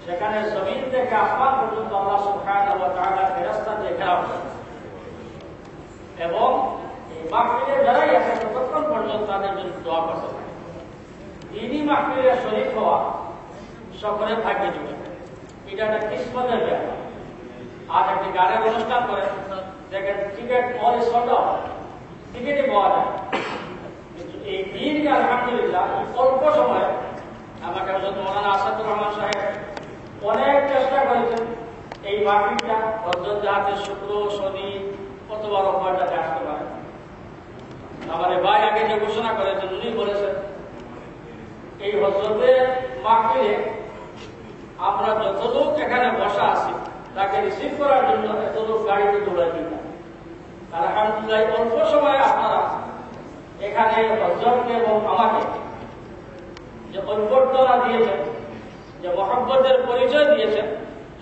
সেখানে জমিন থেকে আসমান পর্যন্ত আল্লাহ সুবহানাহু ওয়া তাআলা ফেরেশতা দিয়ে ঘেরাও করেন এবং এই মাহফিলে যারাই আসে ততক্ষণ পর্যন্ত তাদের জন্য দোয়া করতে থাকে। দিনই মাহফিলে শরীক হওয়া সকলের ভাগ্যে জুটে, এটা একটা কিসমতের ব্যাপার। আজ একটি গানের অনুষ্ঠান করেন, দেখেন টিকিট অল সোল্ড আউট, টিকিটই পাওয়া যায়। কিন্তু এই দিনকে আলহামদুলিল্লাহ অল্প সময়ে আমাকে হযরত মাওলানা আসাদুর রহমান সাহেব অনেক চেষ্টা করেছেন এই মাহফিলটা হযরত যাতে শুক্র শনি অথবা রোববারটাতে আসতে পারে। আমার ভাই আগে যে ঘোষণা করেছেন উনি বলেছেন এই হযরতের মাহফিলে আমরা যত লোক এখানে বসা আছি তাকে রিসিভ করার জন্য এত লোক গাড়িতে দৌড়াই দিতাম। আলহামদুলিল্লাহ অল্প সময়ে আপনারা এখানে হযরতকে এবং আমাকে যে অভ্যর্থনা দিয়েছেন, যে মহব্বতের পরিচয় দিয়েছেন,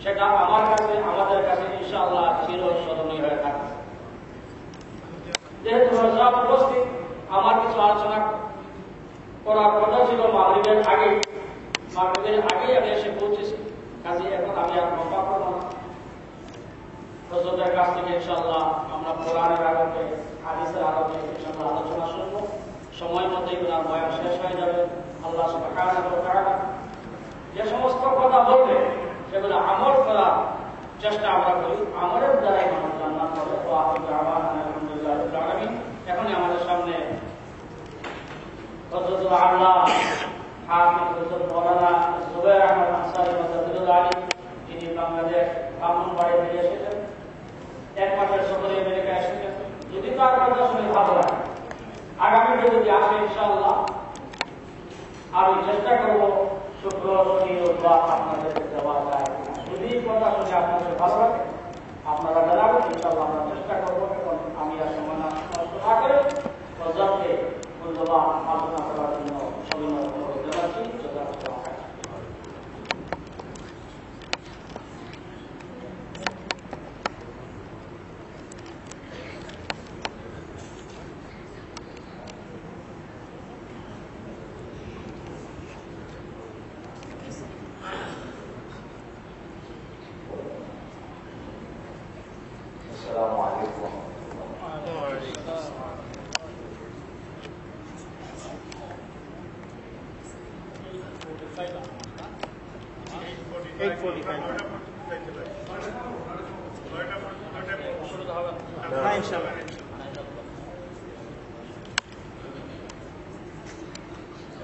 সেটা আমার কাছে আমাদের কাছে ইনশাআল্লাহ চিরস্মরণীয় হয়ে থাকবে। যেহেতু সব উপস্থিত, আমার কিছু আলোচনা করার কথা ছিল মাগরিবের আগেই আমি এসে পৌঁছেছি, কাজে এখন আমি আর লম্বা করব না। হযরতের কাছ থেকে ইনশাআল্লাহ আমরা কোরআনের আলোকে হাদিসের আলোকে ইনশাআল্লাহ আলোচনা শুনব। সময় মতোই ওনার বয়ান শেষ হয়ে যাবে। আল্লাহ সুবহানাহু ওয়া তাআলা যে সমস্ত কথা বলবে সেগুলো আমল করার চেষ্টা আমরা করি, আমলের দ্বারাই মানুষ জান্নাত পাবে। ওয়া আখিরু দাওয়ানা আলহামদুলিল্লাহি রাব্বিল আলামিন। এখনই আমাদের সামনে হযরতুল আল্লাহ হাফিজ হযরত মাওলানা জুবায়ের আহমদ আনসারী মাদারুল আলী, যিনি বাংলাদেশ ব্রাহ্মণবাড়িয়া থেকে এসেছেন, 1 মাসের সফরে আমেরিকা এসেছেন। যদি তার কথা শুনে ভালো লাগে, আগামীতে যদি আসে ইনশাআল্লাহ আমি চেষ্টা করবো শুক্র শনি ও দোয়া আপনাদের দেওয়া যায়। যদি কথা শুনে আপনাদের ভালো লাগে আপনারা জানাবেন, ইনশাআল্লাহ আমরা চেষ্টা করবো। এখন আমি আর সময় নষ্ট না করে হযরতকে মূল্যবান আলোচনা করার জন্য সবিনয় অনুরোধ জানাচ্ছি।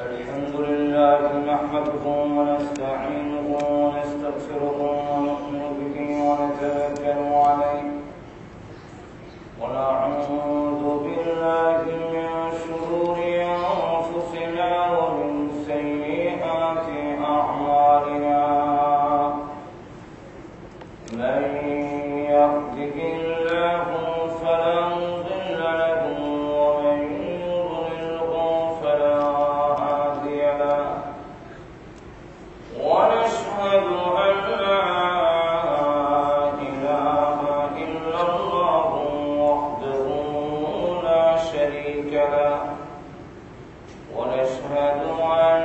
الحمد لله نحمده ونستعينه ونستغفره ونؤمن به ونتوكل عليه ونعوذ بالله من شرور أنفسنا ومن سيئات أعمالنا من يهده الله فلا مضل له ومن يضلله فلا هادي له ونشهد أن لا إله إلا الله وحده لا شريك له ونشهد أن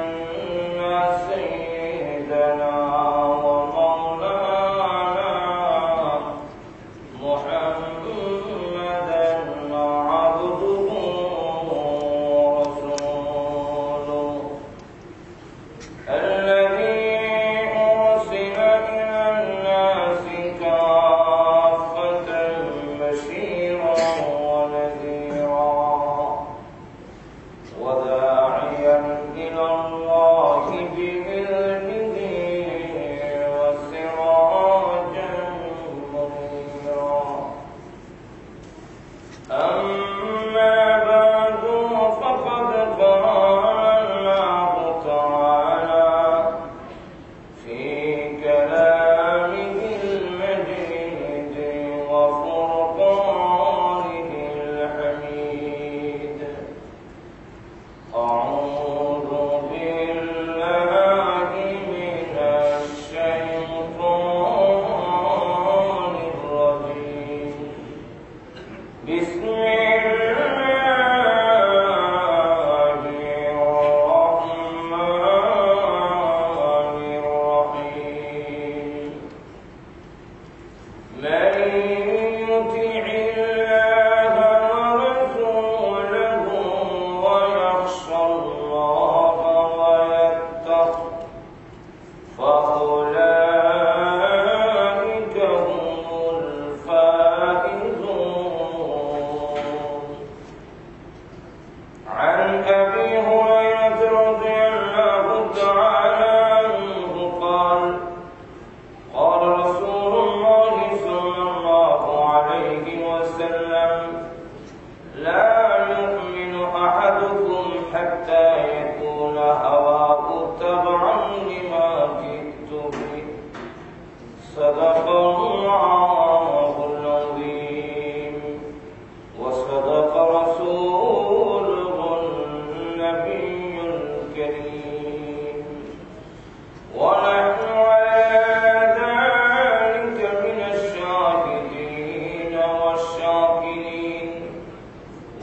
سيدنا ومولانا محمدا عبده ورسوله الذي أرسل إلى الناس كافة بشيرا ونذيرا وداعيا إلى الله بإذنه وسراجا منيرا أما بعد فقد قال الله تعالى في كلامه المجيد وفرقانه الحميد أعوذ بالله من الشيطان الرجيم بسم الله الرحمن الرحيم لا يؤمن أحدكم حتى يكون هواه تبعا لما جئت به صدق الله العظيم وصدق رسوله النبي الكريم ونحن على ذلك من الشاهدين والشاكرين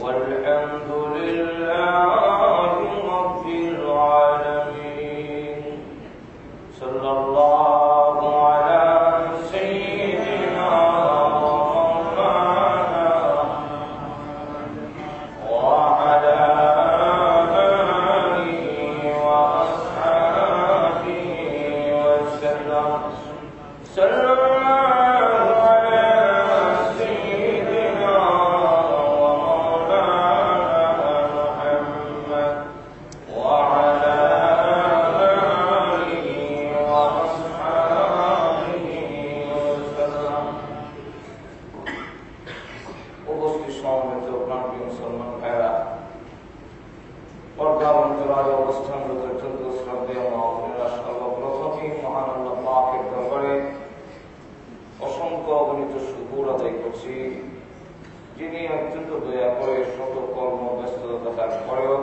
والحمد لله رب العالمين صلى الله على سيدنا وعلى آله وأصحابه وسلم صلى الله على سيدنا ومولانا محمد وعلى آله وأصحابه وسلم উপস্থিত সমবেত প্রাণপ্রিয় মুসলমান ভাইরা, পর্দা অন্তরালে অবস্থানরত অত্যন্ত শ্রদ্ধেয় মহাপুরেরা, সর্বপ্রথমেই মহান আল্লাহ পাকের দরবারে অসংখ্য অগণিত শুকর আদায় করছি, যিনি অত্যন্ত দয়া করে শত কর্ম ব্যস্ততা থাকার পরেও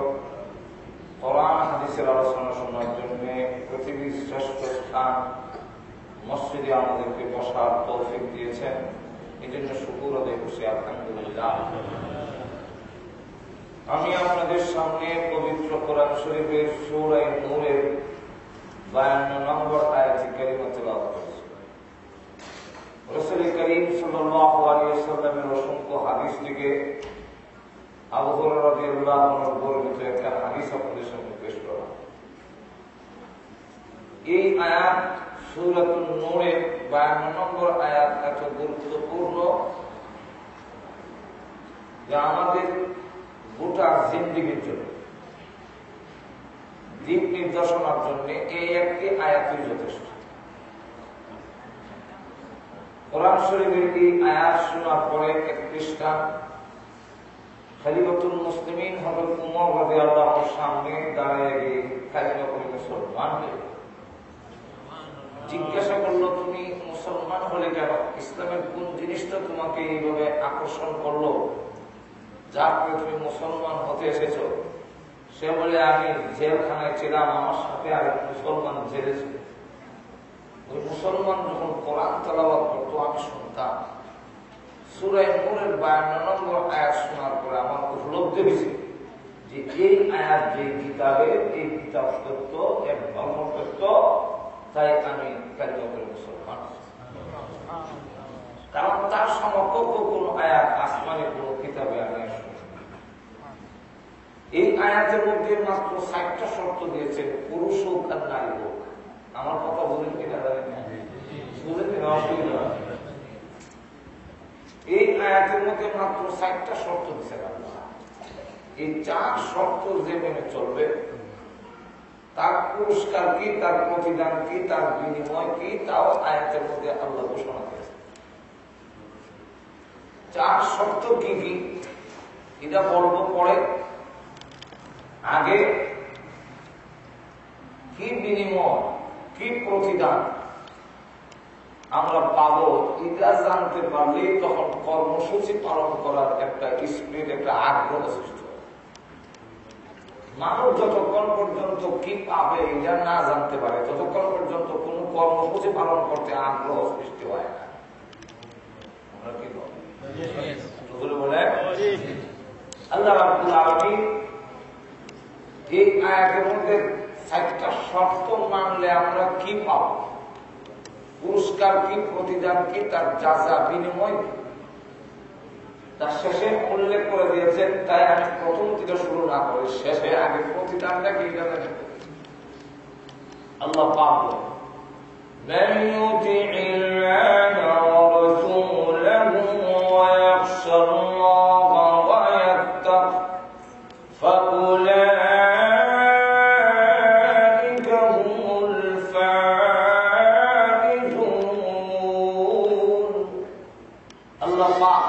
কোরআন হাদিসের আলোচনা শোনার জন্য পৃথিবীর শ্রেষ্ঠ স্থান মসজিদে আমাদেরকে বসার তৌফিক দিয়েছেন। এই জন্য শুকর আদায় করছি, আলহামদুলিল্লাহ। আমি আপনাদের সামনে পবিত্র কোরআন শরীফের সূরা নূরের 52 নম্বর আয়াতে কারিমা তেলাওয়াত করেছি। রাসূল করিম সাল্লাল্লাহু আলাইহি ওয়াসাল্লামের অসংখ্য হাদিস থেকে আবু হুরায়রা রাদিয়াল্লাহু আনহু বর্ণিত একটা হাদিস আপনাদের সামনে পেশ করলাম। এই আয়াত সূরাতুন নূরের 52 নম্বর আয়াত এত গুরুত্বপূর্ণ যা আমাদের গোটা জিন্দেগীর জন্য দিক নির্দেশনার জন্য এই একটি আয়াতই যথেষ্ট। কোরআন শরীফের এই আয়াত শোনার পরে এক খ্রিস্টান খলিফাতুল মুসলিমিন হযরত উমর রাদিয়াল্লাহু আনহুর সামনে দাঁড়িয়ে গিয়ে কালিমা পড়ে মুসলমান হয়ে জিজ্ঞাসা করলো, তুমি মুসলমান হলে কেন? ইসলামের কোন জিনিসটা তোমাকে এইভাবে আকর্ষণ করলো যার ফলে তুমি মুসলমান হতে এসেছো? সে বলে, আমি জেলখানায় ছিলাম, আমার সাথে আরেক মুসলমান জেলে ছিল। ওই মুসলমান যখন কোরআন তেলাওয়াত করতো আমি শুনতাম। সূরা নূরের 52 নম্বর আয়াত শোনার পরে আমার উপলব্ধি হয়েছে যে এই আয়াত যে কিতাবের, এই কিতাব সত্য, এর ধর্ম সত্য, তাই আমি কালিমা পড়ে মুসলমান। কারণ তার সমকক্ষ কোন আয়াত আসমানে কোন কিতাবে আমি শুনি। এই আয়াতের মধ্যে মাত্র 60টা শর্ত দিয়েছেন, পুরুষ হোক আর নারী হোক। আমার কথা বলেন কিনা জানেন না, বুঝলেন কিনা? অসুবিধা। এই আয়াতের মধ্যে মাত্র 60টা শর্ত দিয়েছেন আল্লাহ। এই 4 শর্ত যে মেনে চলবে তার পুরস্কার কি, তার প্রতিদান কি, তার বিনিময় কি, তাও আয়াতের মধ্যে আল্লাহ ঘোষণা করেছে। 4 শর্ত কি কি এটা বলবো পরে। আগে কি বিনিময়, কি প্রতিদান আমরা পাবো, এটা জানতে পারলেই তখন কর্মসূচি পালন করার একটা স্পিরিট, একটা আগ্রহ সৃষ্টি হয়। মানুষ যতক্ষণ পর্যন্ত কি পাবে এটা না জানতে পারে ততক্ষণ পর্যন্ত কোন কর্মসূচি পালন করতে আগ্রহ সৃষ্টি হয় না। আমরা কি বলে আল্লাহ রাব্বুল আলামিন এই আয়াতের মধ্যে 60টা শর্ত মানলে আমরা কি পাবো, পুরস্কার কি, প্রতিদান কি, তার যাজা বিনিময় কি, তার শেষে উল্লেখ করে দিয়েছেন। তাই আমি প্রথম থেকে শুরু না করে শেষে আগে প্রতিদানটা কি জানেন? আল্লাহ পাক বলেন, মান ইউতি'িল্লাহ ওয়া রাসূলাহু ওয়া ইয়াখশাল্লাহ ওয়া ইয়াত্তাক ফাউলাইকা হুমুল ফাইজুন। আল্লাহ পাক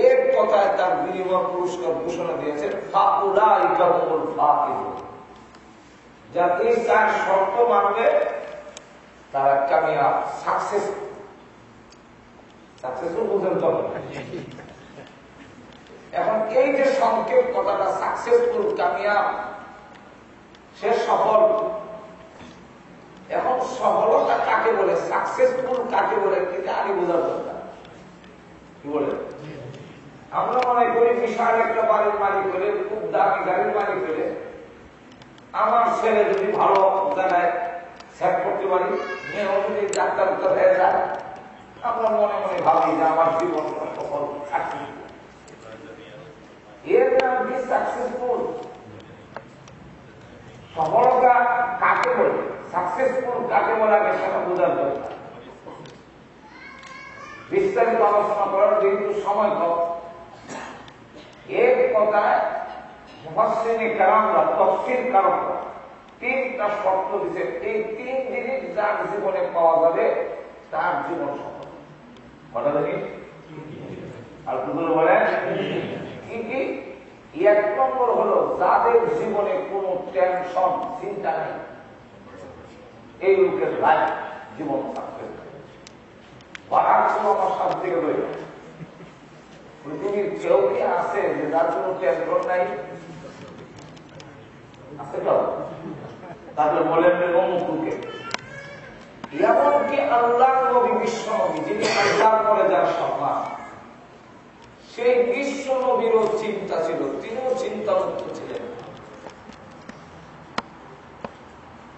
এক কথায় তার বিনিময় পুরস্কার ঘোষণা দিয়েছেন, যারা এই 4 শর্ত মানবে তারা কামিয়াব, সাকসেসফুল বুঝেন তো। এখন এই যে সংক্ষেপ কথাটা সাকসেসফুল, কামিয়াব, সে সফল। এখন সফলতা কাকে বলে, সাকসেসফুল কাকে বলে, এটা আগে বোঝার দরকার। কি বলে? আমরা মনে করি বিশাল একটা বাড়ির মালিক হলে, খুব দামি গাড়ির মালিক হলে, আমার ছেলে যদি ভালো জায়গায় সেট করতে পারি, মেয়েও যদি ডাক্তার হয়ে যায়, আমরা মনে মনে ভাবি যে আমার জীবন সফল থাকি। এর নাম কি সাকসেসফুল? সফলতা কাকে বলে, সাকসেসফুল কাকে বলে, আগে সেটা বোঝার দরকার। বিস্তারিত আলোচনা করার যেহেতু সময় কম, এক কথায় মুফাসসিরিনে কেরামরা, তাফসীর কারকরা 3টা শর্ত দিচ্ছে। এই 3 জিনিস যার জীবনে পাওয়া যাবে তার জীবন সফল। কটা জিনিস? আর দুগুলো বলেন কি কি? 1 নম্বর হলো যাদের জীবনে কোনো টেনশন, চিন্তা নেই, এই লোকের লাইফ জীবন সাকসেস। আমার সব থেকে রয়ে পৃথিবীর কেউ কি আছে যে যার কোনো টেনশন নাই? আছে তো? তাহলে বলেন অমুককে। এমনকি আল্লাহ নবী, বিশ্ব নবী, যিনি আল্লাহ করে যার সম্মান, সেই বিশ্ব নবীরও চিন্তা ছিল, তিনিও চিন্তামুক্ত ছিলেন।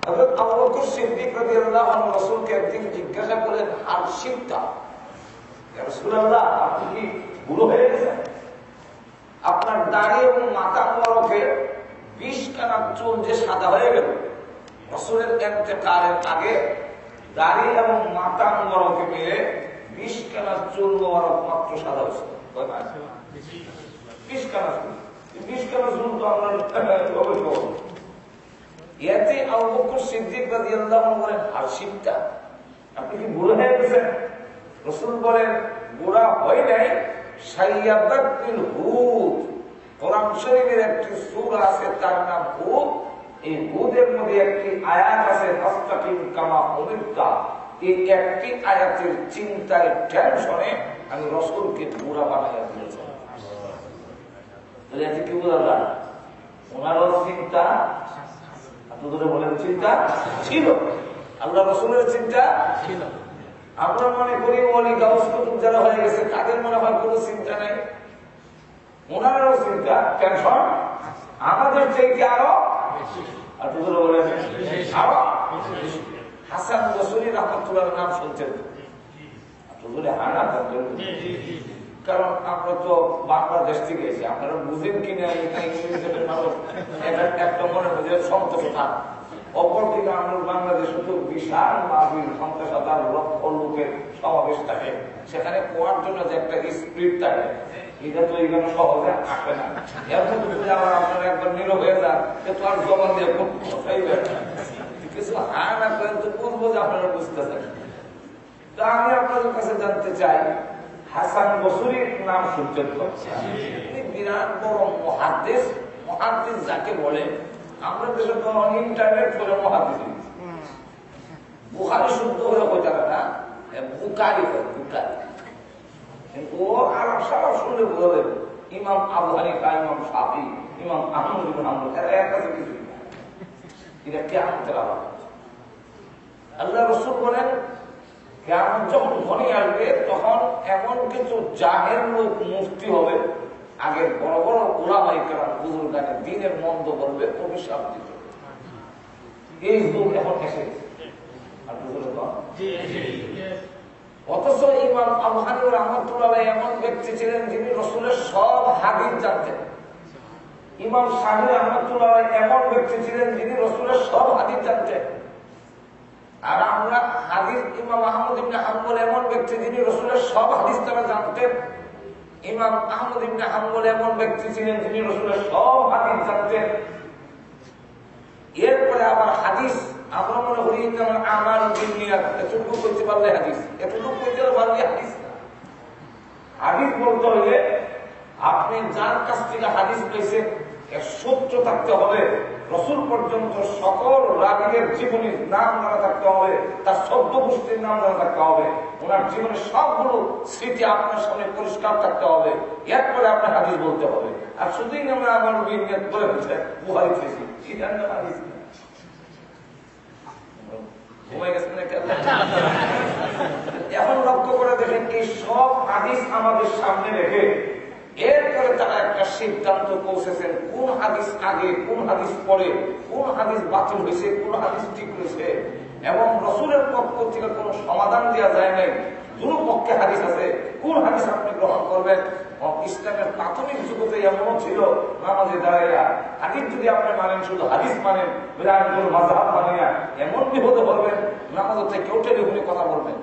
হযরত আবু বকর সিদ্দিক রাদিয়াল্লাহু আনহু রাসূলকে একদিন জিজ্ঞাসা করলেন, আর শিবটা, ইয়া রাসূলুল্লাহ, আপনি কি বুড়ো হয়ে গেছেন? আপনার দাড়ি এবং মাথা মোবারকে 20 কানা চুল যে সাদা হয়ে গেল, রাসূলের ইন্তেকালের আগে দাড়ি এবং মাথা মোবারকে মিলে 20 কানা চুল মোবারক মাত্র সাদা হয়েছে। 20 কানা চুল, 20 কানা চুল তো আমরা এতে আবু বকর সিদ্দিক রাদিয়াল্লাহু আনহু বলেন, আর শিবটা, আপনি কি বুড়ো হয়ে গেছেন? রাসূল বলেন, বুড়া হয় নাই, শাইয়াবাতুল হুদ, কোরআন শরীফের একটি সূরা আছে তার নাম হুদ। এই হুদের মধ্যে একটি আয়াত আছে, ফাস্তাকিম কামা উমিরতা। এই একটি আয়াতের চিন্তায়, টেনশনে আমি রাসূলকে বুড়া বানাইয়া দিয়েছি। তাহলে এতে কি বোঝা যায়? ওনারও চিন্তা, বলেন চিন্তা ছিল, আল্লাহ রাসূলের চিন্তা ছিল। আমরা মনে করি ওলি গাউস কুতুব যারা হয়ে গেছে তাদের মনে হয় কোনো চিন্তা নাই, ওনারও চিন্তা, টেনশন আমাদের চাইতে আরো বেশি। আর তোদের বলেন আরো বেশি। হাসান বসরি রাহমাতুল্লাহর নাম শুনছেন? তোদের হানা থাকবেন, কারণ আমরা তো বাংলাদেশ থেকে এসেছি, আপনারা বুঝেন কিনা ইংরেজি মানুষ একটা মনে হয় সন্তোষতা। অপরদিকে আমরা বাংলাদেশে তো বিশাল মাহফিল, 50,000 লক্ষ লোকের সমাবেশ থাকে, সেখানে পড়ার জন্য যে একটা স্পিরিট থাকে, এটা তো এখানে সহজে আসে না। এখন যদি আবার আপনারা একবার নীরব হয়ে যান, তো আর জবান দিয়ে কিছু হ্যাঁ না করেন তো বুঝবো যে আপনারা বুঝতে থাকেন। তো আমি আপনাদের কাছে জানতে চাই, হাসান বসরির নাম শুনছেন তো? বিরাট বড় মুহাদ্দিস। মুহাদ্দিস যাকে বলে, আমরা দেশে তো ইন্টারনেট করে মুহাদ্দিস, বুখারী শুদ্ধ হলে কইতে পারে না, বুকারি হয়, বুকারি। কিন্তু ও আরব সারা শুনলে বোঝা যাবে, ইমাম আবু হানিফা, ইমাম শাফি, ইমাম আহমদ ইবনে হাম্বল, এরা এক কাছে কিছুই না। এটা কিয়ামতের আলামত। আল্লাহ রাসূল বলেন, কিয়ামত যখন ঘনিয়ে আসবে তখন এমন কিছু জাহেল লোক মুফতি হবে, আগের বড় বড় উলামায়ে কেরাম বুজুর্গানে দ্বীনের মন্দ বলবে, অভিশাপ দিবে। এই যুগ এখন এসে গেছে। অথচ ইমাম আবু হানিফা রাহমাতুল্লাহ আলাইহি এমন ব্যক্তি ছিলেন যিনি রাসূলের সব হাদিস জানতেন। ইমাম শাফিঈ রাহমাতুল্লাহ আলাইহি এমন ব্যক্তি ছিলেন যিনি রাসূলের সব হাদিস জানতেন। আর আমরা হাদিস, ইমাম আহমদ ইবনে হাম্বল এমন ব্যক্তি যিনি রাসূলের সব হাদিস তারা জানতেন। ইমাম আহমদ ইবনে হাম্বল এমন ব্যক্তি ছিলেন যিনি রাসূলের সব হাদিস জানতেন। এরপরে আবার হাদিস আমরা মনে করি আমার বিনিয়াত, এতটুকু করতে পারলে হাদিস, এতটুকু করতে পারলে হাদিস না। হাদিস বলতে হলে আপনি যার কাছ থেকে হাদিস পেয়েছেন এর সত্য থাকতে হবে, রসুল পর্যন্ত সকল রাবীদের জীবনীর নাম জানা থাকতে হবে, তার শব্দ গোষ্ঠীর নাম জানা থাকতে হবে, ওনার জীবনের সবগুলো স্মৃতি আপনার সামনে পরিষ্কার থাকতে হবে, এরপরে আপনার হাদিস বলতে হবে। আর শুধুই আমরা আমার বিনিয়োগ বলে বলছে বুহারি খেয়েছি, হাদিস ঘুমাই গেছেন। এখন লক্ষ্য করে দেখেন এই সব হাদিস আমাদের সামনে রেখে এরপরে তারা একটা সিদ্ধান্ত পৌঁছেছেন কোন হাদিস আগে, কোন হাদিস পরে, কোন হাদিস বাতিল হয়েছে, কোন হাদিস ঠিক হয়েছে। এবং রসুলের পক্ষ থেকে কোন সমাধান দেওয়া যায় নাই, দুটো পক্ষে হাদিস আছে, কোন হাদিস আপনি গ্রহণ করবেন। ইসলামের প্রাথমিক যুগতে এমনও ছিল নামাজে দাঁড়াইয়া হাদিস যদি আপনি মানেন, শুধু হাদিস মানেন, বিরাট মাযহাব মানিয়া এমন বিপদে পড়বেন নামাজ হচ্ছে কেউ টেলিফোনে কথা বলবেন,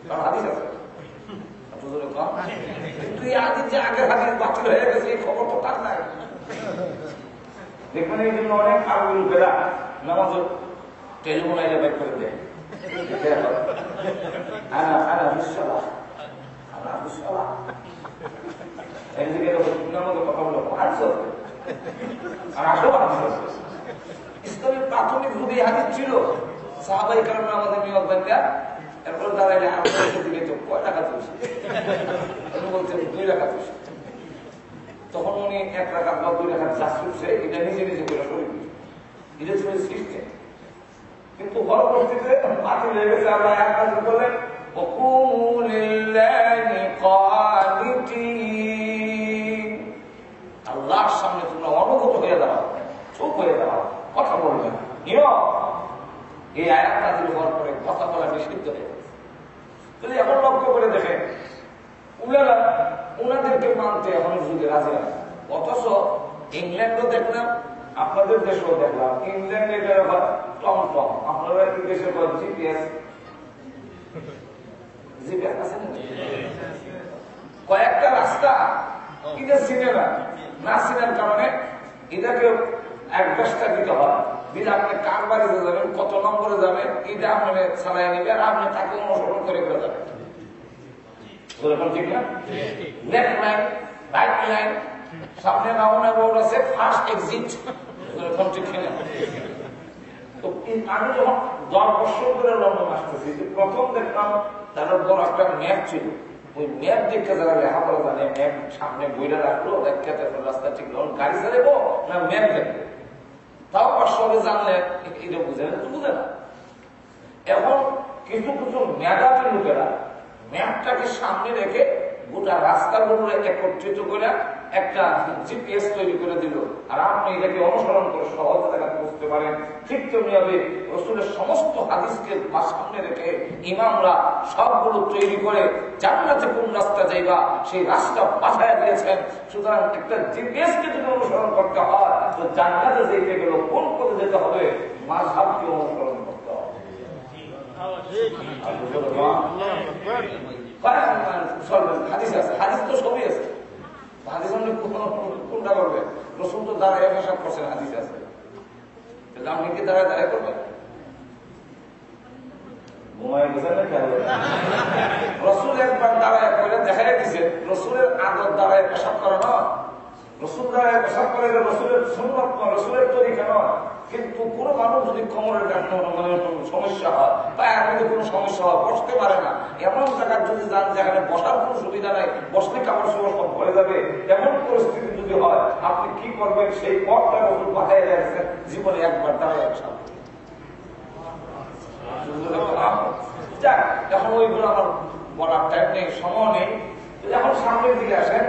কারণ হাদিস আছে। তুই আদির যে আগের হাদিস বাতিল হয়ে গেছে এই খবর তো তার নাই। দেখবেন এই জন্য অনেক আরবি লোকেরা নামাজ টেলিফোন আইলে বের করে দেয়, ইসলামের প্রাথমিক যুগে হাদিস ছিল, সাহাবাই কারণে আমাদের নিয়োগ দেন দেয়া, এরপরে দাঁড়াইলে দিকে কয় টাকা তুলছে, উনি বলছেন 2 টাকা তুলছে। তখন উনি 1 টাকা বা 2 টাকা চাষ করছে, এটা নিজে নিজে করে শরীর এটা ছিল সিস্টেম। কিন্তু পরবর্তীতে বাতিল হয়ে গেছে। আল্লাহ এক কাজ বললেন, আল্লাহর সামনে তোমরা অনুগত হয়ে দাঁড়াও, চুপ হয়ে দাঁড়াও, কথা বলবে না। এই আয়াত নাযিল হওয়ার পরে কথা বলা নিষিদ্ধ হয়ে গেছে। তাহলে এখন লক্ষ্য করে দেখেন উনারা উনাদেরকে মানতে এখন যুগে রাজি আছে। অথচ ইংল্যান্ডও দেখলাম, আপনাদের দেশেও দেখলাম, ইংল্যান্ডে টমটম, আপনারা এই দেশের জিপিএস আছে কয়েকটা রাস্তা এটা চিনে না চিনার কারণে এটাকে অ্যাড্রেসটা দিতে হয়, দিলে আপনি কার বাড়িতে যাবেন, কত নম্বরে যাবেন, এটা আপনাকে চালাই নেবে আর আপনি তাকে অনুসরণ করে করে যাবেন। ঠিক না? লেফট লাইন, রাইট লাইন, সামনে রাউন্ড অ্যাবাউট আছে, ফার্স্ট এক্সিট। ঠিক না? তো আমি যখন 10 বছর ধরে লন্ডন আসতেছি, প্রথম দেখলাম তাদের বড় একটা ম্যাপ ছিল, ওই ম্যাপ দেখে যারা লেখাপড়া জানে ম্যাপ সামনে বইটা রাখলো, দেখতে রাস্তা ঠিক গাড়ি চালাবো না ম্যাপ দেখবো, তাও 500 জানলে এটা বুঝে না, তো বুঝে না। এখন কিছু কিছু মেধাবী লোকেরা ম্যাপটাকে সামনে রেখে গোটা রাস্তাগুলো একত্রিত করে একটা জিপিএস তৈরি করে দিল, আর আপনি এটাকে অনুসরণ করে সহজে জায়গা পৌঁছতে পারেন। ঠিক তেমনি রসুলের সমস্ত হাদিসকে সামনে রেখে ইমামরা সবগুলো তৈরি করে জান্নাতে কোন রাস্তা যাইবা সেই রাস্তা বাছাইয়া দিয়েছেন। সুতরাং একটা জিপিএস কে যদি অনুসরণ করতে হয় তো জান্নাতে যেতে গেল কোন পথে যেতে হবে, মাযহাবকে অনুসরণ করতে হবে। হাদিস আছে, হাদিস তো সবই আছে, হাদিস কোনটা করবে? রসুল তো দাঁড়ায় পেশাব করছেন, হাদিস আছে, আপনি কি দাঁড়ায় দাঁড়ায় করবেন? রসুল একবার দাঁড়ায় করে দেখাই দিছে, রসুলের আদর দাঁড়ায় পেশাব করে না, রসুল দাঁড়ায় পেশাব করে রসুলের সুন্নাত নয়, রসুলের তরিকা নয়। কিন্তু কোন মানুষ যদি কোমরের মানে সমস্যা হয় বা এর মধ্যে কোনো সমস্যা হয়, বসতে পারে না, এমন জায়গায় যদি যান যেখানে বসার কোনো সুবিধা নাই, বসলে কাপড় সময় সব ভরে যাবে, এমন পরিস্থিতি যদি হয় আপনি কি করবেন? সেই পথটা রসুল বাঁচাই রেখেছেন, জীবনে একবার দাঁড়ায় পেশাব। যাক, এখন ওইগুলো আমার বলার টাইম নেই, সময় নেই। এখন সামনের দিকে আসেন।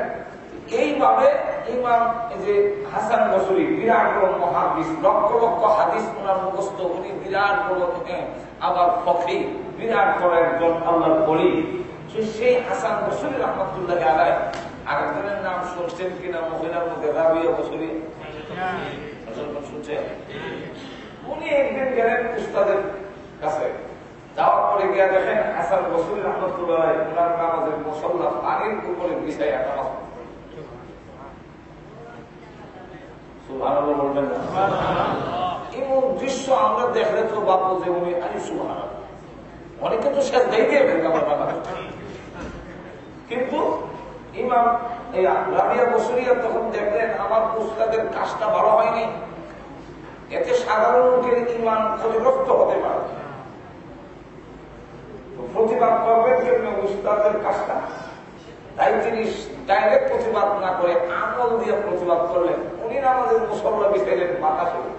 এইভাবে ইমাম যে হাসান বসরি বিরাট বড় মহাদিস, লক্ষ লক্ষ হাদিস ওনার মুখস্থ, উনি বিরাট বড় আবার ফখী, বিরাট বড় একজন আল্লাহর ওলি। সেই হাসান বসরি রহমতুল্লাহ আলাইহি আরেকজনের নাম শুনছেন কিনা, মহিলার মধ্যে রাবিয়া বসরি শুনছেন? উনি একদিন গেলেন উস্তাদের কাছে, যাওয়ার পরে গিয়ে দেখেন হাসান বসরি রহমতুল্লাহ ওনার নামাজের মুসল্লা পানির উপরে বিছাইয়া নামাজ। এমন দৃশ্য আমরা দেখলে তো বাবু যে উনি আরে সুবহানাল্লাহ, অনেকে তো শেষ দেখে কিন্তু ইমাম এই রাবিয়া বসরিয়া তখন দেখলেন আমার উস্তাদের কাজটা ভালো হয়নি, এতে সাধারণ লোকের ঈমান ক্ষতিগ্রস্ত হতে পারে, প্রতিবাদ করবেন কেমন উস্তাদের কাজটা। তাই তিনি ডাইরেক্ট প্রতিবাদ না করে আমল দিয়ে প্রতিবাদ করলেন। উনি আমাদের মুসল্লা বিছাইলেন মাথা করে,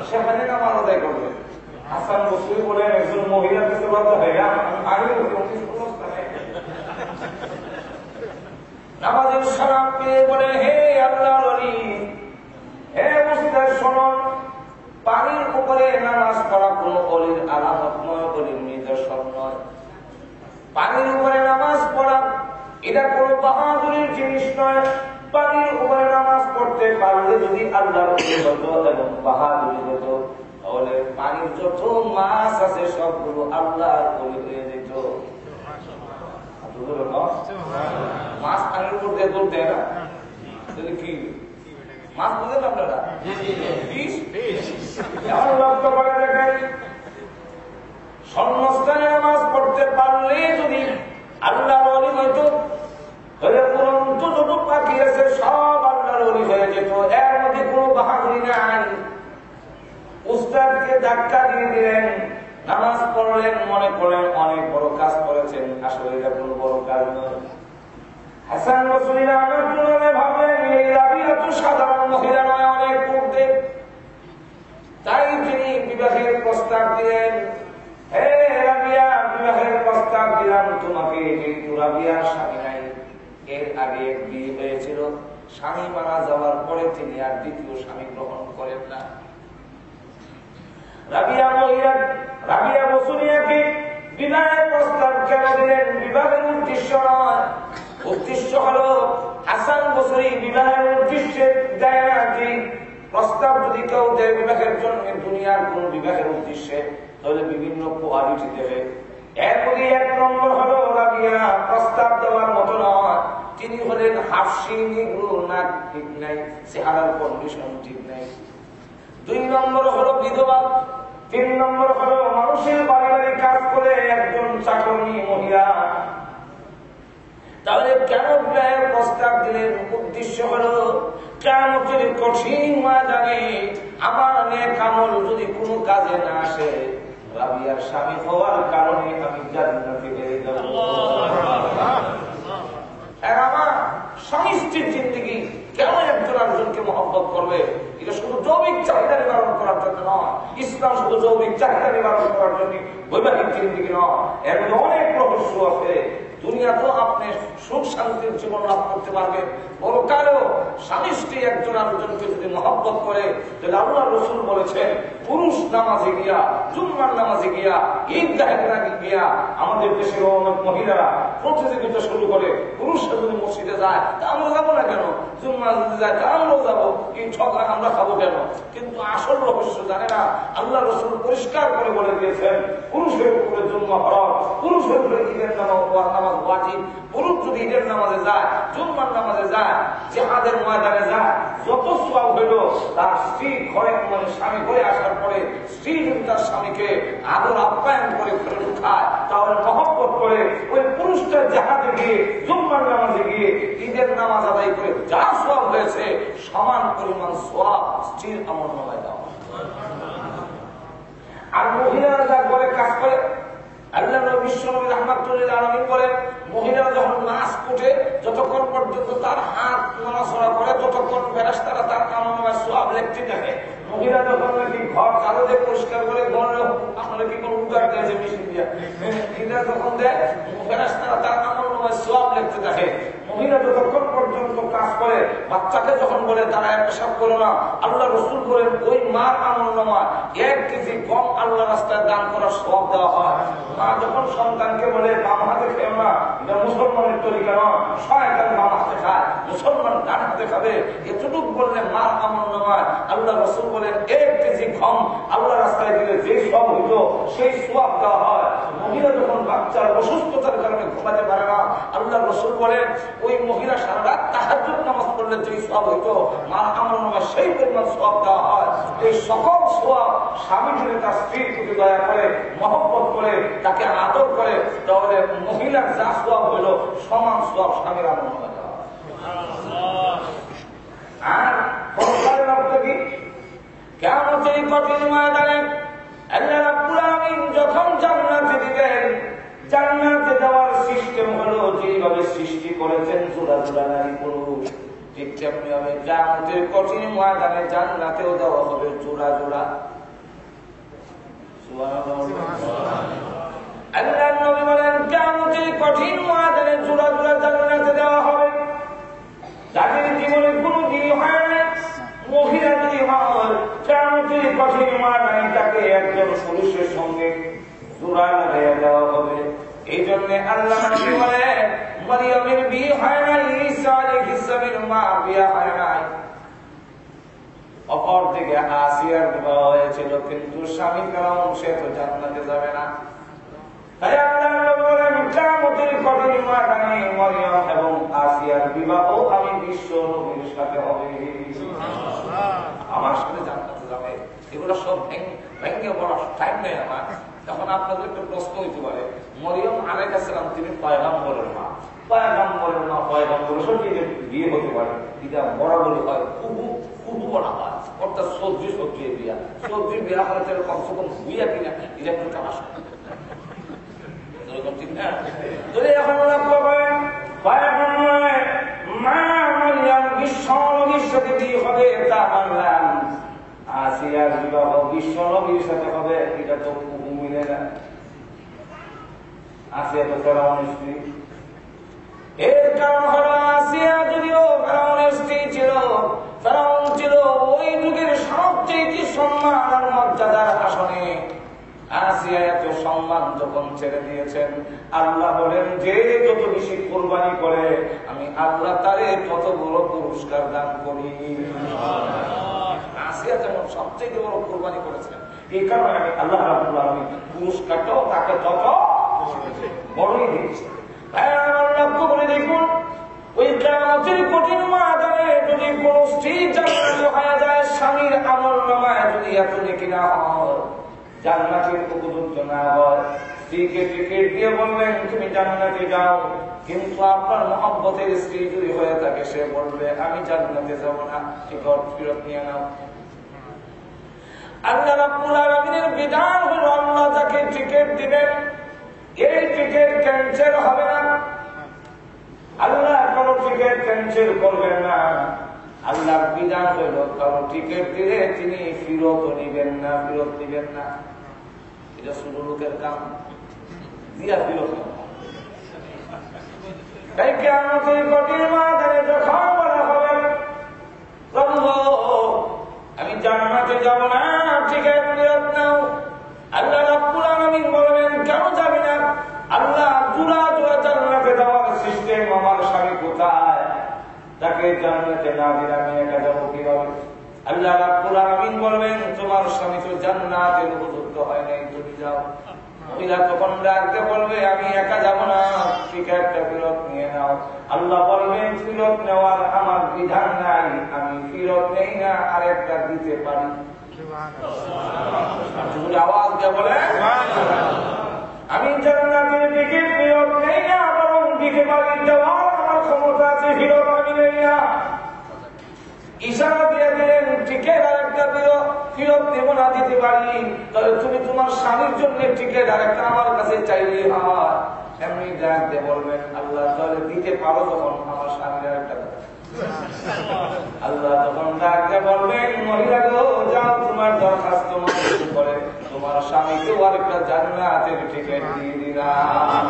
সেখানে নামাজ আদায় করলেন। হাসান বসরি বলেন একজন মহিলা প্রতিবাদ হয়ে আগে নামাজের সালাম পেয়ে বলে, হে আল্লাহর ওলি, হে মুসলিম শোনো, পানির উপরে নামাজ পড়া কোন অলির আলামত নয়, অলির নিদর্শন নয়। পানির উপরে নামাজ পড়া এটা কোন বাহাদুরের জিনিস নয়। পানির উপরে নামাজ পড়তে পারলে যদি আল্লাহর হতো এবং বাহাদুরি হতো, তাহলে পানির যত মাছ আছে সবগুলো আল্লাহর ওলি হয়ে যেত। মাছ পানির উপর দিয়ে তুলতে না কি মাছ বুঝেন আপনারা? এমন লক্ষ্য করে দেখেন, শূন্যস্থানে নামাজ পড়তে পারলে যদি আল্লাহর ওলি হইত, তাহলে পুরন্ত যত পাখি আছে সব আল্লাহর ওলি হয়ে যেত। এর মধ্যে কোনো বাহাদুরি নাই। উস্তাদকে ধাক্কা দিয়ে দিলেন, নামাজ পড়লেন, মনে করলেন অনেক বড় কাজ করেছেন, আসলে এটা কোনো বড় কাজ নয়। হাসান বসরি রাহমাতুল্লাহ ভাবলেন এই রাবিয়া তো সাধারণ মহিলা নয়, অনেক পূর্বে। তাই তিনি বিবাহের প্রস্তাব দিলেন, হে রাবিয়া, বিবাহের প্রস্তাব দিলাম তোমাকে। যেহেতু রাবিয়ার স্বামী নাই, এর আগে বিয়ে হয়েছিল, স্বামী মারা যাওয়ার পরে তিনি আর দ্বিতীয় স্বামী গ্রহণ করেন না। রাবিয়া বসরিয়াকে বিবাহের প্রস্তাব কেন দিলেন? বিবাহের উদ্দেশ্য নয়, উদ্দেশ্য হল হাসান বসরি বিবাহের উদ্দেশ্যে দেয় না। যে প্রস্তাব যদি কেউ দেয় বিবাহের জন্য দুনিয়ার কোন বিবাহের উদ্দেশ্যে, তাহলে বিভিন্ন কোয়ালিটি দেবে। এর মধ্যে এক নম্বর হল রাবিয়া প্রস্তাব দেওয়ার মতো নয়। তিনি হলেন হাফসি, নিগ্রো, নাক ঠিক নাই, চেহারার কন্ডিশন ঠিক নাই। 2 নম্বর হলো বিধবা। 3 নম্বর হলো মানুষের বাড়ি বাড়ি কাজ করে একজন চাকরনি মহিলা। তাহলে কেন বিবাহের প্রস্তাব দিলেন? উদ্দেশ্য হলো কিয়ামতের কঠিন ময়দানে আমার নেক আমল যদি কোনো কাজে না আসে, রাবিয়ার স্বামী হওয়ার কারণে আমি জান্নাতে পেয়ে যাব। আর আমার স্বামী স্ত্রীর জিন্দেগি কেন একজন আরেকজনকে মহব্বত করবে? এটা শুধু যৌবিক চাহিদা নিবারণ করার জন্য নয়। ইসলাম শুধু যৌবিক চাহিদা নিবারণ করার জন্য বৈবাহিক জিন্দেগি নয়, এর মধ্যে অনেক রহস্য আছে। দুনিয়াতেও আপনি সুখ শান্তির জীবন লাভ করতে পারবেন, পরকালেও স্বামী স্ত্রী একজন আরেকজনকে যদি মহব্বত করে, তাহলে আল্লাহ রাসূল বলেছেন পুরুষ নামাজে গিয়া, জুম্মার নামাজে গিয়া, ঈদগাহে গিয়া আমাদের দেশের অনেক মহিলারা প্রতিযোগিতা শুরু করে, পুরুষরা যদি মসজিদে যায় তা আমরা যাবো না কেন, জুম্মা যদি যায় তা আমরাও যাবো, এই ঠকা আমরা খাবো কেন? কিন্তু আসল রহস্য জানে না। আল্লাহ রাসূল পরিষ্কার করে বলে দিয়েছেন পুরুষের উপরে জুম্মা ফরজ, পুরুষের উপরে ঈদের নামাজ ওয়াজিব। পুরুষ যদি ঈদের নামাজে যায়, জুম্মার নামাজে যায়, জিহাদের ময়দানে যায়, যত সওয়াব হইল তার স্ত্রী ঘরে, মানে স্বামী ঘরে আসার পরে স্ত্রী যদি তার স্বামীকে আদর আপ্যায়ন করে ঘরে উঠায়, তাহলে মহব্বত করে ওই পুরুষটা জিহাদে গিয়ে, জুম্মার নামাজে গিয়ে, ঈদের নামাজ আদায় করে যা সওয়াব হয়েছে সমান পরিমাণ সওয়াব স্ত্রীর আমলনামায় দেওয়া। আর মহিলারা যা ঘরে কাজ করে, আল্লাহ বিশ্বনবী রাহমাতুল্লিল আলামিন বলেন মহিলারা যখন নাচ উঠে যতক্ষণ পর্যন্ত তার হাত নড়াচড়া করে ততক্ষণ ফেরেশতারা তার আমলনামায় সওয়াব লিখতে থাকে। মহিলা যখন নাকি ঘর ঝাড়ু দিয়ে পরিষ্কার করে, ঘরে আমরা কি কোনো উদার দিয়েছে মেশিন দিয়ে, এটা যখন দেয় ফেরেশতারা তার আমলনামায় সওয়াব লিখতে থাকে। মহিলা যতক্ষণ পর্যন্ত কাজ করে, বাচ্চাকে যখন বলে তারা পেশাব করো না, আল্লাহ রাসূল বলেন ওই মার আমলনামায় 1 কেজি গম আল্লাহ রাস্তায় দান করার সওয়াব দেওয়া হয়। মা যখন সন্তানকে বলে বাম হাতে খেও না, এটা মুসলমানের তরিকা নয়, শয়তান বাম হাতে খায়, মুসলমান ডান হাতে খাবে, এতটুকু বললে মার আমলনামায় আল্লাহ রাসূল বলেন 1 কেজি গম আল্লাহ রাস্তায় দিলে যে সওয়াব হইল সেই সওয়াব দেওয়া হয়। মহিলা যখন বাচ্চার অসুস্থতার কারণে ঘুমাতে পারে না, আল্লাহ রাসূল বলেন ওই মহিলা সারা রাত তাহাজ্জুদ নামাজ পড়লে যে সওয়াব হইতো মার আমলনামায় সেই পরিমাণ সওয়াব দেওয়া হয়। এই সকল সোয়াব। স্বামী যদি তার স্ত্রীর প্রতি দয়া করে, মহব্বত করে, তাকে আদর করে, তাহলে মহিলার যা সোয়াব হইল সমান সোয়াব স্বামীর আমল নামায় দেওয়া। আর পরকালের অর্থ কি? কিয়ামতের কঠিন ময়দানে আল্লাহ রাব্বুল আলামিন যখন জান্নাতে দিবেন, জান্নাতে দেওয়ার সিস্টেম হলো যেভাবে সৃষ্টি করেছেন জোড়া জোড়া নারী পুরুষ, ঠিক তেমনি হবে কিয়ামতের কঠিন ময়দানে জান্নাতেও দেওয়া হবে জোড়া জোড়া। আল্লাহর নবী বলেন কিয়ামতের কঠিন ময়দানে জোড়া জোড়া জান্নাতে দেওয়া হবে। যাদের জীবনে কোনো বিয়ে হয় না, মহিলা যদি হয়, কিয়ামতের কঠিন ময়দানে তাকে একজন পুরুষের সঙ্গে জোড়া লাগাইয়া দেওয়া হবে। এই জন্য আল্লাহ নবী বলেন মারিয়ামের বিয়ে হয় নাই, ঈসা আলাইহিস সালামের মা বিয়ে হয় নাই। অপর দিকে আসিয়ার বিবাহ হয়েছিল, কিন্তু স্বামী কারণ সে তো জান্নাতে যাবে না। তাই আল্লাহ নবী বলেন কিয়ামতের কঠিন ময়দানে মারিয়াম এবং আসিয়ার বিবাহ আমি বিশ্ব নবীর সাথে হবে, আমার সাথে জান্নাতে যাবে। এগুলো সব ভেঙে বলার টাইম নেই আমার। তখন আপনাদের একটা প্রশ্ন হইতে পারে, মরিয়ম আলাইহিস সালাম তিনি পয়গম্বরের মা, পয়গম্বরের মা পয়গম্বরের সঙ্গে বিয়ে হতে পারে, এটা বরাবরই হয়, কুহু বলা হয়, অর্থাৎ সবজি সবজির বিয়া। সবজির বিয়া হলে তাহলে কমসে কম বুয়া কিনা এটা একটু চাষ ঠিক না? যদি এখন মা মারিয়াম বিশ্ব নবীর সাথে বিয়ে হবে তা মানলাম, আসিয়ার বিবাহ বিশ্ব নবীর সাথে হবে এটা তো কুহু মিলে না। আসিয়া তো ফেরাউনের স্ত্রী। এর কারণ হলো আসিয়া যদিও ফেরাউনের স্ত্রী ছিল, ফেরাউন ছিল ওই যুগের সবচেয়ে সম্মান আর মর্যাদার আসনে। আসিয়া এত সম্মান যখন ছেড়ে দিয়েছেন, আল্লাহ বলেন যে যত বেশি কোরবানি করে আমি আল্লাহ তারে তত বড় পুরস্কার দান করি। আসিয়া যেমন সবচেয়ে বড় কোরবানি করেছেন, এই কারণে আমি আল্লাহ রাব্বুল আলামিন পুরস্কারটাও তাকে তত বড়ই দিয়েছি। লক্ষ্য করে দেখুন, ওই কিয়ামতের কঠিন ময়দানে যদি কোন স্ত্রী জান্নাতি হয়ে যায়, স্বামীর আমলনামায় যদি এত নেকি না হয়, জান্নাতের উপযুক্ত না হয়, স্ত্রীকে টিকিট দিয়ে বলবেন তুমি জান্নাতে যাও, কিন্তু আপনার মহব্বতের স্ত্রী যদি হয়ে থাকে সে বলবে আমি জান্নাতে যাব না, টিকিট ফেরত নিয়ে নাও। আল্লাহ রাব্বুল আলামিনের বিধান হলো আল্লাহ যাকে টিকিট দিবেন এই টিকিট ক্যান্সেল হবে না। আল্লাহ কোন টিকিট ক্যান্সেল করবেন না। আল্লাহর বিধান হইল কারো টিকিট দিলে তিনি ফেরত নিবেন না, ফেরত দিবেন না। এটা শুধু লোকের কাম দিয়া ফেরত। তাই কিয়ামতের কঠিন ময়দানে যখন বলা হবে প্রভু আমি জান্নাতে যাব না, টিকিট ফেরত নাও, আল্লাহ রাব্বুল আলামিন বলবেন কেন যাবে না? আল্লাহ জোড়া জোড়া জান্নাতে দেওয়ার সিস্টেম, আমার স্বামী কোথায়, তাকে জান্নাতে না দিলে আমি একা যাবো কিভাবে? আল্লাহ রাব্বুল আলামিন বলবেন তোমার স্বামী তো জান্নাতের উপযুক্ত হয় নাই, তুমি যাও। মহিলা তখন ডাকতে বলবে আমি একা যাব না, টিকিটটা ফেরত নিয়ে নাও। আল্লাহ বলবেন ফেরত নেওয়ার আমার বিধান নাই, আমি ফেরত নেই না, আরেকটা দিতে পারি। আওয়াজ দিয়ে বলে আমি জান্নাতের টিকিট ফেরত নেই না, বরং দিতে পারি, দেওয়ার আমার ক্ষমতা আছে, ফেরত আমি নেই না। ইশারা দিয়ে দিলেন টিকিট আরেকটা ফেরত দেব না, দিতে পারি, তাহলে তুমি তোমার স্বামীর জন্য টিকিট আরেকটা আমার কাছে চাইলে হয়। এমনি ডাকতে বলবেন আল্লাহ তাহলে দিতে পারো তখন আমার স্বামীর আরেকটা। আল্লাহ তখন ডাকতে বলবেন মহিলা গো যাও তোমার দরখাস্ত মঞ্জুর করে তোমার স্বামীকেও আরেকটা জান্নাতের টিকিট দিয়ে দিলাম।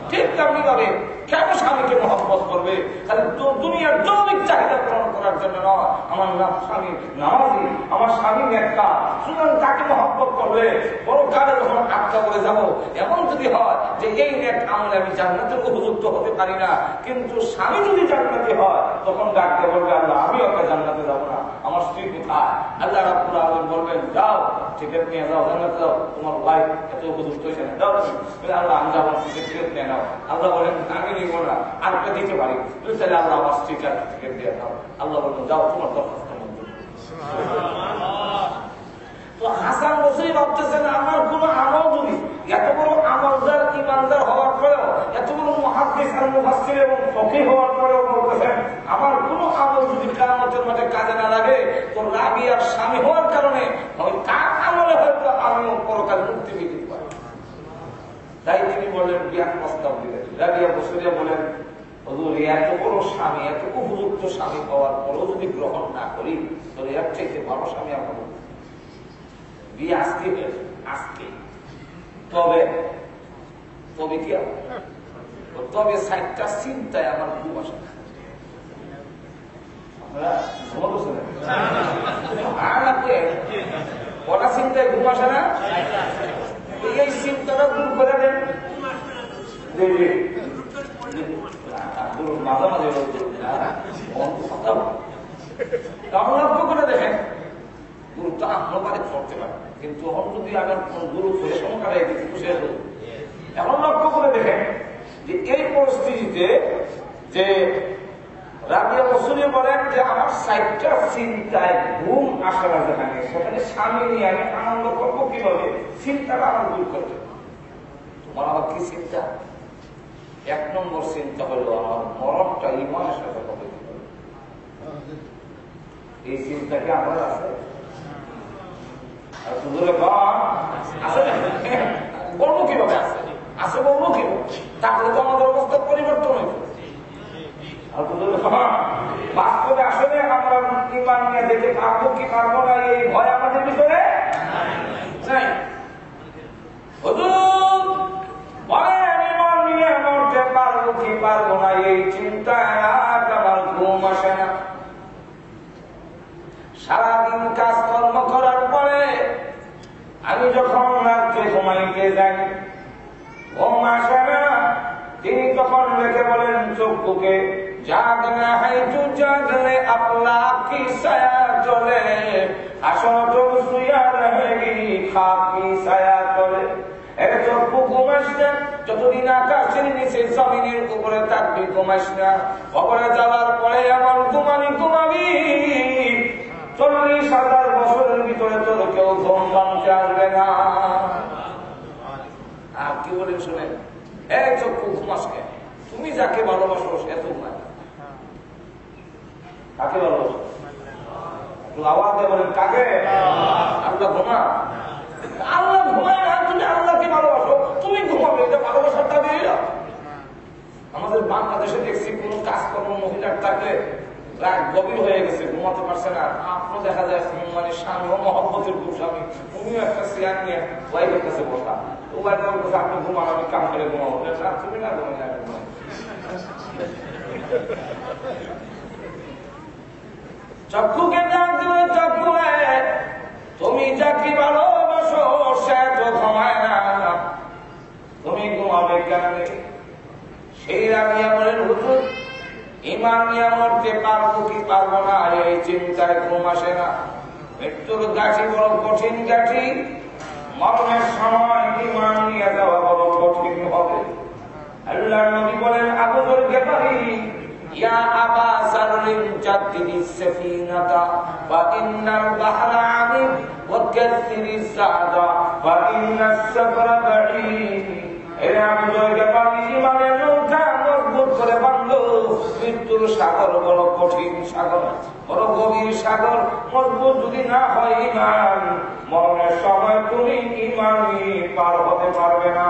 ঠিক তেমনি ভাবে কেন স্বামীকে মহব্বত করবে? খালি দুনিয়ার যৌলিক চাহিদা পূরণ করার জন্য নয়। আমার স্বামী নামাজি, আমার স্বামী নেতা, সুতরাং তাকে মহব্বত করবে। বড় কালে যখন আটকা করে যাবো, এমন যদি হয় যে এই নেট আমলে আমি জান্নাতের উপযুক্ত হতে পারি না, কিন্তু স্বামী যদি জান্নাতি হয় তখন ডাকতে বলবে আল্লাহ আমি ওকে জান্নাতে যাবো না, আমার স্ত্রী কোথায়? আল্লাহ রাব্বুল আলামিন বলবেন যাও টিকিট নিয়ে যাও, জান্নাতে যাও, তোমার ওয়াইফ এত উপযুক্ত হয়েছে না, যাও আল্লাহ আমি যাবো, টিকিট ফেরত নিয়ে নাও। আল্লাহ বলেন আমি নিব না, আরেকটা দিতে পারি, তাহলে আল্লাহ আমার টিকিট দিয়ে দাও। আল্লাহ বলবেন যাও তোমার দরখাস্ত মঞ্জুর। তো হাসান বসরি ভাবতেছেন আমার কোন আমল যদি এত বড় আমলদার ইমানদার হওয়ার পরেও, এত বড় মুহাদ্দিস আর মুফাসসির এবং ফকিহ হওয়ার পরেও বলতেছেন আমার কোন আমল যদি কিয়ামতের মাঠে কাজে না লাগে, তো রাবিয়ার স্বামী হওয়ার কারণে তার আমলে হয়তো আমিও পরকালে মুক্তি পেতে পারি। তাই তিনি বললেন বিয়ার প্রস্তাব দিলেন। রাবিয়া বসরিয়া বলেন, হুজুর এত বড় স্বামী, এত উপযুক্ত স্বামী পাওয়ার পরেও যদি গ্রহণ না করি, তাহলে এর চাইতে ভালো স্বামী আমার বিয়ে আজকে হয়েছে, আজকে। তবে তবে কি তবে 60টা চিন্তায় আমার ঘুম আসে না। আপনারা কটা চিন্তায় ঘুম আসে না? এই চিন্তাটা দূর করে দেন। মাঝে মাঝে লক্ষ্য করে দেখেন, গুরুত্ব আপনার করতে পারে, কিন্তু এখন যদি আমার গুরু সংখ্যাটা খুশি এখন লক্ষ্য করে দেখেন যে এই পরিস্থিতিতে যে রাবিয়া বসরি বলেন যে আমার 60টা চিন্তায় ঘুম আসে না, সেখানে স্বামী নিয়ে আমি আনন্দ করবো কিভাবে, চিন্তাটা আমার দূর করবে। তোমার আমার কি চিন্তা? 1 নম্বর চিন্তা হলো আমার মরণটা ইমানের সাথে হবে। এই চিন্তাকে আমার আছে বলবো কিভাবে? আছে আছে বলবো কিভাবে? তাহলে তো আমাদের অবস্থা পরিবর্তন হইবে। বাস্তবে আসলে আমরা ইমান নিয়ে যেতে পারবো কি পারবো না, এই ভয় আমাদের ভিতরে নাই। বলেন ইমান নিয়ে মরতে পারবো কি পারবো না, এই চিন্তায় আমার ঘুম আসে না। সারাদিন কাজকর্ম করার পরে আমি যখন রাত্রে ঘুমাইতে যাই, ঘুম আসে না। তিনি তখন রেখে বলেন চক্ষুকে, জাগনা হাইটু জাগলে আপনা কি ছায়া চলে, আসো তুম সুয়া রহেগি খাকি ছায়া চলে। এর চক্ষু ঘুমাস না, যতদিন আকাশের নিচে জমিনের উপরে থাকবি ঘুমাস না। খবরে যাওয়ার পরে আমার ঘুমাবি 40,000 বছরের ভিতরে তোর কেউ ঘুম ভাঙতে আসবে না। আর কি বলেন শুনেন, এক চক্ষু ঘুমাসকে তুমি যাকে ভালোবাসো সে তো ঘুমায়। কাকে ভালোবাসো? আওয়াজ দিয়ে বলেন কাকে? আল্লাহ ঘুমা, আল্লাহ ঘুমায় না, তুমি আল্লাহকে ভালোবাসো, তুমি ঘুমাবে, এটা ভালোবাসার দাবি। আমাদের বাংলাদেশে দেখছি কোন কাজকর্ম মহিলার থাকলে রাত গভীর হয়ে গেছে, ঘুমাতে পারছে না। আপনার দেখা যায় মানে স্বামী ও মহব্বতের খুব স্বামী, তুমিও একটা চেয়ার নিয়ে ওয়াইফের কাছে বসা, তো ওয়াইফ বলছে আপনি ঘুমান, আমি কাম করে ঘুমাবো। তুমি না ঘুমাই না, চক্ষুকে ডাক দিবে, চক্ষু তুমি যাকে ভালোবাসো সে তো ঘুমায় না, তুমি ঘুমাবে কেন? সেই রাবিয়া বলেন, হুজুর ইমান নিয়ে মরতে পারবো কি পারবো না, এই চিন্তায় ঘুম আসে না। মৃত্যুর গাঠি বড় কঠিন গাঠি, মরণের সময় ইমান নিয়ে যাওয়া বড় কঠিন হবে। আল্লাহ নবী বলেন, আবু যর গিফারি, ইয়া আবা যাররিন জাদ্দিদিস সাফিনাতা ওয়া ইন্নাল বাহরা আমিব ওয়া কাসসিরিস সাদা ওয়া ইন্নাস সাফরা বাঈদ। এরা আবু যর গিফারি ইমানের নৌকা মজবুত করে বাঁধলো। মৃত্যুর সাগর বড় কঠিন সাগর, বড় গভীর সাগর, মজবুত যদি না হয় ইমান, মরণের সময় তুমি ইমানই পার হতে পারবে না।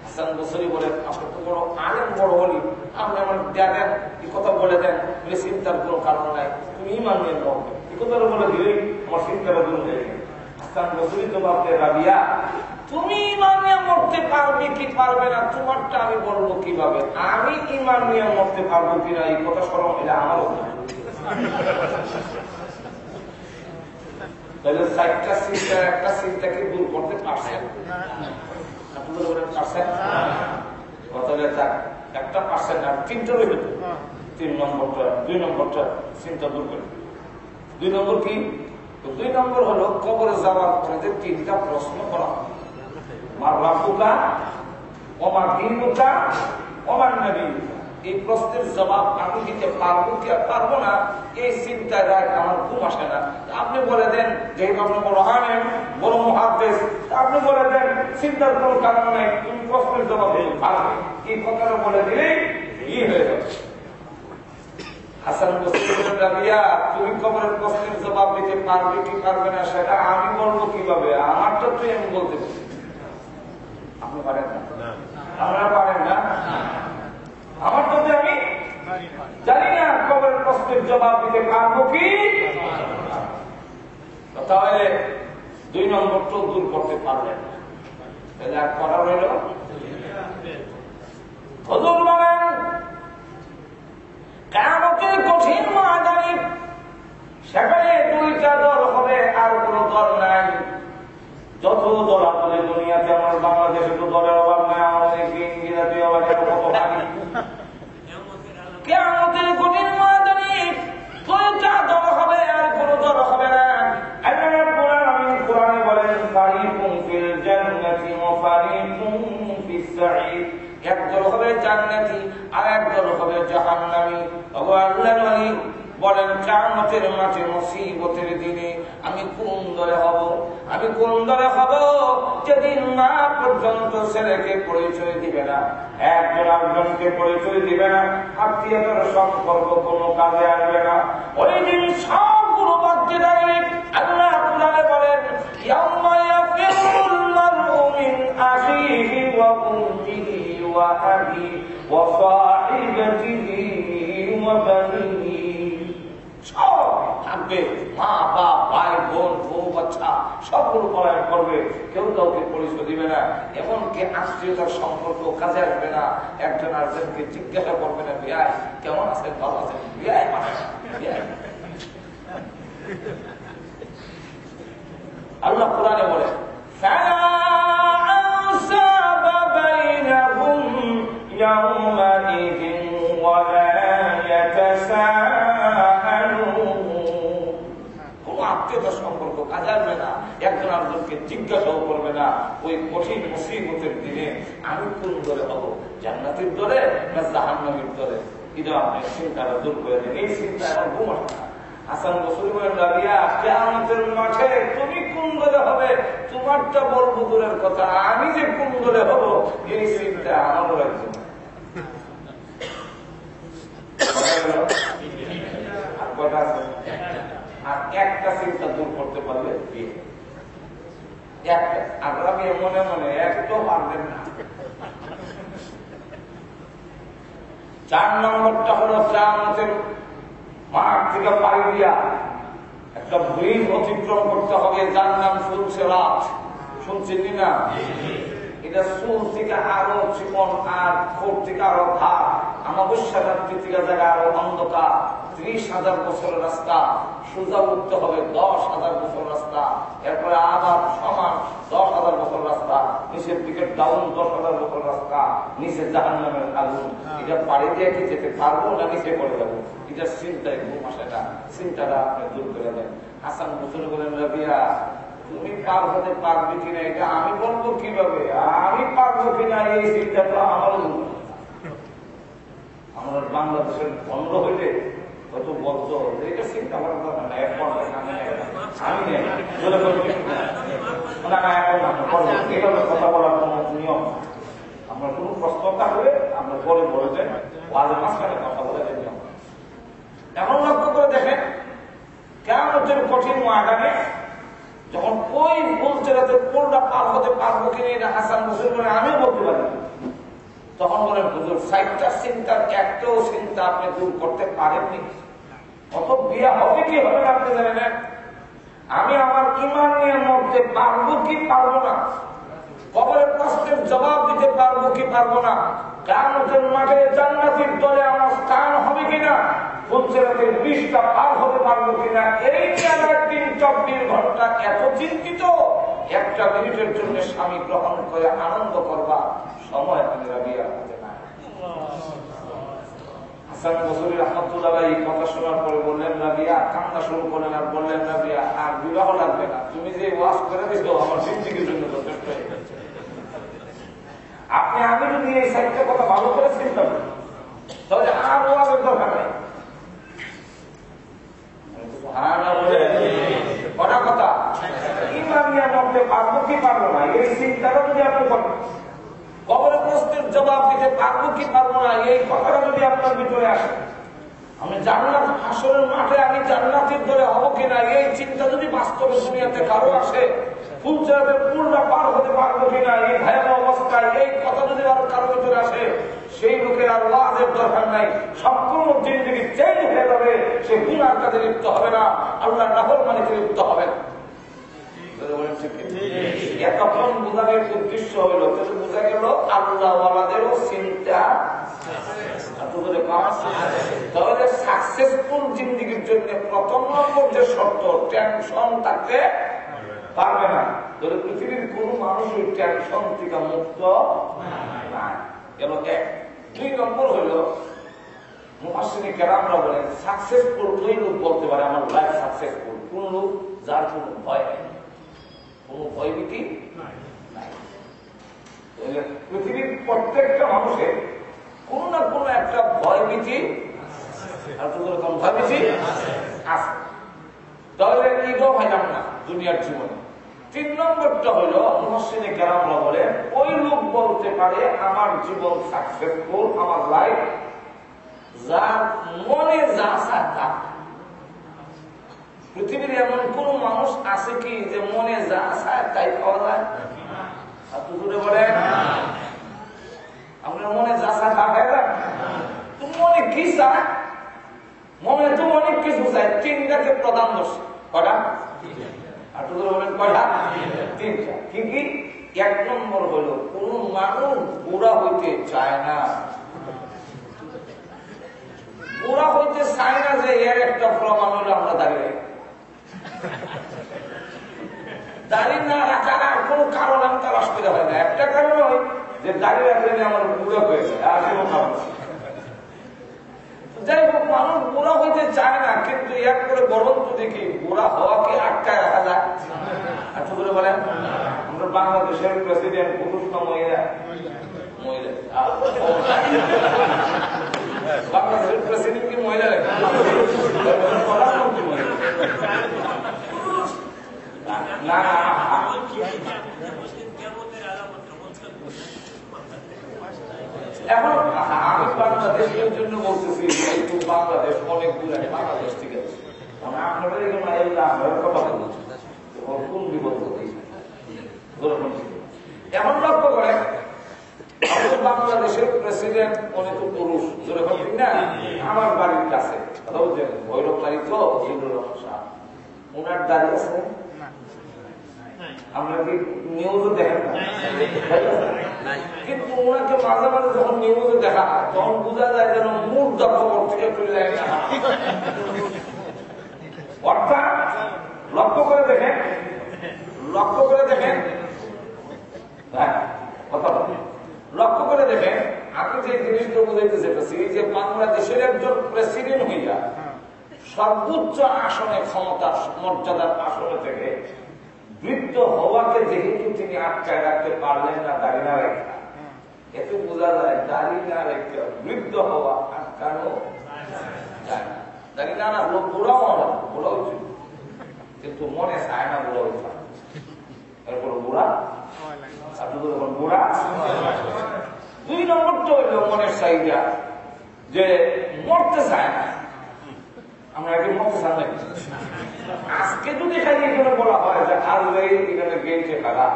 হাসান বসরি বলেন, আপনি তো বড় আলেম, বড় হলি, আপনি আমার দেখেন এই কথা বলে দেন, চিন্তার কোনো কারণ নাই, তুমি ইমান নিয়ে মরবে, এই কথাটা বলে দিলেই আমার চিন্তাটা দূর হয়ে গেল। হাসান বসরি তো ভাবতে, রাবিয়া তুমি ইমান নিয়ে মরতে পারবে কি পারবে না তোমারটা আমি বলবো কিভাবে, আমি ইমান নিয়ে মরতে পারবো কিনা এই কথা স্মরণ হইলে আমারও তাহলে 4টা চিন্তা একটা চিন্তাকে দূর করতে পারছেন, একটা পারছেন আর 3টা রইল। 3 নম্বরটা 2 নম্বরটা চিন্তা দূর করে। 2 নম্বর কি? 2 নম্বর হলো কবরে যাওয়ার পরে যে 3টা প্রশ্ন করা, মার রাব্বুকা ওয়া মা দীনুকা ওয়া মান নাবিয়্যুকা। এই প্রশ্নের জবাব আমি দিতে পারবো কি আর পারবো না, এই চিন্তায় রায় আমার ঘুম আসে না। আপনি বলে দেন, যেহেতু আপনি বড় আলেম, বড় মুহাদ্দিস, আপনি বলে দেন চিন্তার কোন কারণ নেই, তুমি প্রশ্নের জবাব দিতে পারবে। এই কথাটা বলে দিলেই ই হয়ে যাবে। হাসান বসরি বলেন, রাবিয়া তুমি কবরের প্রশ্নের জবাব দিতে পারবে কি পারবে না সেটা আমি বলবো কিভাবে? আমারটা তুই আমি বলতে পারি। আপনি পারেন না? আপনারা পারেন না? আমার তো আমি জানি না কবরের প্রশ্নের জবাব দিতে পারবো কি। তাহলে 2 নম্বরটাও দূর করতে পারলেন না, তাহলে আর করা রইল। হুজুর বলেন কিয়ামতের কঠিন ময়দানে সেখানে 2টা দল হবে, আর কোন দল নাই। যত দল আছে দুনিয়াতে, আমার বাংলাদেশে তো দলের অভাব নাই, আমাদের ইংরেজি অভাব কত ভারী। কিয়ামতের কঠিন ময়দানে 2টা দল হবে, আর কোন দল হবে না। আল্লাহ রাব্বুল আলামিন কোরআনে বলেন, ফারিকুম ফিল জান্নাতি ওয়া ফারিকুম ফিস সাঈর। একদল হবে জান্নাতি আর একদল হবে জাহান্নামী। ওগো আল্লাহর ওলি বলেন, কিয়ামতের মাঠে মুসিবতের দিনে আমি কোন দলে হব? আমি কোন দলে হব? যেদিন মা পর্যন্ত ছেলেকে পরিচয় দিবে না, একজন আরেকজনকে পরিচয় দিবে না, আত্মীয়তার সম্পর্ক কোনো কাজে আসবে না। ওই দিন সবগুলো বাদ দিয়ে যাবে। আল্লাহ কোরআনে বলেন, ইয়াউমা ইয়াফিরুল মারউ মিন আখিহি ওয়া উম্মিহি ওয়া আবিহি ওয়া সাহিবাতিহি ওয়া বানিহি। সব থাকবে, মা বাপ ভাই বোন বউ বাচ্চা সবগুলো পলায়ন করবে, কেউ কাউকে পরিচয় দিবে না, এমনকি আত্মীয়তার সম্পর্ক কাজে আসবে না। একজন আরেকজনকে জিজ্ঞাসা করবে না, বিয়াই কেমন আছেন, ভালো আছেন, বিয়াই মানে বিয়াই। আল্লাহ কোরআনে বলে, ফালা আনসাবা বাইনাহুম ইয়াওমাইযিন ওয়া লা ইয়াতাসাআলুন। কোন আত্মীয়তার সম্পর্ক কাজে আসবে না, একজন আরেকজনকে জিজ্ঞাসাও করবে না। ওই কঠিন মুসিবতের দিনে আমি কোন দলে হব, জান্নাতের দলে না জাহান্নামের দলে? এটা আপনি চিন্তাটা দূর করে দেন। এই চিন্তা এখন ঘুম আসে না। হাসান বসরি বলেন, রাবিয়া কিয়ামতের মাঠে তুমি কোন দলে হবে তোমারটা বলবো দূরের কথা, আমি যে কোন দলে হব এই চিন্তা আমারও লাগছে না। আর কটা আছে? আর একটা চিন্তা দূর করতে পারলে বিয়ে, একটা। আগামী মনে মনে একটু পারবেন না। 4 নম্বরটা হলো কিয়ামতের মাঠ থেকে পাড়ি দিয়া একটা ব্রিজ অতিক্রম করতে হবে, যার নাম সুল সিরাত। শুনছেন না? এটা সুল থেকে আরো চিকন আর খোর থেকে আরো ধার, আমাবস্যা রাত্রি থেকে জায়গা আরো অন্ধকার। 30,000 বছরের রাস্তা, সোজা উঠতে হবে 10,000 বছর রাস্তা, এরপরে আবার সমান 10,000 বছর রাস্তা, নিচের দিকে ডাউন 10,000 বছর রাস্তা, নিচে জাহান্নামের আগুন। এটা পাড়ি দিয়ে কি যেতে পারবো না নিচে পড়ে যাবো? এটা চিন্তায় ঘুম আসে না, চিন্তাটা আপনি দূর করে দেন। হাসান বসরি বলেন, রাবিয়া তুমি পার হতে পারবে কিনা এটা আমি বলবো কিভাবে? আমি পারবো কিনা এই চিন্তাটা আমার আমার বাংলাদেশের বন্ধ হইলে হয়তো বলতো এটা চিন্তা করার কথা না, এখন আমি এইভাবে কথা বলার কোন নিয়ম। আপনার কোন প্রশ্ন থাকলে আপনার পরে বলেছেন, ওয়াজের মাঝখানে কথা বলে নিয়ম। এমন লক্ষ্য করে দেখেন, কিয়ামতের কঠিন ময়দানে যখন ওই বলছে কোনটা পার হতে পারবো কিনা এটা হাসান বসরি বলে আমিও বলতে পারি, তখন বলেন, হুজুর 60টা চিন্তার একটাও চিন্তা আপনি দূর করতে পারেননি। অত বিয়া হবে কি হবে না আপনি জানেন না। আমি আমার ঈমান নিয়ে মরতে পারবো কি পারবো না, কবরের প্রশ্নের জবাব দিতে পারবো কি পারবো না, কিয়ামতের মাঠে জান্নাতীর দলে আমার স্থান হবে কিনা, ফুলসিরাতের 20টা পার হতে পারবো কিনা, এই জায়গায় 3-24 ঘন্টা এত চিন্তিত, একটা মিনিটের জন্য স্বামী গ্রহণ করে আনন্দ করবা সময় আমি রাবিয়া হাতে না। হাসান বসরি রাহমাতুল্লাহ এই কথা শোনার পরে বললেন, রাবিয়া কান্না শুরু করলেন আর বললেন, রাবিয়া আর বিবাহ লাগবে না, তুমি যে ওয়াজ করে দিত আমার জিন্দেগির জন্য যথেষ্ট হয়ে গেছে। আপনি আমি যদি এই 4টা কথা ভালো করে চিন্তা করি, তো কি পারবো না, এই চিন্তাটা যদি আপনি করেন, কবরের প্রশ্নের জবাব দিতে পারবো কি পারবো না, এই কথাটা যদি আপনার ভিতরে আসে, আমি জান্নাত হাসরের মাঠে আমি জান্নাতের ধরে হবো কিনা, এই চিন্তা যদি বাস্তবে দুনিয়াতে কারো আসে, ফুলচাঁদের পুলটা পার হতে পারবো কিনা, এই ভয়াবহ অবস্থায় এই কথা যদি আরো কারো ভিতরে আসে, সেই লোকের আর ওয়াজের দরকার নাই, সম্পূর্ণ জিন্দেগি চেঞ্জ হয়ে যাবে, সে গুনার কাজে লিপ্ত হবে না, আল্লাহর নাফরমানিতে লিপ্ত হবে না। এতক্ষণ বোঝানোর উদ্দেশ্য হইল, কিন্তু বোঝা গেল আল্লাহওয়ালাদেরও চিন্তা। তাহলে সাকসেসফুল জিন্দিগির জন্য প্রথম নম্বর যে শর্ত, টেনশন থাকতে পারবে না। তাহলে পৃথিবীর কোন মানুষ ওই টেনশন থেকে মুক্ত নাই। কেন এক। 2 নম্বর হইল মুহাসসিনে কেরামরা বলেন সাকসেসফুল ওই লোক বলতে পারে আমার লাইফ সাকসেসফুল, কোন লোক যার কোন ভয় নেই, কোন ভয়ভীতি নাই। পৃথিবীর প্রত্যেকটা মানুষের কোন না কোন একটা ভয়ভীতি ভয়ভীতি আছে। তাহলে ঈদও ভাইলাম না দুনিয়ার জীবনে। 3 নম্বরটা হইল মুহাসসিনে কেরামরা বলেন ওই লোক বলতে পারে আমার জীবন সাকসেসফুল, আমার লাইফ, যার মনে যা চায় তা। পৃথিবীর এমন কোন মানুষ আছে কি যে মনে যা চায় তাই পাওয়া যায়? বলেন আপনার মনে যা চায় তা পায় না। মনে কি চায়? মনে তো অনেক কিছু চায়, 3টাকে প্রধান দোষ। কটা? আর তুই বলেন কয়টা? 3টা। কি কি? 1 নম্বর হইল কোন মানুষ বুড়া হইতে চায় না। বুড়া হইতে চায় না যে এর একটা প্রমাণ হইল আমরা দাঁড়িয়ে দাঁড়িয়ে না রাখার আর কোন কারণ আমি তালাশ করে হয় না। একটা কারণ হয় যে দাঁড়িয়ে রাখলে আমার বুড়া হয়েছে, আর কোনো কারণ। যাই হোক, মানুষ বুড়া হইতে চায় না, কিন্তু এক করে বরন্ত দেখি বুড়া হওয়াকে আটকায় রাখা যায়। আচ্ছা করে বলেন আমরা বাংলাদেশের প্রেসিডেন্ট পুরুষ না মহিলা? মহিলা। বাংলাদেশের প্রেসিডেন্ট কি মহিলা? প্রধানমন্ত্রী মহিলা না। এখন আমি বাংলাদেশের জন্য বলতেছি, একটু বাংলাদেশ অনেক দূরে, বাংলাদেশ ঠিক আছে, আপনাদের কথা বলছি কোন বিপদ এখন লক্ষ্য করেন আমাদের বাংলাদেশের প্রেসিডেন্ট অনেক পুরুষ, যেরকম ঠিক না? আমার বাড়ির কাছে ভৈরব বাড়ি তো ওনার দাঁড়িয়ে আছে, আমরা কি নিউজে দেখেন না? কিন্তু ওনাকে মাঝে মাঝে যখন নিউজে দেখা হয় তখন বোঝা যায় যেন মুখ দখল থেকে ফিরে যায়। অর্থাৎ লক্ষ্য করে দেখেন হ্যাঁ কথা লক্ষ্য করে দেখেন, আমি যে জিনিসটা বুঝাইতে চাইতেছি যে বাংলাদেশের একজন প্রেসিডেন্ট হইয়া সর্বোচ্চ আসনে, ক্ষমতার মর্যাদার আসনে থেকে বৃদ্ধ হওয়াকে যেহেতু তিনি আটকায় রাখতে পারলেন না দাঁড়িয়ে না রেখা, এতে বোঝা যায় দাঁড়িয়ে না রেখে বৃদ্ধ হওয়া আটকানো যায় না। দাঁড়িয়ে না লোক বুড়াও না, বুড়া উচিত, কিন্তু মনে চায় না বুড়া উচিত। এরপর বুড়া বুড়া। 2 নম্বরটা হইল মনের চাহিদা, যে মরতে চায় না। আমরা আগে মরতে চান নাকি? আজকে যদি খালি এখানে বলা হয় যে আজ এখানে গেছে খারা,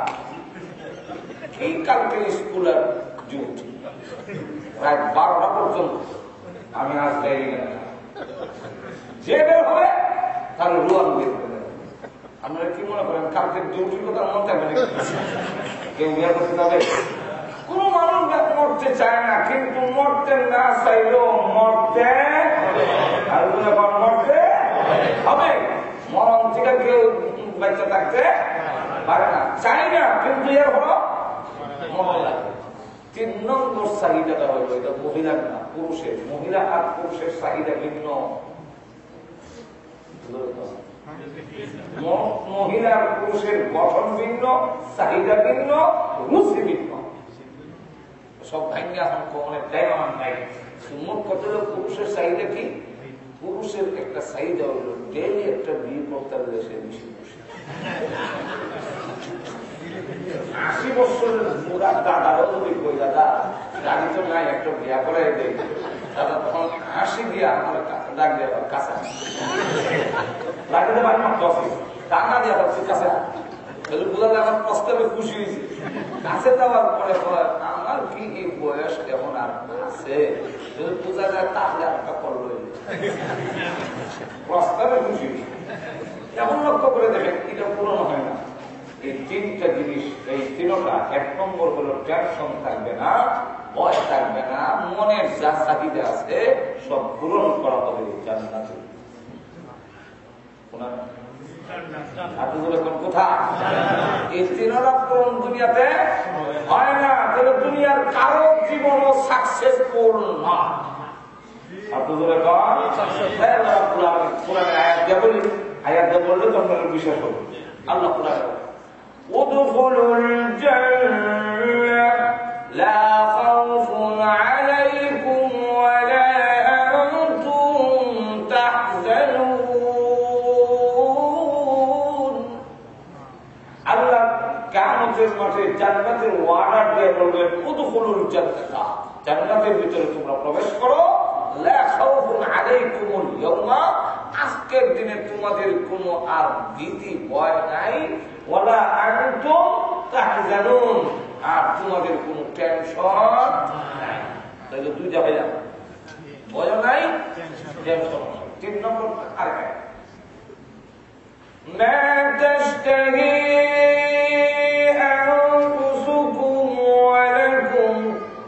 এই কালকে স্কুলের যুগ রাত 12টা পর্যন্ত আমি আজ যাই যে বের হবে তার রুয়ান বের করে। আপনারা কি মনে করেন কালকে ডিউটির কথা মনে থাকবে নাকি? কেউ বিয়ে করতে যাবে? কোন মানুষ মরতে চায় না, কিন্তু মরতে না চাইলেও মরতে হবে। মরণ থেকে কেউ বেঁচে থাকতে পারে না, চাই না, কিন্তু এর হলো মরণ লাগে। 3 নম্বর চাহিদাটা হইল এটা মহিলার না পুরুষের। মহিলা আর পুরুষের চাহিদা ভিন্ন। মহিলার পুরুষের গঠন ভিন্ন, চাহিদা ভিন্ন, রুচি ভিন্ন। সব ভাঙ্গা এখন অনেক টাইম আমার নাই। মোট কত পুরুষের চাহিদা কি? পুরুষের একটা চাহিদা হইল ডেইলি একটা বিয়ে করতে সে বেশি খুশি। 80 বছরের বুড়া দাদারও যদি কই দাদা গাড়ি তো নাই একটা বিয়া করে দেয় দাদা, তখন 80 দিয়া আমার ডাক দিয়ে কাছে লাগতে পারি না, টানা দিয়া কাছে বোঝা যায় আমার প্রস্তাবে খুশি হয়েছে। কাছে যাওয়ার পরে আমার কি এই বয়স এখন আর আছে, যদি বোঝা যায় তাহলে একটা করলো প্রস্তাবে খুশি। এমন লক্ষ্য করে দেখেন এটা পূরণ হয় না। এই তিনটা জিনিস, এই তিনটা, 1 নম্বর হলো টেনশন থাকবে না, ভয় থাকবে না, মনের যা চাহিদা আছে সব পূরণ করা হবে জান্নাতে। দুনিয়াতে হয় না, তাহলে দুনিয়ার কারো জীবনও সাকসেসফুল না। আয়াত দিয়ে বললে তো আপনার বিশ্বাস হবে। আল্লাহ কোরআনে উদখুলুল জান্নাহ লা খাউফুন আলাইকুম ওয়া লা আনতুম তাহজানুন। আল্লাহ কিয়ামতের মাঠে জান্নাতের ওয়ার্ডার দিয়ে বলবেন উদখুলুল জান্নাহ, জান্নাতের ভিতরে তোমরা প্রবেশ করো, লা খাউফুন আলাইকুমুল ইয়াওমা, আজকের দিনে তোমাদের কোনো আর ভীতি ভয় নাই, ওয়ালা আনতুম তাহজানুন, আর তোমাদের কোনো টেনশন নাই। তাহলে দুইটা হয়ে যাবে, ভয় নাই, টেনশন নাই। 3 নম্বর আরেকটা, মা তাশতাহি আনফুসুকুম ওয়া লাকুম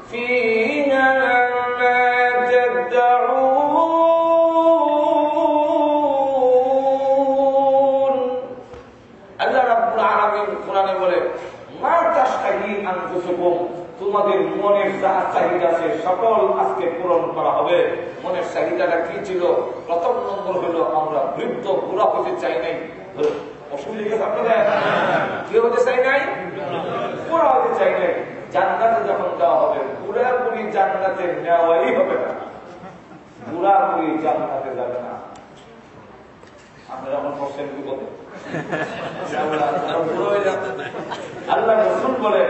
ফীহা মা তাদউন। আল্লাহ রাব্বুল আলামিন কোরআনে বলে মা তাশতাহি আনফুসুকুম, তোমাদের মনের যা চাহিদা আছে সকল আজকে পূরণ করা হবে। মনের চাহিদাটা কি ছিল? প্রথম নম্বর হলো আমরা বৃদ্ধ বুড়া হতে চাই নাই। অসুবিধা আপনাদের কি হতে চাই নাই? বুড়া হতে চাই নাই। জান্নাতে যখন দেওয়া হবে, বুড়া বুড়ি জান্নাতে নেওয়াই হবে না, বুড়া বুড়ি জান্নাতে যাবে না। আপনারা এখন বলছেন কি বলতে আল্লাহ রসুল বলে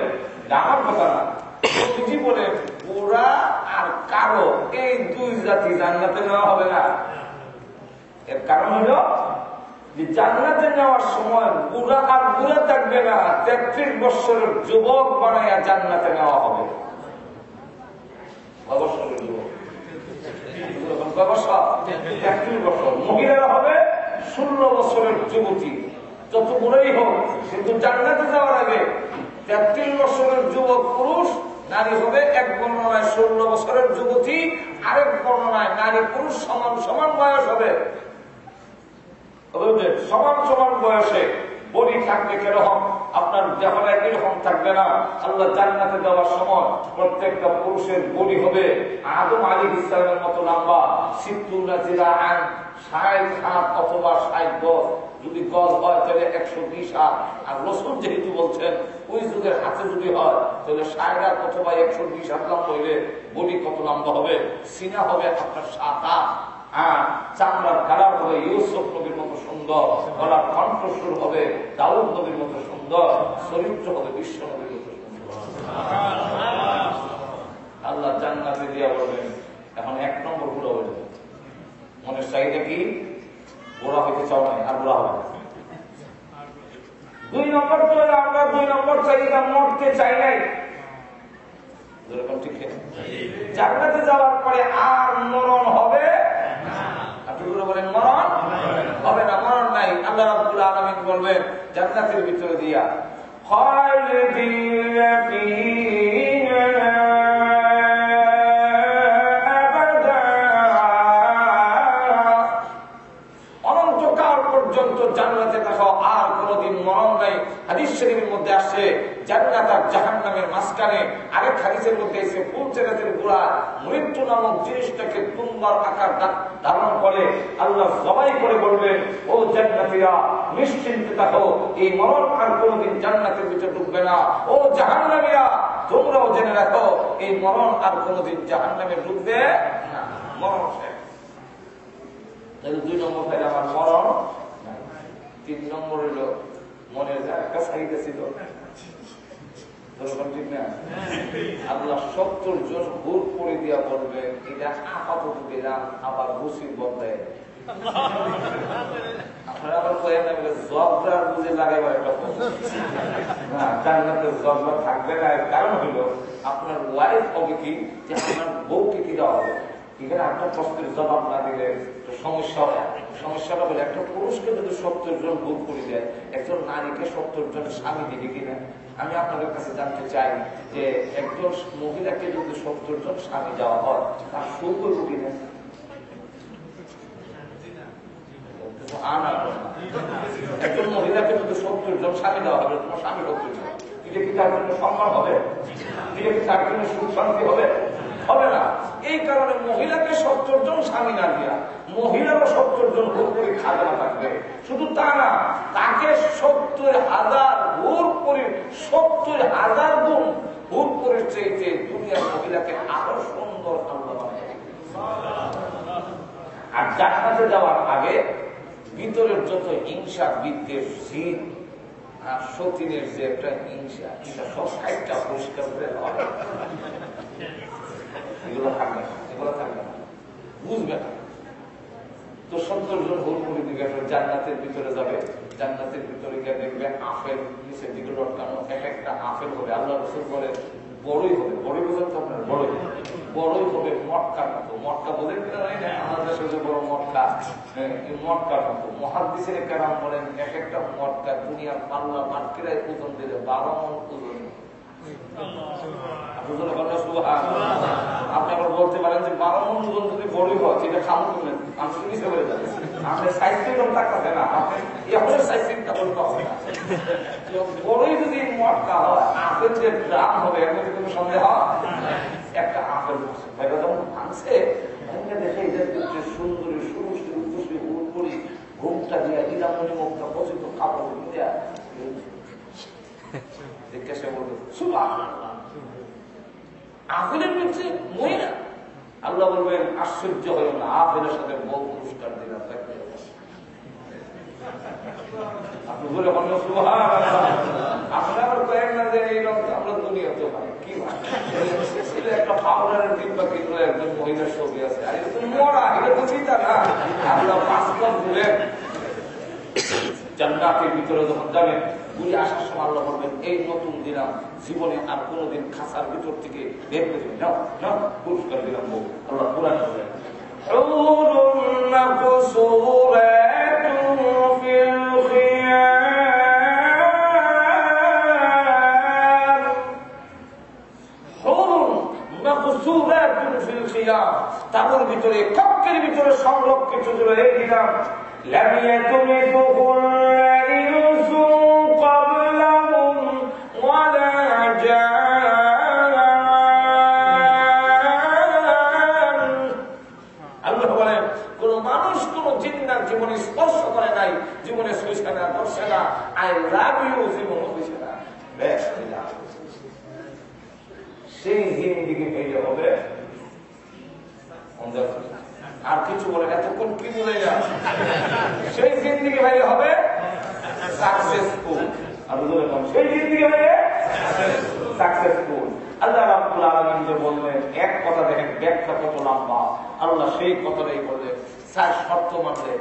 আমার কথা না, বুঝি বলে বুড়া আর কারো এই 2 জাতি জান্নাতে নেওয়া হবে না। এর কারণ হলো যে জান্নাতে নেওয়ার সময় বুড়া আর বুড়া থাকবে না, 33 বছরের যুবক বানাইয়া জান্নাতে নেওয়া হবে। বছরের যুবক, 33 বছর। মহিলারা হবে 16 বছরের যুবতী। যত বুড়াই হোক, কিন্তু জান্নাতে যাওয়ার আগে 33 বছরের যুবক পুরুষ, নারী হবে এক বর্ণনায় 16 বছরের যুবতী, আরেক বর্ণনায় নারী পুরুষ সমান সমান বয়স হবে। সমান সমান বয়সে বডি থাকবে কিরকম? আপনার যখন একই রকম থাকবে না। আল্লাহ জান্নাতে দেওয়ার সময় প্রত্যেকটা পুরুষের বডি হবে আদম আলাইহিস সালামের মতো লম্বা, 60 হাত অথবা 60 গজ। যদি গজ হয় তাহলে 120 হাত। আর রাসূল যেহেতু বলছেন ওই যুগের হাতে যদি হয় তাহলে 60 হাত অথবা 120 হাত লম্বা হইলে বডি কত লম্বা হবে? সিনা হবে আপনার 7 হাত। চামড়ার কালার হবে ইউসুফ নবীর মতো সুন্দর, গলার কণ্ঠস্বর হবে দাউদ নবীর মতো সুন্দর, চরিত্র হবে বিশ্ব নবীর মতো সুন্দর। আল্লাহ জান্নাতে দিয়া বলবেন এখন 1 নম্বর বুড়া হয়ে যাবে। মনের চাহিদা কি? বুড়া হইতে চাও নাই, আর বুড়া হবে। 2 নম্বর তো আমরা 2 নম্বর চাহিদা মরতে চাই নাই। ঠিক জান্নাতে যাওয়ার পরে আর মরণ হবে বলেন মরণ হবে না, মরণ নাই। আল্লাহ রাব্বুল আলামিন বলবেন জান্নাতের ভিতরে দিয়া খালিদিনা ফিহা আবাদা, অনন্তকাল পর্যন্ত জান্নাতে থাকো, আর কোনদিন মরণ নাই। হাদিস শরীফের মধ্যে আসছে জান্নাত আর জাহান্নামের মাঝখানে আরেক হাদিসের মধ্যে এসে ফুলচেরাতের গোড়া মৃত্যু নামক জিনিসটাকে তুম্বার আকার ধারণ করে আল্লাহ জবাই করে বলবেন ও জান্নাতীরা নিশ্চিন্তে থাকো, এই মরণ আর কোনদিন জান্নাতের ভিতরে ঢুকবে না। ও জাহান্নামীরা তোমরাও জেনে রাখো এই মরণ আর কোনদিন জাহান্নামে ঢুকবে না। মরণ শেষ। তাহলে 2 নম্বর তাহলে আমার মরণ। 3 নম্বর হলো মনের একটা চাহিদা ছিল ঠিক না? আল্লাহ 70 জন ভুল করে দিয়া বলবে এটা আপাতত দিলাম, আবার মুসিব বদলায়। আপনারা আবার কয়েন না জবরার বুঝে লাগাইবার একটা না, জান্নাতের জবরা থাকবে না। কারণ হলো আপনার ওয়াইফ হবে কি যে আপনার বউকে কি দেওয়া হবে। এখানে আপনার প্রশ্নের জবাব না দিলে সমস্যা হয়। সমস্যাটা হলে একটা পুরুষকে যদি 70 জন ভুল করে দেয়, একজন নারীকে 70 জন স্বামী দিবে কিনা? আমি আপনাদের কাছে জানতে চাই যে একজন মহিলাকে যদি 70 জন স্বামী দেওয়া হয়, তার সুখ করবো কিনা? একজন মহিলাকে যদি 70 জন স্বামী দেওয়া হবে, তোমার স্বামী 70 জন, এটা কি তার জন্য সম্মান হবে? এটা কি তার জন্য সুখ শান্তি হবে? হবে না। এই কারণে মহিলাকে 70 জন স্বামী না দিয়া মহিলারও 70 জন ভোর করে খাজনা থাকবে। শুধু তা না, তাকে 70,000 ভোর করে 70,000 গুণ ভোর করে চেয়েছে দুনিয়ার মহিলাকে আরো সুন্দর আল্লাহ বানাবে। আর জান্নাতে যাওয়ার আগে ভিতরের যত হিংসা, বিদ্বেষ, শীত আর সতীনের যে একটা হিংসা, এটা সব 60টা পরিষ্কার করে হবে। এগুলো থাকবে না, এগুলো থাকবে না, বুঝবে না। তো 70 জন ভুল করে দিবে, জান্নাতের ভিতরে যাবে। জান্নাতের ভিতরে গিয়ে দেখবে আপেল নিচের দিকে লটকানো, এক একটা আপেল হবে। আল্লাহ রাসূল বলে বড়ই হবে, বড়ই বোঝেন তো আপনার, বড়ই হবে মটকার মতো। মটকা বোঝেন কিনা জানি না, আমাদের দেশে যে বড় মটকা, মটকার মতো। মুহাদ্দিসিনে কেরাম বলেন এক একটা মটকা দুনিয়ার পাল্লা মাটকিরায় ওজন দিলে 12 মণ ওজন। আপনি আবার বলতে পারেন যে 12 মণ ওজন যদি বড়ই হয় সেটা খামো তুমি আমি নিচে হয়ে যাবে। আপনি সাইকেল টাকাতে না, আপনি এখনো সাইকেলটা বলতে হবে না। বড়ই যদি মটকা হয়, আপেল যে দাম হবে এর মধ্যে কোনো সন্দেহ। একটা আপেল ভাইরা যখন ভাঙছে দেখে এটা সুন্দরী সুরুষি উৎসী উল করি ঘুমটা দিয়া ইরামনি মুখটা পচিত কাপড় দিয়া দেখে সে বলবে সুবহানাল্লাহ, আপেলের মধ্যে মহিলা। আল্লাহ বলবেন আশ্চর্য হল না, আপেলের সাথে বহু পুরস্কার দিলাম। আপনি বলে বলল সুবহানাল্লাহ। আপনার আবার কয়েক না যে এই রকম আমরা দুনিয়াতে হয় কি ভাই একটা পাউডারের ডিব্বা কিনলো একজন মহিলার ছবি আছে, আর এটা তো মরা, এটা তো চিন্তা না। আল্লাহ বাস্তব বলেন জান্নাতের ভিতরে যখন যাবেন, ঘুরে আসার সময় আল্লাহ বলবেন এই নতুন দিলাম, জীবনে আর কোনোদিন খাসার ভিতর থেকে বের করে দেবেন না, পুরস্কার দিলাম। আল্লাহ পুরান বলেন তাদের ভিতরে কক্ষের ভিতরে সংরক্ষিত রেখে দিলাম। আল্লাহ বলেন কোন মানুষ কোন জিন্নার জীবনে স্পর্শ করে নাই, জীবনে সইছে না, ধরছে না, আই লাভ ইউ জীবন হইছে না। সেই জিন্দিগি হইলে হবে আর কিছু বলে এতক্ষণ কি বলে যান, সেই জিন্দিগি ভাই হবে সাকসেসফুল। আর সেই জিন্দিগি ভাই সাকসেসফুল। আল্লাহ রাব্বুল আলামিন যে বললেন এক কথা, দেখেন ব্যাখ্যা কত লম্বা। আল্লাহ সেই কথাটাই বললেন 4 শর্ত মানলে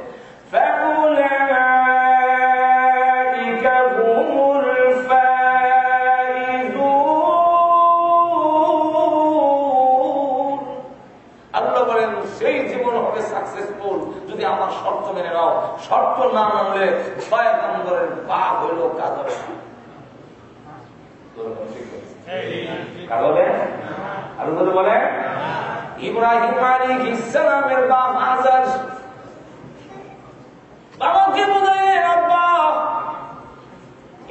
সেই জীবন হবে সাকসেসফুল যদি আমার শর্ত মেনে নাও। শর্ত না মানলে পয়গম্বরের বাপ হইল কাজরে। আর বলে ইব্রাহিম আলাইহিস সালামের বাপ আজার বাবাকে বলে আব্বা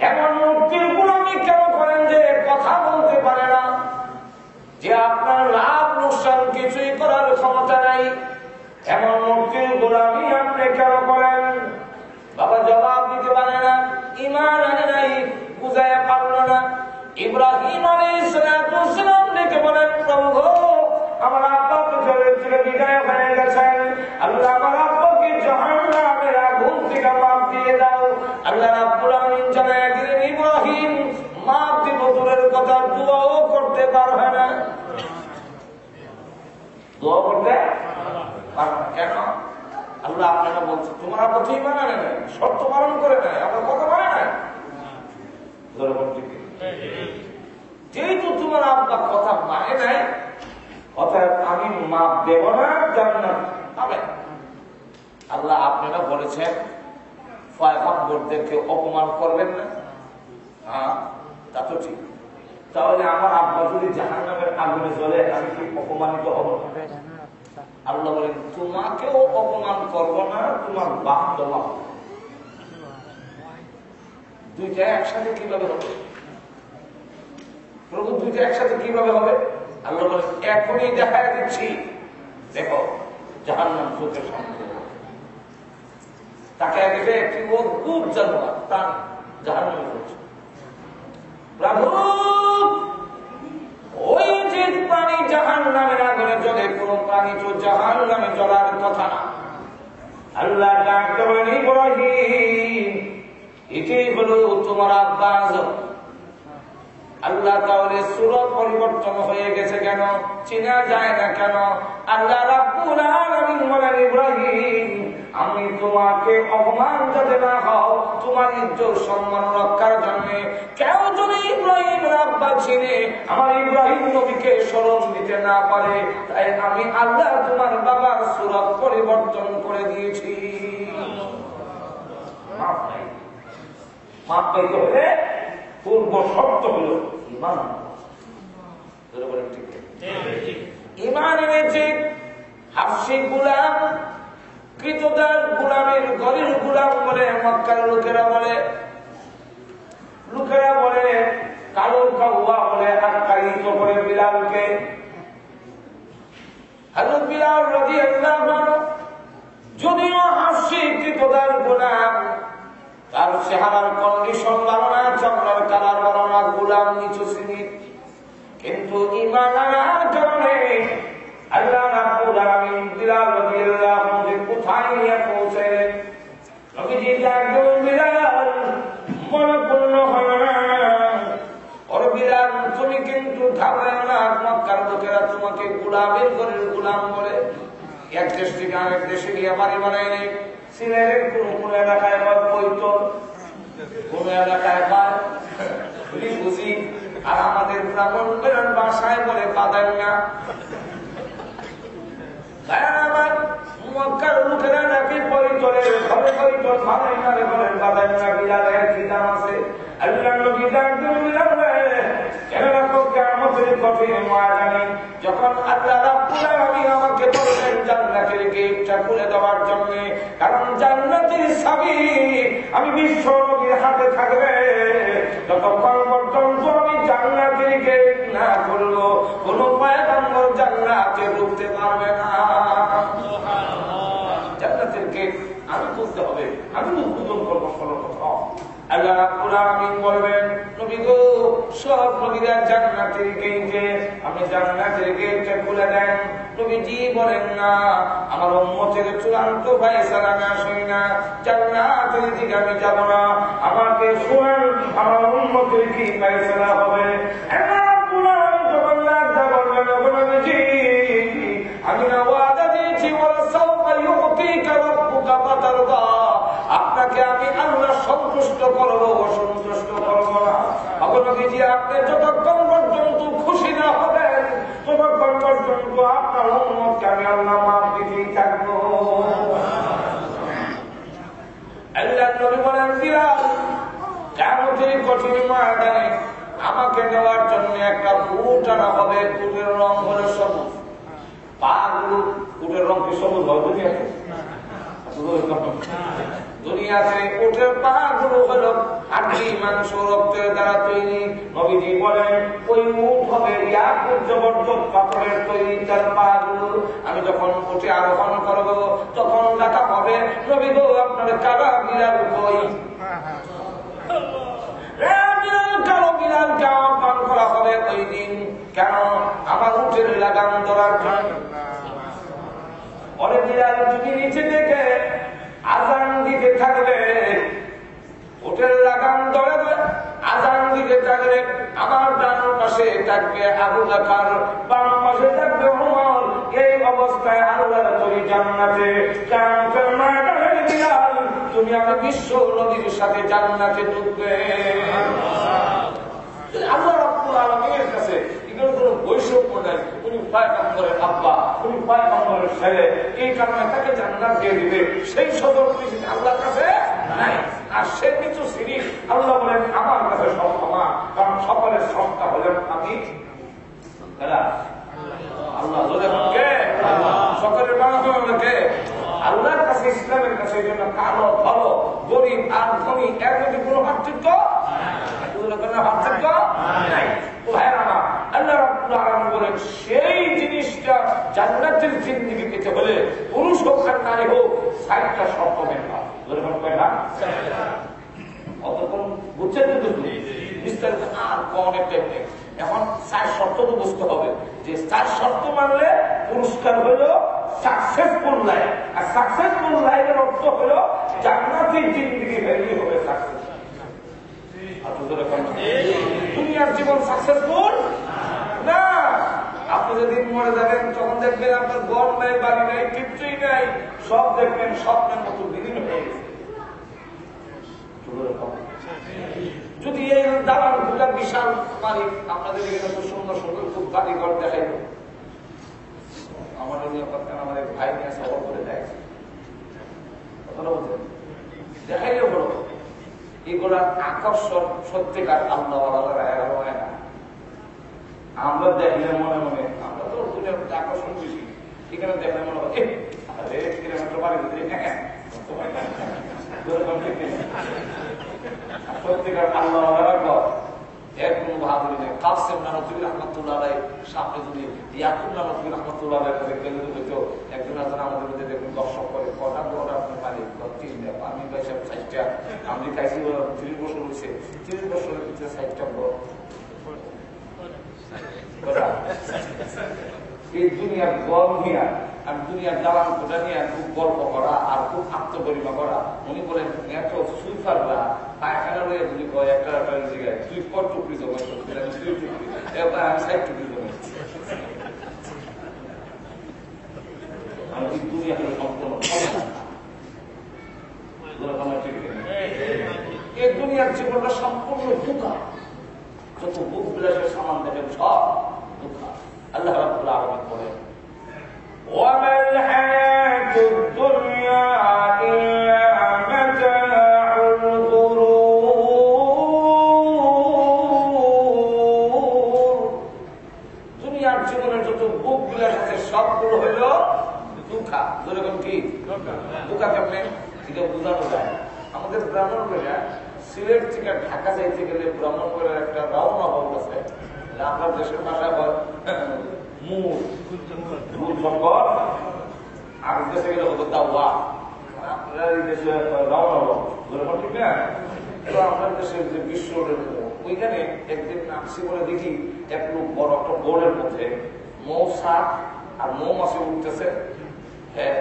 এমন মূর্তির গোলামি কেন করেন যে কথা বলতে পারে না, যে আপনার লাভ লোকসান কিছুই করার ক্ষমতা নাই, এমন মূর্তির গোলামি আপনি কেন করেন? বাবা জবাব দিতে পারে না, ঈমান আনে নাই, বুঝাইয়া পারল না। ইব্রাহিম আলাইহিস সালাম ডেকে বলেন প্রভু আমার আব্বা পৃথিবীর থেকে বিদায় হয়ে গেছেন, আল্লাহ আমার আব্বাকে জাহান্নামের আগুন থেকে মাফ দিয়ে দাও। আল্লাহ রাব্বুল আলামিন জানায় দিলেন ইব্রাহিম মাফ দিব দূরের কথা দোয়া করতে পারবে না। কেন? আল্লাহ আপনারা বলছে তোমার আব্বা তুই মানে নেয়, শর্ত পালন করে নেয়, আপনার কথা মানে নেয়। যেহেতু তোমার আব্বা কথা মানে নাই, অতএব আমি মাপ দেব না, জান্নাত পাবে। আল্লাহ আপনারা বলেছেন পয়গম্বরদেরকে অপমান করবেন না। হ্যাঁ, তা তো ঠিক। তাহলে আমার আব্বা যদি জাহান্নামের আগুনে জ্বলে আমি কি অপমানিত হব? আল্লাহ বলেন তোমাকেও অপমান করবো না, তোমার বাপ দেওয়া দুইটা একসাথে কিভাবে হবে? প্রভু দুইটা একসাথে কিভাবে হবে? আল্লাহ বলেন এখনই দেখা দিচ্ছি, দেখো জাহান্নাম চোখের সামনে তাকে আগে একটি অদ্ভুত জানোয়ার তার জাহান্নামে করছে। প্রভু ওই যে প্রাণী জাহান্নামের আগুনে জ্বলে, কোন প্রাণী তো জাহান্নামে জ্বলার কথা না। আল্লাহ ডাকতে বলেন ইব্রাহিম এটাই হলো তোমার আব্বা আজম। আল্লাহ তাহলে সূরত পরিবর্তন হয়ে গেছে কেন? চেনা যায় না কেন? আল্লাহ রাব্বুল আলামিন বলেন ইব্রাহিম আমি তোমাকে অপমান যাতে না হও, তোমার ইজ্জত সম্মান রক্ষার জন্য কেউ যদি ইব্রাহিমের আব্বা চিনে আমার ইব্রাহিম নবীকে স্মরণ দিতে না পারে, তাই আমি আল্লাহ তোমার বাবার সূরত পরিবর্তন করে দিয়েছি। মাপ পাইতে হলে পূর্ব শর্ত হল ইমান। ইমান এনেছে হাফসি গুলাম, কৃতদার গুলামের ঘরের গুলাম বলে মক্কার লোকেরা বলে, কালো কাউয়া বলে আখ্যায়িত করে বিলালকে। হযরত বিলাল রাদিয়াল্লাহু আনহু যদিও হাফসি কৃতদার গুলাম, তার চেহারার কন্ডিশন ভালো না, চামড়ার কালার ভালো না, গুলাম নিচু শ্রেণীর, কিন্তু ঈমান আনার কারণে আল্লাহ রাব্বুল আলামিন বিলাল রাদিয়াল্লাহু আনহু কোথায় নিয়ে পৌঁছালেন। নবীজি ডাকলেন বিলাল, মনে পূর্ণ হলো না। ওরে বিলাল তুমি কিন্তু ঘাবড়াও না, মক্কার লোকেরা তোমাকে গোলামের ঘরের গোলাম বলে। এক দেশ থেকে আরেক দেশে গিয়ে বাড়ি বানাইলে সিলেটের কোন এলাকায় বা বৈতল, কোন এলাকায় পায় বুঝি, আর আমাদের ব্রাহ্মণ বেরোন বাসায় বলে বাদাই না। আমার মক্কার লোকেরা নাকি বৈতলে ঘরে বৈতল ভালোই না বলেন বাদাই না। বিলালের কি দাম আছে? আল্লাহ নবী ডাকতেন বিলাল কেন রাখো কিয়ামতের কঠিন ময়দানে যখন আল্লাহ রাব্বুল আলামিন আমাকে বললেন জান্নাতের গেটটা খুলে দেওয়ার জন্য, কারণ জান্নাতের চাবি আমি বিশ্ব নবীর হাতে থাকবে, ততক্ষণ পর্যন্ত আমি জান্নাতের গেট না খুলবো কোন পয়গম্বর জান্নাতে ঢুকতে পারবে না। জান্নাতের গেট আমি খুলতে হবে, আমি উদ্বোধন করবো সর্বপ্রথম। আল্লাহ রাব্বুল আলামিন বলবেন নবী গো সব নবীরা জান্নাতের গেটে, আমি জান্নাতের গেটটা খুলে দেন। নবীজি বলেন না, আমার উম্মতের চূড়ান্ত ফয়সালা না শুনি না জান্নাতের দিকে আমি যাব না, আমাকে শুনেন আমার উম্মতের কি ফয়সালা হবে। আল্লাহ রাব্বুল আলামিন যখন লাজা বললেন নবীজি আমি না ওয়াদা দিয়েছি ওয়ালা সাওফা ইউতিকা রাব্বুকা ফাতারদা, আপনাকে আমি আল্লাহ সন্তুষ্ট করবো, অসন্তুষ্ট করবো না। নবীজি আপনি যতক্ষণ পর্যন্ত খুশি না হবেন ততক্ষণ পর্যন্ত আপনার উম্মতকে আমি আল্লাহ মাফ দিতেই থাকবো। আল্লাহ নবী বলেন বিলাল কিয়ামতের কঠিন ময়দানে আমাকে নেওয়ার জন্য একটা উট আনা হবে, উটের রং হলো সবুজ, পাগুলো উটের রং কি সবুজ হয় দুনিয়াতে? উটের পাগুলো হলো হাড্ডি মাংস রক্তের দ্বারা তৈরি। নবীজি বলেন ওই উট হবে ইয়াকুত জবরদস্ত পাথরের তৈরি, তার পাগুলো আমি যখন উঠে আরোহণ করব তখন দেখা হবে নবী গো আপনার কালা বিলাল কই? কালো বিলালকে আহ্বান করা হবে ওই দিন, কেন? আমার উটের লাগাম ধরার জন্য। অনেক বিলাল যদি নিচে দেখে আজান দিতে থাকবে, উটের লাগাম ধরে আজান দিতে থাকলে আমার ডান পাশে থাকবে আবু বকর, বাম পাশে থাকবে ওমর। এই অবস্থায় আল্লাহর তৈরি জান্নাতে কিয়ামতের ময়দানে বিলাল তুমি আমি বিশ্ব নবীর সাথে জান্নাতে ঢুকবে। আল্লাহ রাব্বুল আলামিনের কাছে এগুলো কোনো বৈষম্য নাই। উনি পয়গম্বরের আব্বা, উনি পয়গম্বরের ছেলে, এই কারণে তাকে জান্নাত দিয়ে দিবে সেই সদর আল্লাহর কাছে নাই। আর সে কিছু সিরিফ আল্লাহ বলেন আমার কাছে সব ক্ষমা, কারণ সকলের সত্তা হলেন আমি আল্লাহ। কে সকলের মানুষকে আল্লাহর কাছে, ইসলামের কাছে। এই জন্য কালো ভালো গরিব আর ধনী এর মধ্যে কোনো পার্থক্য নাই। আল্লাহ রাব্বুল আলামিন বলেন সেই জিনিসটা জান্নাতের জিন্দেগি পেতে হলে পুরুষ হোক আর নারী হোক ৬০টা শর্ত মেনবা। অতক্ষণ বুঝছেন কিন্তু বিস্তারিত আর অনেক টাইম নেই। এখন ৪ শর্ত তো বুঝতে হবে যে ৪ শর্ত মানলে পুরস্কার হইল সাকসেসফুল লাইফ। আর সাকসেসফুল লাইফের অর্থ হইল জান্নাতের জিন্দেগি ভ্যালু হবে সাকসেস। দুনিয়ার জীবন সাকসেসফুল না। আপনি যদি মরে যাবেন তখন দেখবেন আপনার ঘর নাই, বাড়ি নাই, কিছুই নাই, সব দেখবেন স্বপ্নের মতো বিলীন হয়ে গেছে। যদি এই দালান গুলা বিশাল মালিক আপনাদের এখানে খুব সুন্দর সুন্দর খুব বাড়ি ঘর দেখাইল, আমাদের আমার এক ভাই নিয়ে সফর করে দেয় দেখাইলেও বড় এগুলার আকর্ষণ সত্যিকার আল্লাহ হয় না। আমরা দেখলে মনে মনে আমরা তো আকর্ষণ বেশি, এখানে দেখলে মনে হয় কিলোমিটার বাড়ি সত্যিকার আল্লাহ এর কোন বাহাদুরি নেই। কাসেম নানতুবি রহমতুল্লাহ সামনে যদি ইয়াকুব নানতুবি রহমতুল্লাহ একজন আছে আমাদের মধ্যে দেখুন দর্শক করে কটা দোটা আপনার মালিক ৩টা আমি পাইছিলাম ৬০টা, আমি খাইছি ৩০ বছর হয়েছে, ৩০ বছরের ভিতরে ৬০টা এই দুনিয়ার গল নিয়ে আর দুনিয়ার জ্বালান কোটা নিয়ে খুব গল্প করা আর খুব আত্মগরিমা করা। উনি বলেন এত সুইফাররা পায়খানা রয়ে যদি কয় একটা জায়গায় তুই কত টুকরি জমা এবার আমি ৬০ টুকরি জমা আমি দুনিয়া সম্পূর্ণ এই দুনিয়ার জীবনটা সম্পূর্ণ ধোঁকা। যত বুক বিলাসের সামান দেখেন সব ধোঁকা। আল্লাহ রাব্বুল আলামিন বলেন ওয়ামা আল হায়াতুদ দুনিয়া ইল্লা মাতাউল গুরুর। দুনিয়ার জীবনের যত বুক বিলাস আছে সবগুলো হইল ধোঁকা। যেরকম কি ধোঁকা কেমনে এটা বোঝানো যায়। আমাদের ব্রাহ্মণরা সিলেট থেকে ঢাকা যাইতে গেলে ব্রাহ্মণপুরের একটা রওনা হল আছে, আপনার দেশের ভাষায় মূল জঙ্গল, আর দেশে গেলে হতো দাওয়া, আপনার এই দেশে রওনা হল ঠিক না। তো আপনার দেশের যে বিশ্ব ওইখানে একদিন নামছি বলে দেখি এক লোক বড় একটা বোর্ডের মধ্যে মৌসাক আর মৌমাছি উঠতেছে। হ্যাঁ,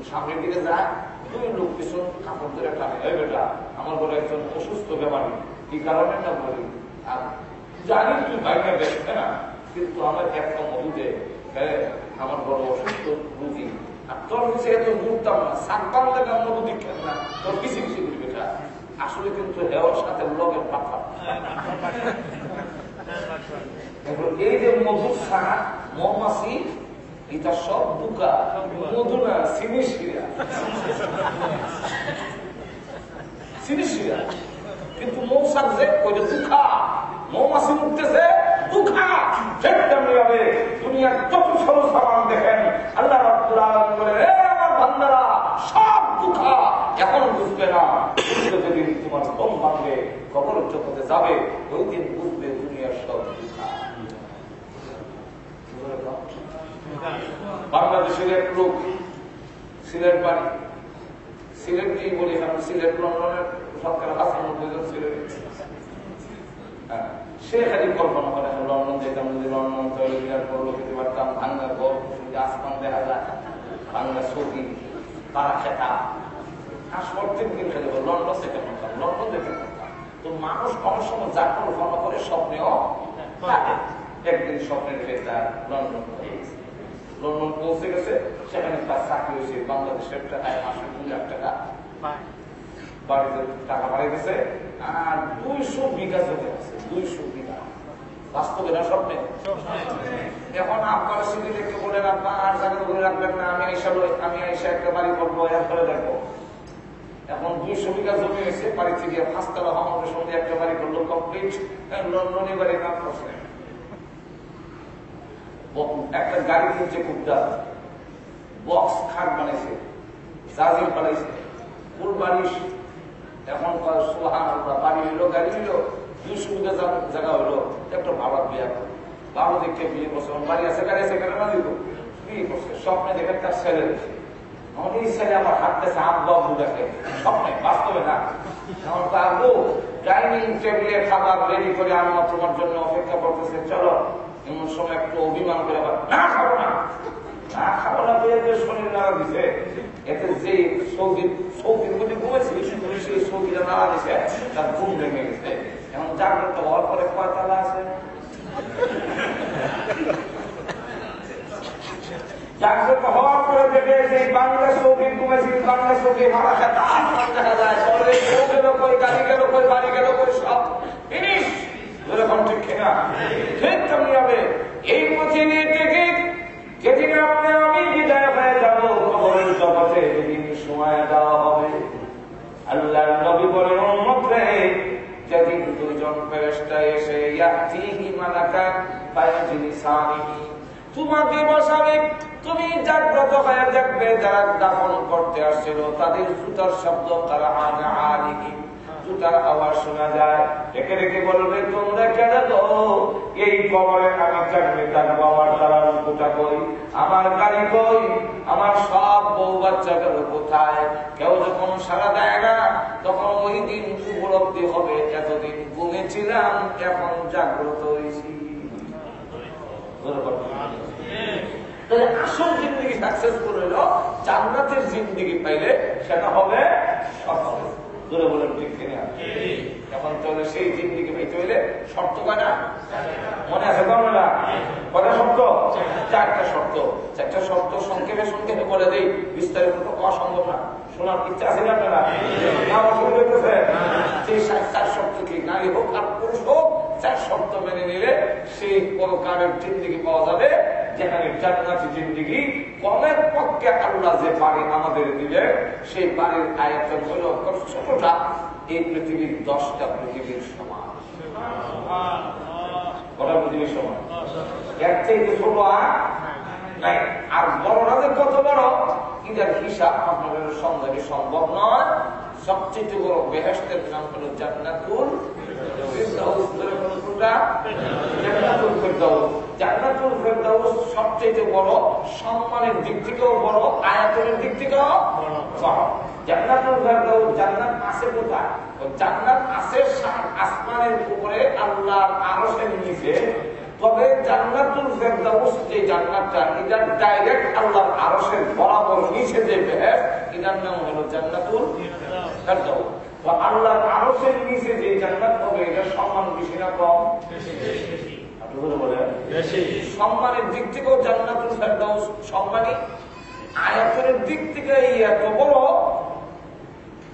সামনের দিকে যায়, 2 লোক পিছন কাপড় ধরে টানে, এই বেটা আমার বলে একজন অসুস্থ ব্যাপারী, কি কারণে না বলি আর জানি তুই বাইরে দেখবে না, কিন্তু আমার একটা মধুতে আমার বড় অসুস্থ রুগী, আর তোর কাছে এত ঘুরতাম না, সাকবান লেখা মধু দিচ্ছেন না, তোর পিছিয়ে পিছিয়ে ঘুরবে বেটা। আসলে কিন্তু হেওয়ার সাথে লগের পাথা। এই যে মধুর ছাড়া মৌমাছি এটা সব ধোঁকা, মধু না সিনিশিয়া। কিন্তু মৌসাক যে ওইটা ধোঁকা, মৌমাছি উঠতেছে ধোঁকা। তেমনি হবে দুনিয়ার যত সরল সামান দেখেন আল্লাহ রাব্বুল আলামিন বলেন এ আমার বান্দারা সব ধোঁকা। এখন বুঝবে না, যেদিন তোমার ঘুম ভাঙবে কবর জগতে যাবে ওই দিন বুঝবে দুনিয়ার সব ধোঁকা। বাংলাদেশের এক লোক সিলেট বাড়ি, সিলেট নিয়ে বলি কারণ সিলেট লন্ডনের সরকার ৯৫ জন সিলেট। সে খালি কল্পনা করে লন্ডন যেতাম, যদি লন্ডন তৈরি করলো খেতে পারতাম, ভাঙ্গা ঘর, আসমান দেখা যায়, ভাঙ্গা ছবি, তারা খেতা। আর প্রত্যেক দিন খেলে লন্ডন যেতে পারতাম, লন্ডন যেতে পারতাম। তো মানুষ কোনো সময় যা কল্পনা করে স্বপ্নেও একদিন স্বপ্নের খেতা লন্ডন হয়ে গেছে। লন্ডন পৌঁছে হয়েছে বাংলাদেশের টাকায় মাসে 2 লাখ টাকা বাড়িতে টাকা বাড়ি গেছে, আর 200 বিঘা জমি আছে, 200 বিঘা। বাস্তবে না স্বপ্নে? এখন আপনারা সিটি দেখতে বলেন আপনার আর জায়গা ধরে রাখবেন না, আমি আইসা একটা বাড়ি করবো, এরপরে দেখবো। এখন 200 বিঘা জমি হয়েছে, বাড়ি থেকে 5 তলা ভবনের সঙ্গে একটা বাড়ি করলো কমপ্লিট, লন্ডনে বাড়ি নাম করছে। একটা গাড়ি কিনছে কুকটা, বক্স খাট বানাইছে, জাজির বানাইছে, ফুল বালিশ। এখন বাড়ি হইলো, গাড়ি হইলো, 200 বিঘা জায়গা হইলো, একটা ভালো বিয়া করে ভালো দেখতে বিয়ে করছে। বাড়ি আছে, গাড়ি আছে, কেন না দিব? বিয়ে করছে, স্বপ্নে দেখে তার ছেলে দিচ্ছে। আমার এই ছেলে আমার হাঁটতেছে আব্বা আব্বু দেখে, স্বপ্নে, বাস্তবে না। আমার তো আব্বু ডাইনিং টেবিলে খাবার রেডি করে আনমা তোমার জন্য অপেক্ষা করতেছে, চলো। এমন সময় একটু অভিমান করে আবার না খাবো না, না খাবো না বলে যে শরীর নাড়া দিছে। এতে যে সৌদির মধ্যে ঘুমেছে, সেই সৌদিটা নাড়া দিছে, তার ঘুম ভেঙে গেছে। এখন জাগ্রত হওয়ার পরে কয়তলা আছে? জাগ্রত হওয়ার পরে দেখে সেই বাংলা সৌদির ঘুমেছি, বাংলা সৌদি মারা দেখা যায়, গেল কই, গাড়ি গেল কই, বাড়ি গেল কই, সব জিনিস এরকম ঠিক কিনা? ঠিক তেমনি হবে এই পথে নিয়ে থেকে যেদিন আপনি আমি বিদায় হয়ে যাবো কবরের জগতে, যেদিন সময় দেওয়া হবে, আল্লাহর নবী বলেন উম্মত রে, যেদিন 2 জন ফেরেশতা এসে ইয়াতিহি মালাকান ফায়াজলিসানিহি, তোমাকে বসাবে, তুমি জাগ্রত হয়ে দেখবে যারা দাফন করতে আসছিল তাদের জুতার শব্দ, তারা আনা আলিহি, জুতার আওয়াজ শোনা যায়। রেখে রেখে বলবে তোমরা কেন গো এই কবরে আমি কেমনে থাকবো, আমার তারা রুকুটা কই, আমার গাড়ি কই, আমার সব বউ বাচ্চা গেল কোথায়? কেউ যখন সারা দেয় না তখন ওই দিন উপলব্ধি হবে এতদিন ঘুমেছিলাম, এখন জাগ্রত হয়েছি। আসল জিন্দগি সাকসেসফুল হইল, জান্নাতের জিন্দগি পাইলে সেটা হবে সফল। ধরে বলেন ঠিক কিনা? এখন চলে সেই জিন্দগি পাইতে হইলে শর্ত কয়টা মনে আছে? না কয়টা শর্ত? 4টা শর্ত। 4টা শর্ত সংক্ষেপে সংক্ষেপে বলে দেই, বিস্তারিত তো পাওয়া সম্ভব না। শোনার ইচ্ছা আছে না আপনারা? সেই 4 শর্ত কি? নারী হোক আর পুরুষ হোক, 4 শর্ত মেনে নিলে সেই পরকালের জিন্দগি পাওয়া যাবে, যেখানে জান্নাতি জিন্দগি কমের পক্ষে আল্লাহ যে বাড়ি আমাদের দিলে সেই বাড়ির আয়তন হল ছোটটা এই পৃথিবীর 10টা পৃথিবীর সমান। কটা পৃথিবীর সমান? এর থেকে ছোট নাই। আর বড়রা যে কত বড় এটার হিসাব আপনাদের সন্ধানে সম্ভব নয়। সবচেয়ে বড় বেহেশতের নাম হল জান্নাতুল ফিরদাউস। জান্নাতুল ফিরদাউস, জান্নাতুল ফিরদাউস সবচেয়ে বড়, সম্মানের দিক থেকেও বড়, আয়াতনের দিক থেকেও বড়। জান্নাতুল ফিরদাউস, জান্নাত আছে কোথায়? জান্নাত আছে আসমানের উপরে আল্লাহর আরশের নিচে। তবে জান্নাতুল ফিরদাউস যে জান্নাতটা, এটা ডাইরেক্ট আল্লাহর আরশের বরাবর নিচে যে বেহেশত, এটার নাম হলো জান্নাতুল ফিরদাউস। তো আল্লাহর আরশের নিচে যে জান্নাত হবে, এটার সম্মান বেশি না কম? সম্মানের দিক থেকেও জান্নাতুল ফিরদাউস সম্মানী, আয়াতের দিক থেকে এত বড়।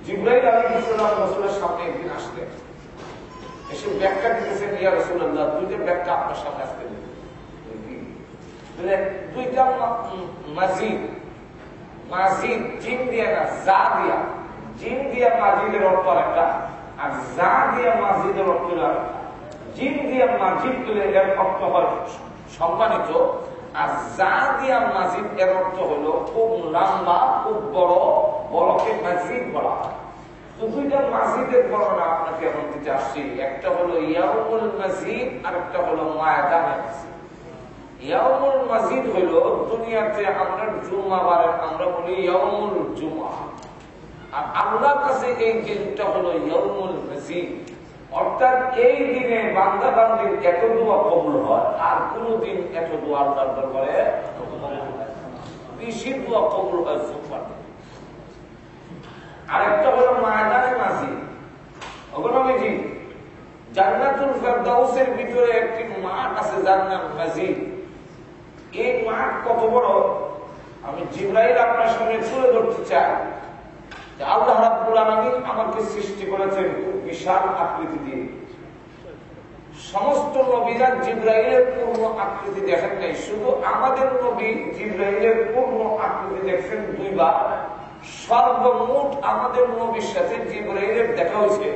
জিবরাইল আলাইহিস সালাম রাসূলের সামনে একদিন আসলেন, এসে ব্যাখ্যা দিতেছেন, ইয়া রাসূলুল্লাহ 2টা ব্যাখ্যা আপনার সামনে আসতে বলে, 2টা মাজিদ, মাজিদ জিন দিয়া না যা দিয়া, জিন দিয়া মাজিদের অর্থ একটা, আর যা দিয়া মাজিদের অর্থ একটা। জিন দিয়া মাজিদ তুলে এর অর্থ হয় সম্মানিত, আর যা দিয়া মাজিদ এর অর্থ হলো খুব লম্বা, খুব বড়, বড়কে মাজিদ বলা হয়। তো 2টা মাজিদের বর্ণনা আপনাকে এখন দিতে আসছি। একটা হলো ইয়াউমুল মাজিদ, আর একটা হলো ময়দানুল মাজিদ। ইয়াউমুল মাজিদ হইল দুনিয়াতে আমরা জুমাবারে আমরা বলি ইয়াউমুল জুমা, আর আল্লাহর কাছে এই দিনটা হলো ইয়াউমুল মাজিদ। অর্থাৎ এই দিনে বান্দা বান্দির এত দোয়া কবুল হয়, আর কোনদিন এত দোয়া আল্লাহর দরবারে বেশি দোয়া কবুল হয় জুমার। আরেকটা হলো ময়দানে মাজিদ। অগণমিজি জান্নাতুল ফিরদাউসের ভিতরে একটি মাঠ আছে যার নাম মাজিদ। এই মাঠ কত বড় আমি জিবরাইল আপনার সামনে তুলে ধরতে চাই যে আল্লাহ রাব্বুল আলামিন আমাকে সৃষ্টি করেছেন খুব বিশাল আকৃতি দিয়ে। সমস্ত নবীরা জিবরাইলের পূর্ণ আকৃতি দেখেন নাই, শুধু আমাদের নবী জিবরাইলের পূর্ণ আকৃতি দেখছেন 2 বার। সর্বমোট আমাদের নবীর সাথে জিবরাইলের দেখা হয়েছে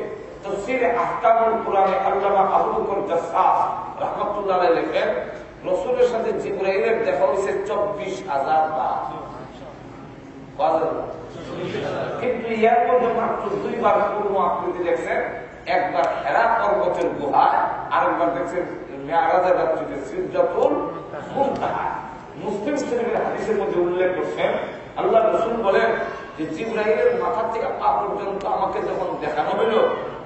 তাফসীরে আহকামুল কুরআনে আল্লামা আবু বকর জাসসাস রাহমাতুল্লাহ আলাইহি লেখেন রাসূলের সাথে জিবরাইলের দেখা হয়েছে 24,000 বার। কিন্তু এর মধ্যে মাত্র 2 বার পূর্ণ আকৃতি দেখছেন, একবার হেরা পর্বতের গুহায়, আরেকবার দেখছেন মেরাজের রাত্রিতে সিদরাতুল মুনতাহা। মুসলিম শরীফের হাদিসের মধ্যে উল্লেখ করছেন আল্লাহ রাসূল বলেন যে জিবরাইলের মাথা থেকে পা পর্যন্ত আমাকে যখন দেখানো হলো,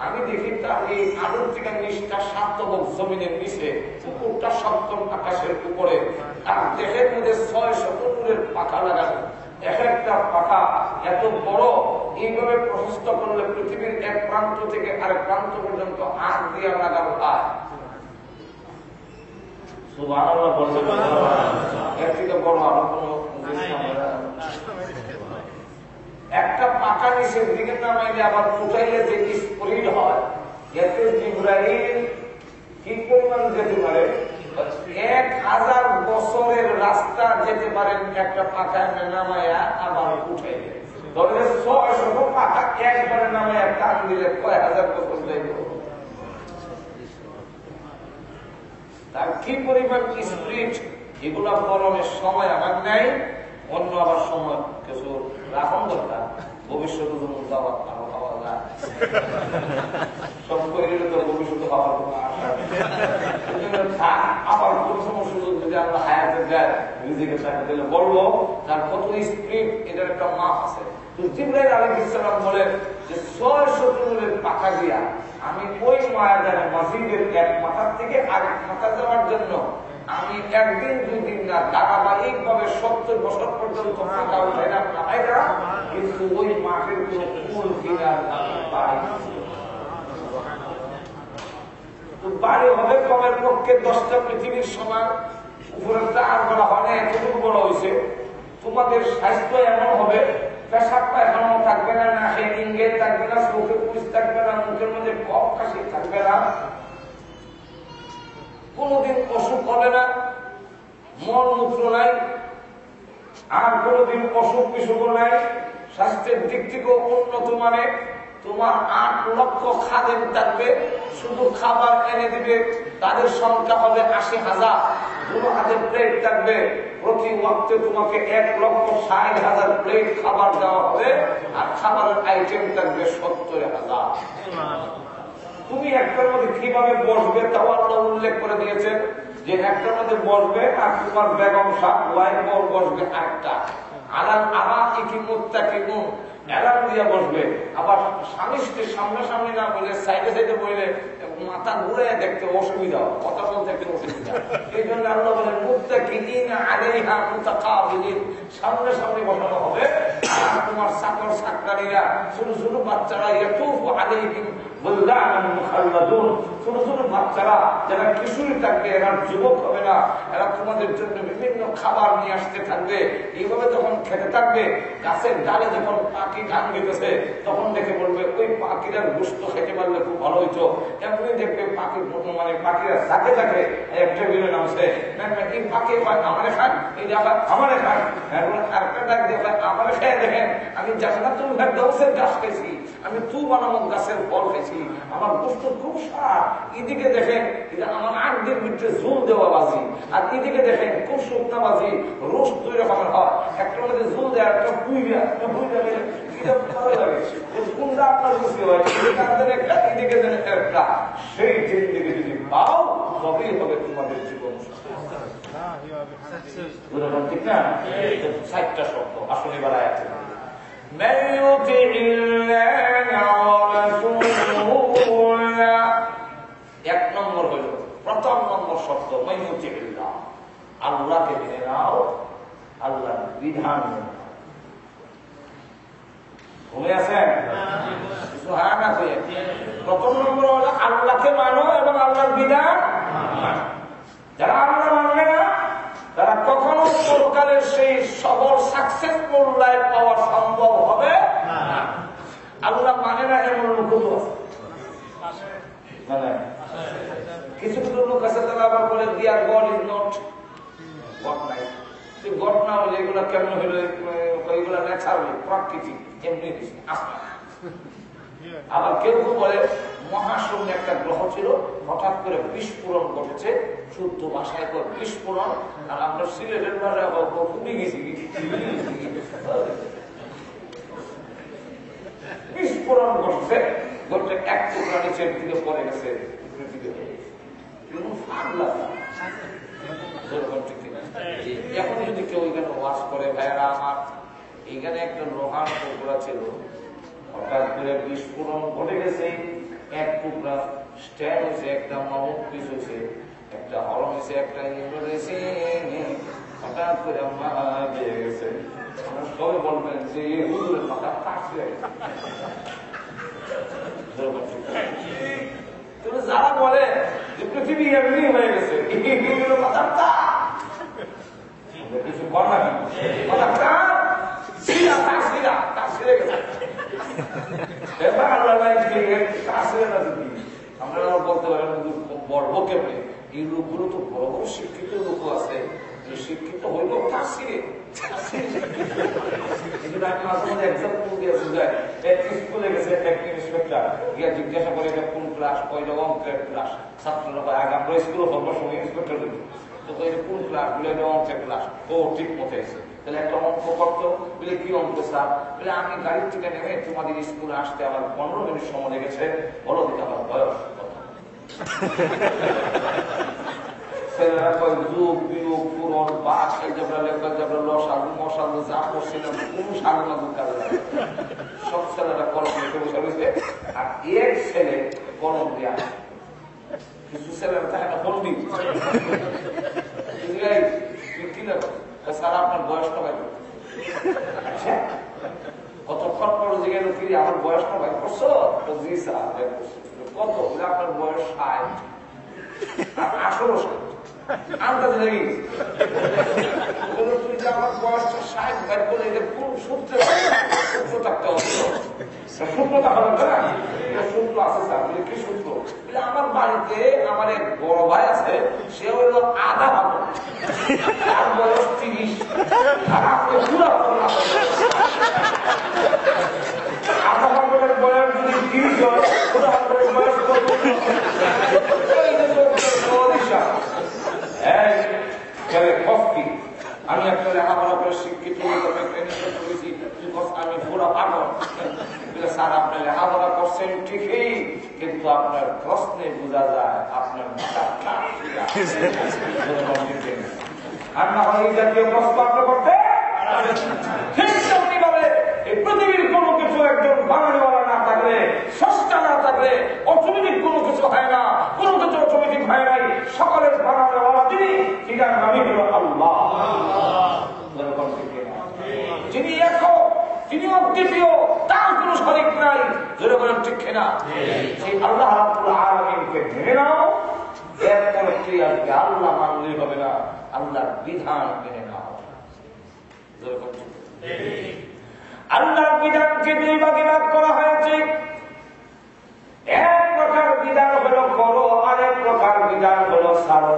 আমি দেখি তার এই আদর থেকে নিচটা 7 তবক জমিনের নিচে, উপরটা 7 আকাশের উপরে, আর দেহের মধ্যে 600 নূরের পাখা লাগানো। এক একটা পাখা এত বড়, এইভাবে প্রশস্ত করলে পৃথিবীর এক প্রান্ত থেকে আরেক প্রান্ত পর্যন্ত আগ দিয়ে লাগানো হয়। সুবহানাল্লাহ বলতে এর থেকে বড় আরো কোনো একটা পাকা নিচের দিকে নামাইলে আবার উঠাইলে যে স্পিড হয়, এতে জিবরাইল কি পরিমাণ যেতে পারে? 1000 বছরের রাস্তা যেতে পারেন একটা পাকায় নামাইয়া আবার উঠাইলে। ধরে 600 পাকা একবারে নামাইয়া টান দিলে কয় হাজার বছর যাইব। তার কি পরিমাণ স্পিড, এগুলা বরণের সময় আমার নাই, অন্য আবার সময় কিছু রাখন দরকার, ভবিষ্যতে আরো খাওয়া যায়, সব করে তো ভবিষ্যতে খাওয়ার কোনো আশা আবার কোন সময় সুযোগ যদি আমরা হায়াতের যায় নিজেকে টাকা দিলে বলবো তার কত স্পিড, এটার একটা মাপ আছে। তো জিবরাইল আলাইহিস সালাম বলেন যে 600 নূরের পাখা দিয়া আমি ওই ময়দানে মসজিদের এক মাথার থেকে আরেক মাথা যাওয়ার জন্য আমি একদিন 2 দিন না ধারাবাহিক ভাবে 70 বছর পর্যন্ত পাখা উঠাইলাম না, কিন্তু ওই মাঠের কোন কুল কিনার পাই বাড়ি হবে কমের পক্ষে 10টা পৃথিবীর সমান, উপরেরটা আর বলা হয় না, এতটুকু বড় হয়েছে। তোমাদের স্বাস্থ্য এমন হবে, পেশাব পায়খানাও থাকবে না, নাকে ইঙ্গেল থাকবে না, চোখে পুষ থাকবে না, মুখের মধ্যে কফ কাশি থাকবে না, কোনদিন অসুখ হবে না, মল মূত্র নাই, আর কোনদিন অসুখ বিসুখ নাই, স্বাস্থ্যের দিক থেকেও উন্নত মানে। তোমার 8 লক্ষ খাদেম থাকবে, শুধু খাবার এনে দিবে, তাদের সংখ্যা হবে 80,000। দুটো হাতে প্লেট থাকবে, প্রতি ওয়াক্তে তোমাকে 1,60,000 প্লেট খাবার দেওয়া হবে, আর খাবারের আইটেম থাকবে 70,000। তুমি একটার মধ্যে কিভাবে বসবে তাও আল্লাহ উল্লেখ করে দিয়েছেন যে একটার মধ্যে বসবে, আর তোমার বেগম সাহেব ওয়াইফ বসবে আরেকটা। আলাল আবা কি মুত্তাকিমুন, এলাম দিয়া বসবে। আবার স্বামী স্ত্রীর সামনাসামনি না বলে সাইডে সাইডে বললে মাথা ঘুরে দেখতে অসুবিধা, কথা বলতে একটু অসুবিধা। এই জন্য আল্লাহ বলেন মুত্তাকিনা আলাইহা মুতাকাবিলিন, সামনে সামনে বসানো হবে। আর তোমার চাকর চাকরানীরা, ছোট ছোট বাচ্চারা, ইয়াতুফু আলাইহিম বুলদানুন মুখাল্লাদুন, ছোট ছোট বাচ্চারা যারা কিশোরী থাকবে, এরা যুবক হবে না, এরা তোমাদের জন্য বিভিন্ন খাবার নিয়ে আসতে থাকবে। এইভাবে যখন খেতে থাকবে, গাছের ডালে যখন পাখি গান দিতেছে তখন দেখে বলবে ওই পাখিটার গোস্ত খেতে পারলে খুব ভালো হইতো। এমনি দেখবে পাখি মানে পাখিরা যাকে যাকে একটা বিলে নামছে, এই পাখি আমারে খান, এই আবার আমারে খান, আরেকটা ডাক দিয়ে আমারে খেয়ে দেখেন, আমি জান্নাতুল ফেরদাউসের গাছ খাইছি, আমি তুবা নামক গাছের ফল খাইছি, আমার গোস্ত খুব স্বাদ। এদিকে দেখেন এটা আমার 8 দিন ভিতরে ঝোল দেওয়া বাজি, আর এদিকে দেখেন খুব শুকনা বাজি, রোস্ট 2 রকমের হয়, একটা মধ্যে ঝোল দেয়, একটা পুইরা কোনটা আপনার খুশি হয়, এদিকে দেন একটা, সেই জিন্দিগি যদি পাও তবেই হবে তোমাদের জীবন। ঠিক না? 60টা শব্দ আসলে বাড়ায় আছে। এক নম্বর হইল, প্রথম নম্বর শব্দ মাইয়ুতিল্লাহ, আল্লাহকে মেনে নাও, আল্লাহর বিধান মেনে নাও। ভুলে আছেন? প্রথম নম্বর হলো আল্লাহকে মানো এবং আল্লাহর বিধান যারা আল্লাহ মানবে না, তারা কখনো পরকালের সেই সবর মূল্যায় পাওয়া সম্ভব হবে না। আল্লাহ মানে না এমন লোক আছে, মানে কিছু কিছু লোক আছে তারা আবার বলে দিয়া গড ইজ নট, গড নাই। গড না হলে এগুলা কেমন হইলো, এগুলা ন্যাচারালি প্রাকৃতিক এমনি আসনা। আবার কেউ কেউ বলে মহাশূন্য একটা গ্রহ ছিল, হঠাৎ করে বিস্ফোরণ ঘটেছে, শুদ্ধ ভাষায় বিস্ফোরণ। আর আমরা সিলেটের ভাষায় উড়ে গেছি, বিস্ফোরণ ঘটছে, ঘটছে এক টুকরা নিচের দিকে পড়ে গেছে পৃথিবীতে। এখন যদি কেউ এখানে ওয়াশ করে, ভাইয়ারা আমার এখানে একটা লোহার টুকরা ছিল, হঠাৎ করে বিস্ফোরণ ঘটে গেছে, এক টুকরা স্ট্যান্ড হয়েছে, একটা মাউথ পিস হয়েছে, একটা হরন হয়েছে, একটা ইন্দ্র হয়েছে, হঠাৎ করে মারা গেছে। সবাই বলবেন যে এই হুজুরের মাথা কাটছে। যারা বলে যে পৃথিবী এমনি হয়ে গেছে, মাথা কিছু বল না, মাথা আমরা বলতে পারেন বলবো কেমনি, এই লোকগুলো তো বড় বড় শিক্ষিত লোক আছে, শিক্ষিত হইল তার সিরে। স্কুলে গেছে ইন্সপেক্টর গিয়া জিজ্ঞাসা করে এটা কোন ক্লাস, কয়টা অঙ্কের ক্লাস। ছাত্ররা আগে আমরা স্কুলে হবার সময় ইন্সপেক্টর দিল, তো কোন ক্লাস বলে অঙ্কের ক্লাস, ও ঠিক মতো এসে তাহলে একটা অঙ্ক করতো, বলে কি অঙ্ক স্যার, বলে আমি গাড়ির থেকে নেমে তোমাদের স্কুলে আসতে আমার 15 মিনিট সময় লেগেছে, বলো দিতে আমার বয়স কত। ছেলেরা কয় যুগ বিয়োগ পূরণ বা লসাগু মশাগু যা করছিলাম কোন সাগুনাগু কাজে লাগে। সব ছেলেরা কলম রেখে বসে রয়েছে, আর এক ছেলে কলম দিয়ে আসে। কিছু ছেলেরা থাকে না বন্দি, কি লাগবে স্যার আপনার বয়সটা ভাই কতক্ষণ পর জিজ্ঞেস কি আমার বয়সটা ভাই করছো, জি স্যার কত, আপনার বয়স 60, 18 আন্দাজে লেগে গেছে। তুই যে আমার বয়সটা 60 ভাই বলে এটা কোন সূত্রে সূত্র থাকতে হবে, সূত্রটা হবে না, সূত্র আছে স্যার। বলে কি সূত্র, আমার বাড়িতে আমার এক বড় ভাই আছে, সে হইল আধা ভাবো, তার বয়স 30, আর আপনি পুরা আধা ভাবের বয়স যদি 30 হয়, পুরা ভাবের বয়স আমি একটা লেখাপড়া করে শিক্ষিত করেছি, আমি পুরো পাগল। স্যার আপনি লেখাপড়া করছেন ঠিকই, কিন্তু আপনার প্রশ্নে বোঝা যায় আপনার আর না হয় এই জাতীয় প্রশ্ন আপনি করতে। এই পৃথিবীর কোনো কিছু একজন বাঙালিওয়ালা না থাকলে, সস্তা না থাকলে অর্থনৈতিক কোনো কিছু হয় না, কোনো কিছু অর্থনৈতিক হয় নাই। সকলের বাঙালিওয়ালা তিনি, সেটার নামই হল আল্লাহ। যিনি একক, তিনি অদ্বিতীয়, তার কোন শরীক নাই। জোরে বলেন ঠিক কিনা? সেই আল্লাহ রাব্বুল আলামিনকে মেনে নাও, এরপরে তুই আজকে আল্লাহ মানলেই হবে না, আল্লাহর বিধান মেনে নাও। জোরে বলেন ঠিক। আল্লাহর বিধানকে দুই ভাগে ভাগ করা হয়েছে। এক প্রকার বিধান হলো করো, আরেক প্রকার বিধান হলো ছাড়ো।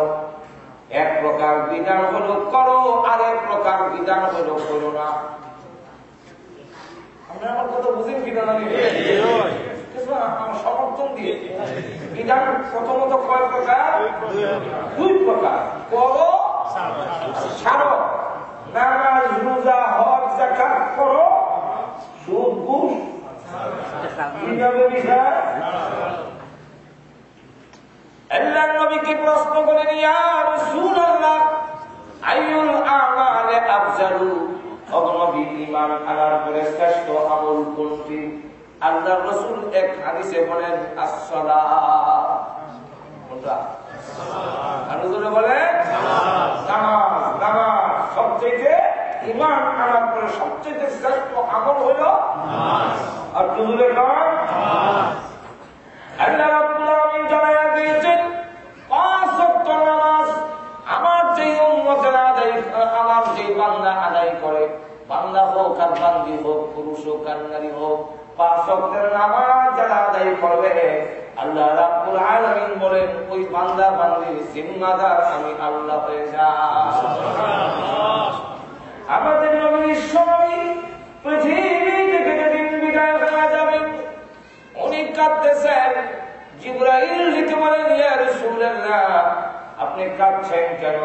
এক প্রকার বিধান হলো করো, আরেক প্রকার বিধান হলো করো না। আমরা আমার কথা বুঝেন কিনা জানি আমার সমর্থন দিয়ে। বিধান প্রথমত কয় প্রকার? দুই প্রকার, করো ছাড়ো। নামাজ রোজা হজ যাকাত করো, সুদ ঘুষ কিভাবে বিষয়। আল্লাহর নবীকে প্রশ্ন করেন, ইয়া রাসূলুল্লাহ আইয়ুল আমালি আফজালু, ও নবী ঈমান আনার পরে শ্রেষ্ঠ আমল কোনটি? আল্লাহর রাসূল এক হাদিসে বলেন as-সালাত। কোনটা? আর হুজুরে বলেন নামাজ। নামাজ সবচেয়ে ঈমান আনার পরে সবচেয়ে শ্রেষ্ঠ আমল হলো নামাজ। আর হুজুরে কন নামাজ। আল্লাহ রাব্বুল আলামিন জানায়া দিয়েছেন 5 ওয়াক্ত নামাজ আমার যে উম্মতেরা আদায়, আমার যে বান্দা আদায় করে বান্দা হোক আর বান্দি হোক, পুরুষ হোক আর নারী হোক, 5 ওয়াক্তের নামাজ যারা আদায় করবে, আল্লাহ রাব্বুল আলামিন বলেন ওই বান্দা বান্দির জিম্মাদার আমি আল্লাহ হয়ে যাই। আমাদের নবীর স্বামী পৃথিবী থেকে যেদিন বিদায় হয়ে যাবেন, উনি কাঁদতেছেন। জিবরাইল লিখে বলেন, ইয়া রাসূলুল্লাহ আপনি কাঁদছেন কেন?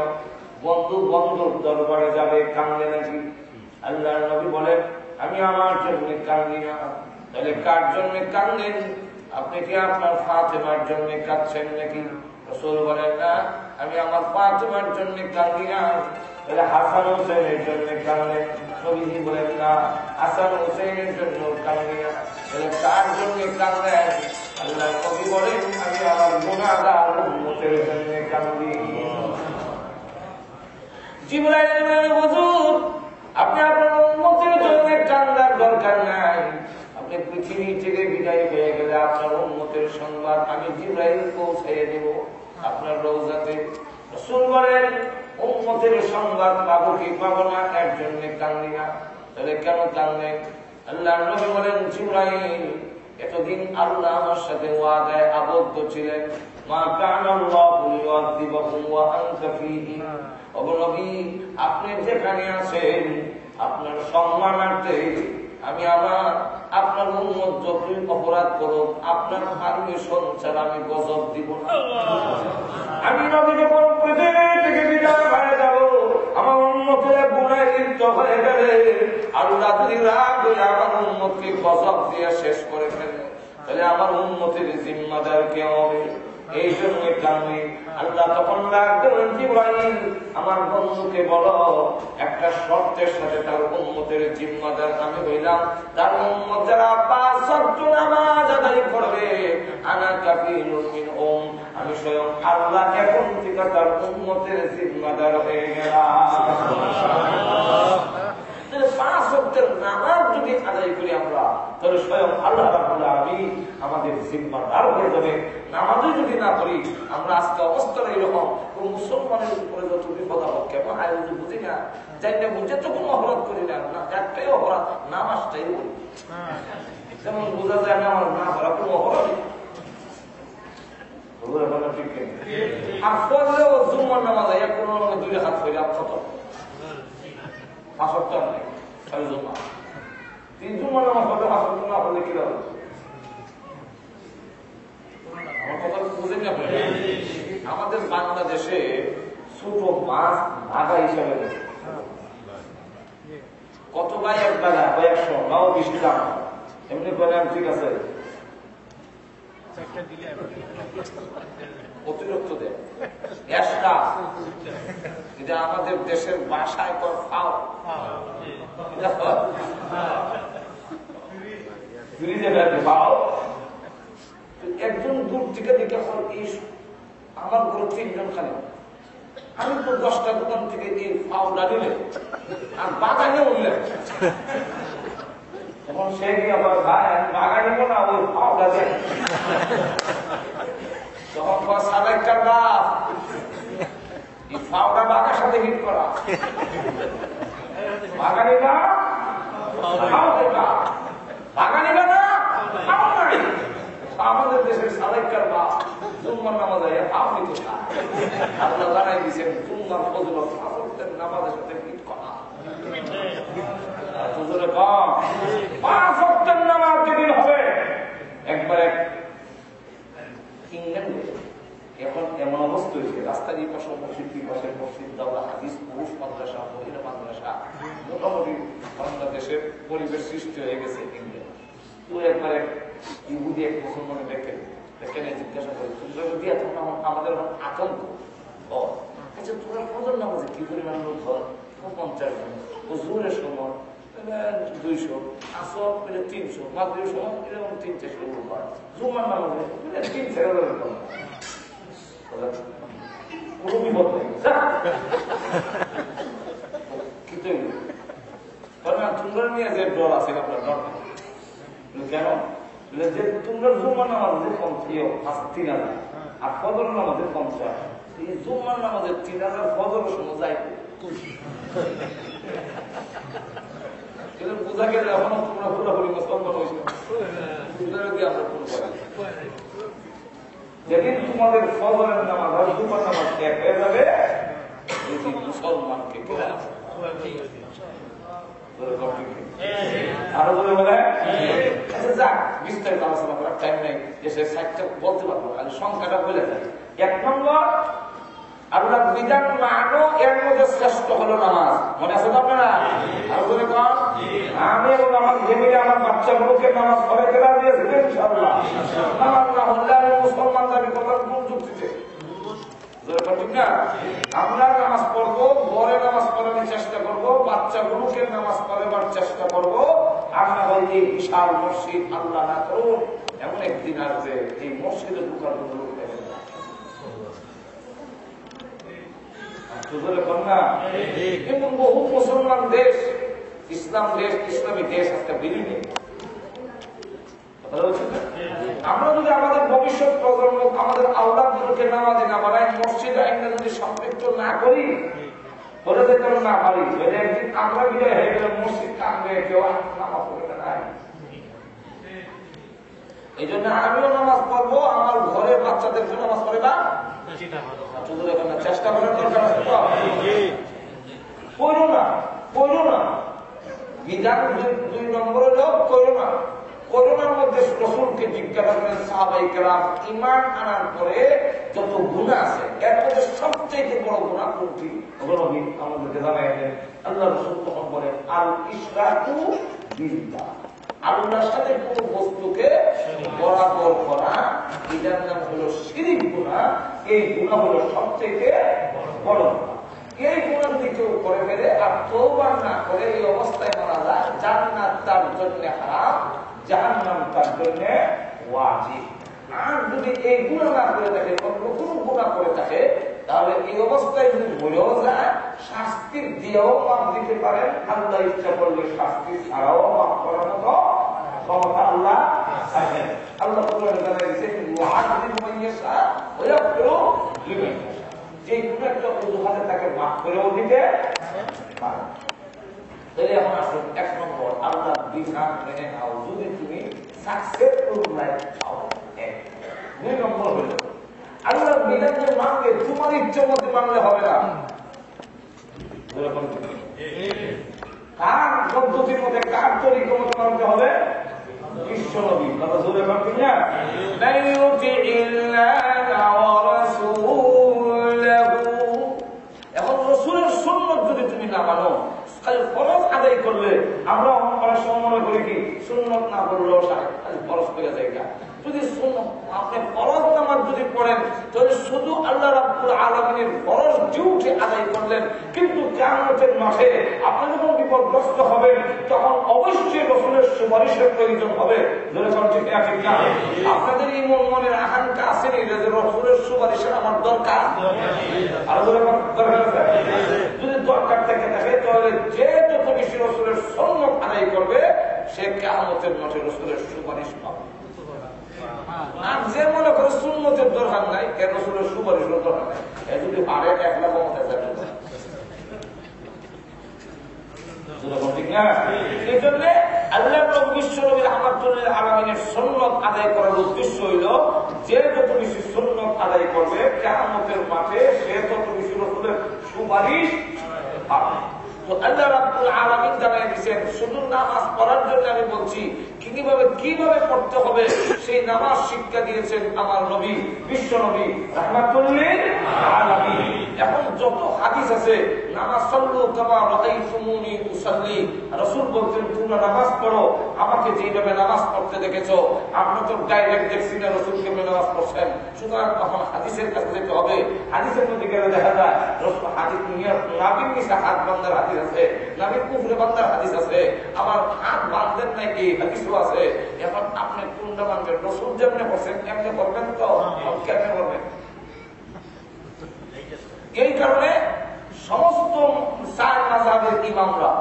বন্ধুর দরবারে যাবে, কান্দে নাকি? আল্লাহর নবী বলেন, আমি আমার জন্য কান্দি না। তাহলে কার জন্য কান্দেন? আপনি কি আপনার ফাতেমার জন্য কাঁদছেন নাকি? রাসূল বলেন, না, আমি আমার ফাতেমার জন্য কান্দি না। তাহলে হাসান হোসেনের জন্য কান্দেন? নবীজি বলেন, না, হাসান হোসেনের জন্য কান্দি না। তাহলে কার জন্য কান্দেন? আল্লাহর নবী বলেন, আমি আমার গুনাহগার উম্মতের জন্য কান্দি। জিবরাইল বলেন, হুজুর আপনি আপনার উম্মতের জন্য কান্দার দরকার নাই। আপনি পৃথিবী থেকে বিদায় হয়ে গেলে আপনার উম্মতের সংবাদ আমি জিবরাইল পৌঁছাইয়ে দেব আপনার রওজাতে। রাসূল বলেন, উম্মতের সংবাদ পাবো কি পাবো না এর জন্য কান্দি না। তাহলে কেন কান্দেন? আল্লাহর নবী বলেন, জিবরাইল এতদিন আল্লাহ আমার সাথে ওয়াদায় আবদ্ধ ছিলেন, মা কানা আল্লাহু লিউআযিবাহুম ওয়া আনতা ফীহিম। ওগো নবী আপনি যেখানে আছেন আপনার সম্মানার্থে আমি আপনার উম্মত যতই অপরাধ করুক আপনার পারমিশন ছাড়া আমি গজব দিব না। আমি নবী যখন পৃথিবী থেকে বিদায় হয়ে যাব, আমার উম্মতের গুনাহে লিপ্ত হয়ে গেলে আল্লাহ যদি রাগ হয়ে আমার উম্মতকে গজব দিয়ে শেষ করে ফেলে, তাহলে আমার উম্মতের জিম্মাদার কে হবে? এই জন্য কারণে আল্লাহ তখন ডাকলেন, জিবরাইল আমার বন্ধুকে বলো একটা শর্তের সাথে তার উম্মতের জিম্মাদার আমি হইলাম। তার উম্মত যারা 5 ওয়াক্ত নামাজ আদায় করবে, আনা কাফিলুন মিনহুম, আমি স্বয়ং আল্লাহ এখন থেকে তার উম্মতের জিম্মাদার হয়ে গেলাম। 5 ওয়াক্তের নামাজ যদি আদায় করি আমরা, তাহলে স্বয়ং আল্লাহ রাব্বুল আলামিন আমাদের জিম্মাদার হয়ে যাবে। নামাজই যদি না করি, আমরা আজকে অবস্থাটা এরকম, কোন মুসলমানের উপরে যত বিপদ আপদ কেমন আয় বুঝি না, যাই না বুঝে তো কোনো অপরাধ করি না, একটাই অপরাধ, নামাজটাই করি। যেমন বোঝা যায় না আমার না করা কোনো অপরাধী। আর পড়লেও জুম্মার নামাজ কোনো 2 হাত হইলে কত 5 ওয়াক্ত নাই, 6 জুম্মা 3 জুম্মার নামাজ পড়লে 5 ওয়াক্ত না পড়লে কি হবে? আমার কথা বুঝেন না? আমাদের বাংলাদেশে ছোট মাছ ভাগা হিসাবে কত ভাই এক বেলা 100 নাও 20 টাকা এমনি বলে ঠিক আছে, অতিরিক্ত দেয় একটা। এটা আমাদের দেশের ভাষায় কর ফাও, একজন দূর থেকে দেখে আমার ঘরে 3 জন খালি, আমি তো 10টা দোকান থেকে এই ফাউডা নিলে আর বাগানে উঠলেন, এখন সে গিয়ে আবার ভাই বাগানে না ওই ফাউডা দেন, তখন সাবেকটা বাপ এই ফাউডা বাগার সাথে হিট করা বাগানে না বাগানে না আমাদের দেশের সাবেকটার বাপ জুম্মার নামাজ আপনি কোথা আল্লাহ জানাই দিয়েছেন জুম্মার ফজলত 5 ওয়াক্তের নামাজের সাথে হিট করা। 5 ওয়াক্তের নামাজ যেদিন হবে একবারে ইংল্যান্ডে এখন এমন অবস্থা হয়েছে, রাস্তার এই পাশে মসজিদ, দুই পাশে মসজিদ, দাওলা হাদিস, পুরুষ মাদ্রাসা, মহিলা মাদ্রাসা, মোটামুটি বাংলাদেশের পরিবেশ সৃষ্টি হয়ে গেছে ইংল্যান্ড। তো একবারে ইহুদি এক মুসলমানের দেখেন জিজ্ঞাসা করে, তোমরা যদি এখন আমাদের আতঙ্ক আচ্ছা তোমরা ফজর নামাজে কি পরিমাণ লোক হয়? 50 জন, জোরের সময় 200, আসর পেলে 300, মাগরিবের সময় এরকম 300-400 লোক হয়, জুম্মার নামাজে 3-4 লোক কোনো বিপদ নেই। কিন্তু তোমরা নিয়ে যে ডর আছে আপনার ডর কেন? যে তোমরা জুম্মার নামাজে 3,000 আর ফজর নামাজে 50, এই জুম্মার নামাজে 3,000 ফজরের সময় যাই বোঝা গেলে এখনো তোমরা পুরোপুরি মুসলমান হয়েছে আমরা কোন যেদিন তোমাদের ফজরের নামাজ আর দুপুর নামাজ এক হয়ে যাবে মুসলমানকে আরো বলে বলে যাক বিস্তারিত আলোচনা করার টাইম নেই যে সে সাইডটা বলতে পারবো খালি সংখ্যাটা বলে যায়। 1 নম্বর আল্লাহ বিধান মানো, এর মধ্যে শ্রেষ্ঠ হলো নামাজ। মনে আছে তো আপনারা? আরো বলে কন আমি এবং আমার ফ্যামিলি আমার বাচ্চাগুলোকে নামাজ পড়াতে রাজি আছি ইনশাআল্লাহ। নামাজ না হলে আমি মুসলমান দাবি করার কোন যুক্তিতে? ঠিক না? আমরা নামাজ পড়বো, ঘরে নামাজ পড়ানোর চেষ্টা করবো, বাচ্চাগুলোকে নামাজ পড়াবার চেষ্টা করবো। আর না হয় এই বিশাল মসজিদ আল্লাহ না করুন এমন একদিন আসবে এই মসজিদে ঢুকার জন্য লোক দেবে না। কিন্তু বহু মুসলমান দেশ, ইসলাম দেশ, ইসলামী দেশ একটা বিলীনে। আমরা যদি আমাদের ভবিষ্যৎ প্রজন্ম, আমাদের আওলাদগুলোকে নামাজে না বানাই, মসজিদ আইনে যদি সম্পৃক্ত না করি, বলে যেতে না পারি, একদিন আমরা বিজয় হয়ে গেলে মসজিদ কামড়ে কেউ নামাজ পড়বে না। এই জন্য আমিও নামাজ পড়বো, আমার ঘরে বাচ্চাদেরকে নামাজ পড়ে না চেষ্টা করার দরকার আছে। করো না, করো না, বিধান 2 নম্বরে লোক করো না। করোনার মধ্যে রসুলকে জিজ্ঞাসা করেন সাহাবায়ে কেরাম, ঈমান আনার পরে যত গুনাহ আছে এর মধ্যে সবচেয়ে বড় গুনাহ কোনটি? আমাদেরকে জানাইলেন। আল্লাহ রাসূল তখন বলেন আল ইশরাকু বিল্লাহ, আল্লাহর সাথে কোন বস্তুকে বরাবর করা, এটার নাম হলো শিরক গুনাহ। এই গুনাহ হলো সবচেয়ে বড় গুনাহ। এই গুনাহ যদি কেউ করে ফেলে আর তওবা না করে এই অবস্থায় মারা যায়, জান্নাত তার জন্য হারাম, জাহান্নাম তার জন্য ওয়াজিব। আর যদি এই গুনাহ না করে থাকে, অন্য কোনো গুনাহ করে থাকে, তাহলে এই অবস্থায় যদি মরেও যায়, শাস্তির দিয়েও মাফ দিতে পারেন। আল্লাহ ইচ্ছা করলে শাস্তি ছাড়াও মাফ করার মতো ক্ষমতা আল্লাহ আছেন। আল্লাহ জানাই দিচ্ছেন যে কোনো একটা অজুহাতে তাকে মাফ করেও দিতে পারেন। তাহলে এখন আসুন 1 নম্বর আল্লাহ বিধান মেনে নাও যদি তুমি সাকসেসফুল লাইফ চাও। 2 নম্বর হল আল্লাহর বিধান যে মানবে তোমার ইচ্ছা মতো মানলে হবে না। কার পদ্ধতির মধ্যে, কার তরিকা মতো মানতে হবে? বিশ্ব নবী কথা জোরে পারবেন না? এখন রসুলের সুন্নাত যদি তুমি না মানো, ফরজ আদায় করলে আমরা অনেক সময় মনে করি কি সুন্নাত না করলেও ফরজ হয়ে যায়। যদি আপনি ফরজ নামাজ যদি পড়েন তাহলে শুধু আল্লাহ রাব্বুল আলামিনের ফরজ ডিউটি আদায় করলেন, কিন্তু কিয়ামতের মাঠে আপনি যখন বিপদগ্রস্ত হবেন তখন অবশ্যই রাসূলের সুপারিশের প্রয়োজন হবে। ঠিক না? আপনাদের এই মনের আকাঙ্ক্ষা আছে যে রাসূলের সুপারিশের আমার দরকার, আর যদি দরকার থেকে থাকে তাহলে যে যত বেশি রাসূলের সুন্নাত আদায় করবে সে কিয়ামতের মাঠে রাসূলের সুপারিশ পাবে। আর যে মনে করে সুন্নতের দরকার নাই, কেন রসুলের সুপারিশের দরকার নাই, এ যদি পারে একলা ক্ষমতা যাবে। ঠিক না? এই জন্য আল্লাহ বিশ্ব নবী রাহমাতুল্লিল আলামিনের সুন্নাত আদায় করার উদ্দেশ্য হইল যে যত বেশি সুন্নাত আদায় করবে কিয়ামতের মাঠে সে তত বেশি রসুলের সুপারিশ পাবে। তো আল্লাহ রাব্বুল আলামিন জানাই দিয়েছেন শুধু নামাজ পড়ার জন্য আমি বলছি, কিভাবে পড়তে হবে সেই নামাজ শিক্ষা দিয়েছেন আমার নবী বিশ্ব নবী রাহমাতুল্লিল আলামিন। এখন যত হাদিস আছে নামাজ সাল্লু কামা রাআইতুমুনি উসাল্লি, রাসূল বলতেন তোমরা নামাজ পড়ো আমাকে যেভাবে নামাজ পড়তে দেখেছো। আমরা তো ডাইরেক্ট দেখছি না রাসূলকে নামাজ পড়ছেন, সুতরাং তখন হাদিসের কাছে যেতে হবে। হাদিসের মধ্যে গেলে দেখা যায় রাসূল হাদিস নবীর নিচে হাত বান্ধার হাদিস আছে, নবীর কুফরে বান্ধার হাদিস আছে, আমার হাত বাঁধেন নাকি হাদিসও আছে। এখন আপনি কোনটা মানবেন? রাসূল যেমনি করছেন এমনি করবেন তো কেমনে করবেন? এই কারণে সমস্ত 4 মাযহাবের ইমামরা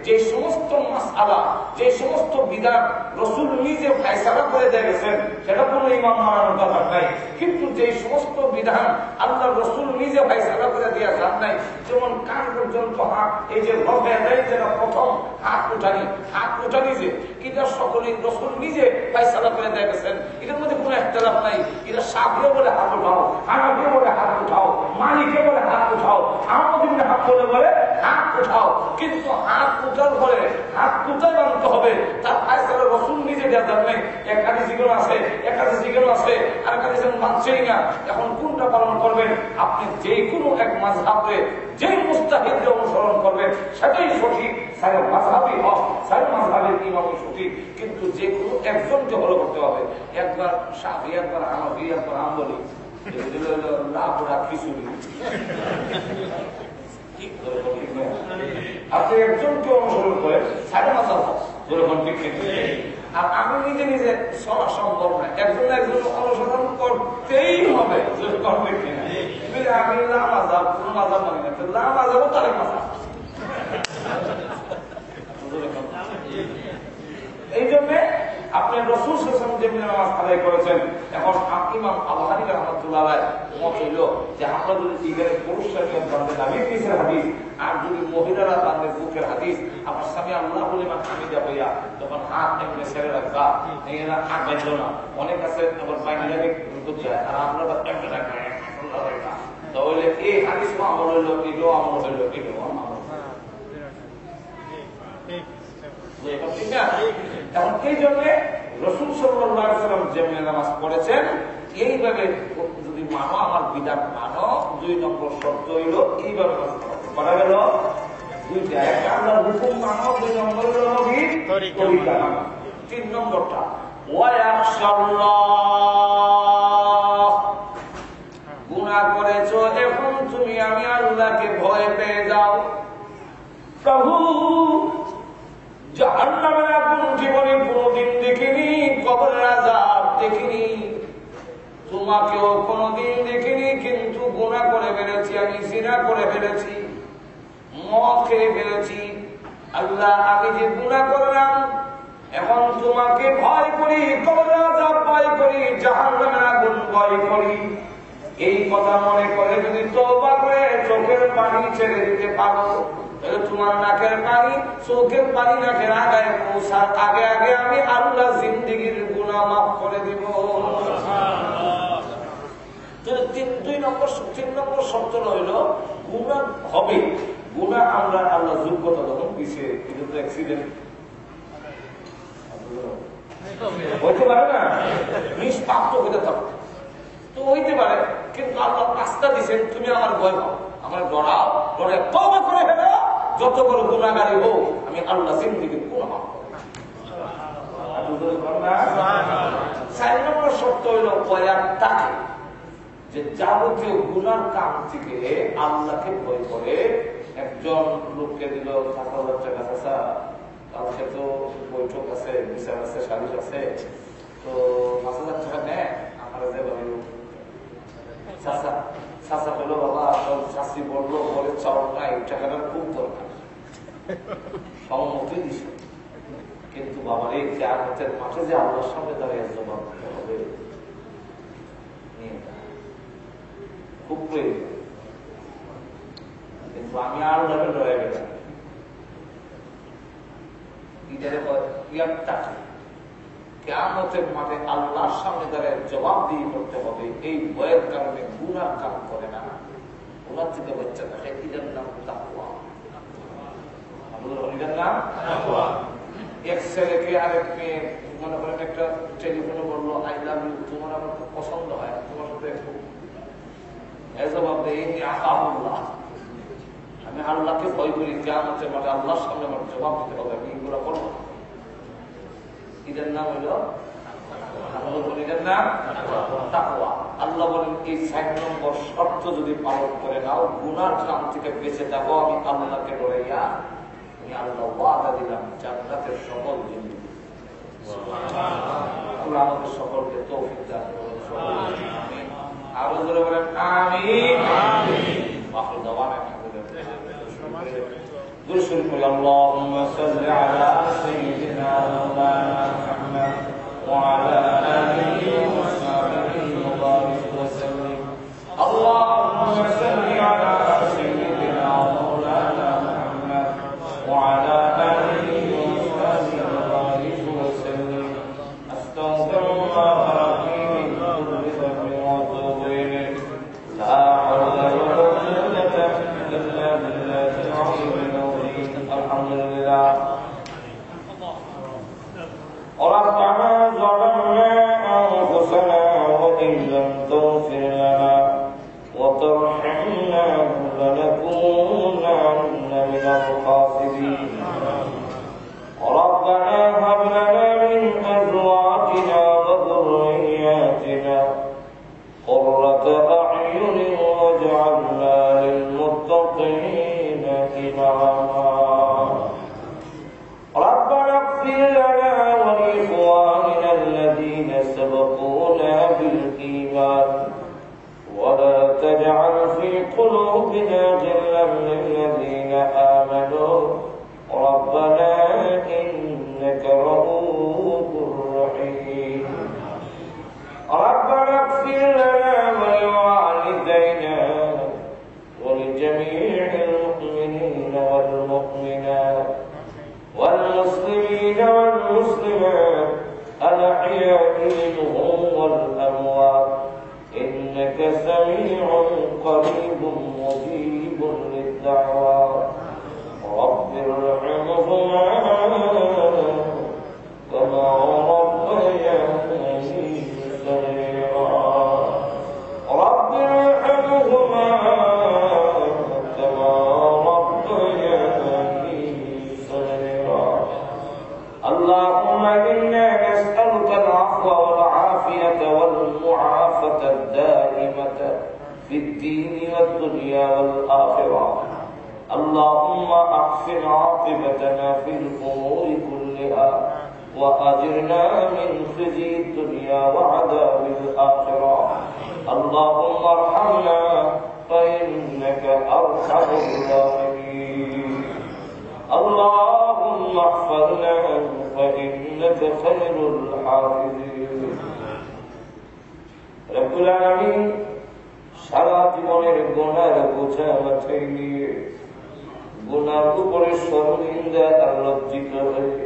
যে সমস্ত মাসআলা, যে সমস্ত বিধান রাসূল নিজে ফয়সালা করে দিয়ে গেছেন সেটা কোনো ইমাম মানার দরকার নাই। কিন্তু যে সমস্ত বিধান আল্লাহ রাসূল নিজে ফয়সালা করে দিয়ে যান নাই, যেমন কান পর্যন্ত হাত, এই যে রফে যেটা প্রথম উনি রসুল নিজে ফায়সালা করে দিয়ে গেছেন, এটার মধ্যে কোনো একতলাফ নাই। এটা সাফিও বলে হাত উঠাও, হানাফিও বলে হাত উঠাও, মালিকে বলে হাত উঠাও, আহমদ ইবনে হাম্বলে বলে হাত উঠাও। কিন্তু হাত উঠার পরে হাত কোথায় বানতে হবে তার ফায়সালা রসুল নিজে দেওয়া যাবে নাই। এক হাদিস জীবন আছে, এক হাদিস জীবন আছে, আর এক হাদিস জীবন মানছেই না। এখন কোনটা পালন করবেন? আপনি যে কোনো এক মাযহাবে যে মুস্তাহিদকে অনুসরণ করবেন সেটাই সঠিক, সারা মাযহাবই হক, সারা মাযহাবের ইমামই সঠিক। কিন্তু যে কোনো একজনকে ফলো করতে হবে। একবার শাফি, একবার হানাফি, একবার হাম্বলি, এগুলো হলো লাভ রাখ খিচুড়ি। আপনি একজনকে অনুসরণ করেন সারা মাযহাব হক, যেরকম ঠিক ঠিক। আর আমি নিজে নিজে চলা সম্ভব না, একজন একজন অনুসরণ করতেই হবে। আমি লামাজাব কোন মাজাব মানি না, লামাজাবও তার মাজাব। এই জন্য আপনি রসুল যেমনি নামাজ আদায় করেছেন। এখন ইমাম আবু হানিফা রাহমাতুল্লাহ মত হইল যে আমরা যদি ঈদের পুরুষরা বান্ধে নামিয়ে পিছের হাদিস, আর যদি মহিলারা বান্ধে বুকের হাদিস, আমার স্বামী আল্লাহ লিমান হামিদা হইয়া তখন হাত এমনি ছেড়ে রাখবা, এরা হাত বাঁধল না। অনেক আছে আবার বাইরে করতে হয়, আর আমরা একটা রাখবো তাহলে এই হাদিস আমল হইল, এটাও আমল হইল, এটাও আমল। ঠিক না? এখন এই জন্য রসুল সাল্লাল্লাহু আলাইহি ওয়াসাল্লাম যেমনি নামাজ পড়েছেন এইভাবে যদি মানো, আমার বিধান মানো। 2 নম্বর শর্ত হইল এইভাবে করা গেল দুইটা, একটা আল্লাহর হুকুম মানো, 2 নম্বর হলো নবীর তরিকা মানো। 3 নম্বরটা ওয়ায়াখশাল্লাহ, গুনাহ করেছো এখন তুমি আমি আল্লাহকে ভয় পেয়ে যাও। প্রভু জাহান্নামের আগুন জীবনে কোনদিন দেখিনি, কবরের আযাব দেখিনি, তোমাকেও কোনদিন দেখিনি, কিন্তু গুনাহ করে ফেলেছি, আমি জিনা করে ফেলেছি, মদ খেয়ে ফেলেছি। আল্লাহ আমি যে গুনাহ করলাম এখন তোমাকে ভয় করি, কবরের আযাব ভয় করি, জাহান্নামের আগুন ভয় করি। এই কথা মনে করে যদি তওবা করে চোখের পানি ছেড়ে দিতে পারো, তোমার নাকের পানি চোখের পানি নাকের আগায় পৌঁছার আগে আগে আমি আল্লাহ জিন্দেগির গুনাহ মাফ করে দিব। 3 নম্বর শর্ত হইল গুনাহ হবে। গুনাহ আমরা আল্লাহ যোগ্যতা যখন দিছে, এটা তো অ্যাক্সিডেন্ট হইতে পারে না, নিষ্পাপ তো হইতে থাকবে তো হইতে পারে, কিন্তু আল্লাহ রাস্তা দিচ্ছেন তুমি আমার ভয় পাও, আমার ডরাও, ডরে তওবা করে ফেলো, যত বড় গুনাহগারী হোক আমি আল্লাহ জিন্দেগির গুনাহ মাফ করব। 4 নম্বর শর্ত হইল ওয়ায়াত্তাকি, যে যাবতীয় গুনার কাম থেকে আল্লাহকে ভয় করে। একজন লোককে দিল 5,000 টাকা, চাচা কালকে তো বৈঠক আছে, বিচার আছে, সালিশ আছে, তো 5,000 টাকা নেয় আমার চাচা বললো বাবা শাস্তি বললো বলে চাওয়ার নাই, টাকাটার খুব দরকার, সম্মতি দিছে, কিন্তু বাবার এই কিয়ামতের মাঠে যে আল্লাহর সামনে দাঁড়িয়ে জবাব দিতে হবে খুব প্রয়োজন। কিন্তু আমি আর ডরাই গেলাম, কিয়ামতের মাঠে আল্লাহর সামনে দাঁড়িয়ে জবাব দিয়ে করতে হবে। এই ভয়ের কারণে গুনাহ কাম করে না, গুনাহ থেকে বাচ্চা থাকে। এটার নাম তাকওয়া। এটার নাম তাকওয়া। এক ছেলেকে আরেক মেয়ে মনে করেন একটা টেলিফোনে বললো আই লাভ ইউ, তোমার আমার খুব পছন্দ হয়, তোমার সাথে জবাব দেয় আল্লাহ, আমি আল্লাহকে ভয় করি, কিয়ামতের মাঠে আল্লাহর সামনে আমার জবাব দিতে হবে, আমি এগুলো করবো। এটার নাম হইল তাকওয়া। আল্লাহ বলেন এই 4 নম্বর শর্ত যদি পালন করে নাও, গুনার কাম থেকে বেঁচে যাবো আমি আল্লাহকে ডরাইয়া, আমি আল্লাহ ওয়াদা দিলাম জান্নাতের সকল জিনিস। আল্লাহ আমাদের সকলকে তৌফিক দান করুন। আরো জোরে বলেন আমিন। আখির দাওয়ানা اللهم صل على سيدنا مولانا محمد وعلى آله وصحبه وبارك وسلم. اللهم صل على سيدنا مولانا محمد وعلى آله وصحبه وبارك وسلم. ربنا ظلمنا أنفسنا وإن لم تغفر لنا وترحمنا لنكونن من الخاسرين ربنا هب لنا من أزواجنا وذرياتنا قرة أعين واجعلنا للمتقين إماما ربنا اغفر لنا ولإخواننا الذين سبقونا بالإيمان ولا تجعل في قلوبنا غلا للذين آمنوا ربنا إنك رؤوف رحيم ربنا اغفر لنا ولوالدينا ولجميع المؤمنين والمؤمنات والمسلمين والمسلمات الأحياء منهم والأموات إنك سميع قريب مجيب للدعوات رب ارحمهما كما ربياني صغيرا رب ارحمهما كما ربياني صغيرا اللهم إنا نسألك العفو والعافية والمعافاة الدائمة في الدين والدنيا والآخرة اللهم أحسن عاقبتنا في الأمور كلها وأجرنا من خزي الدنيا وعذاب الآخرة اللهم ارحمنا فإنك أرحم الراحمين اللهم احفظنا فإنك خير الحافظين رب العالمين সারা জীবনের গুনার বোঝা মাথায় নিয়ে গুনার উপরে সর্বনিন্দা আর লজ্জিত হয়ে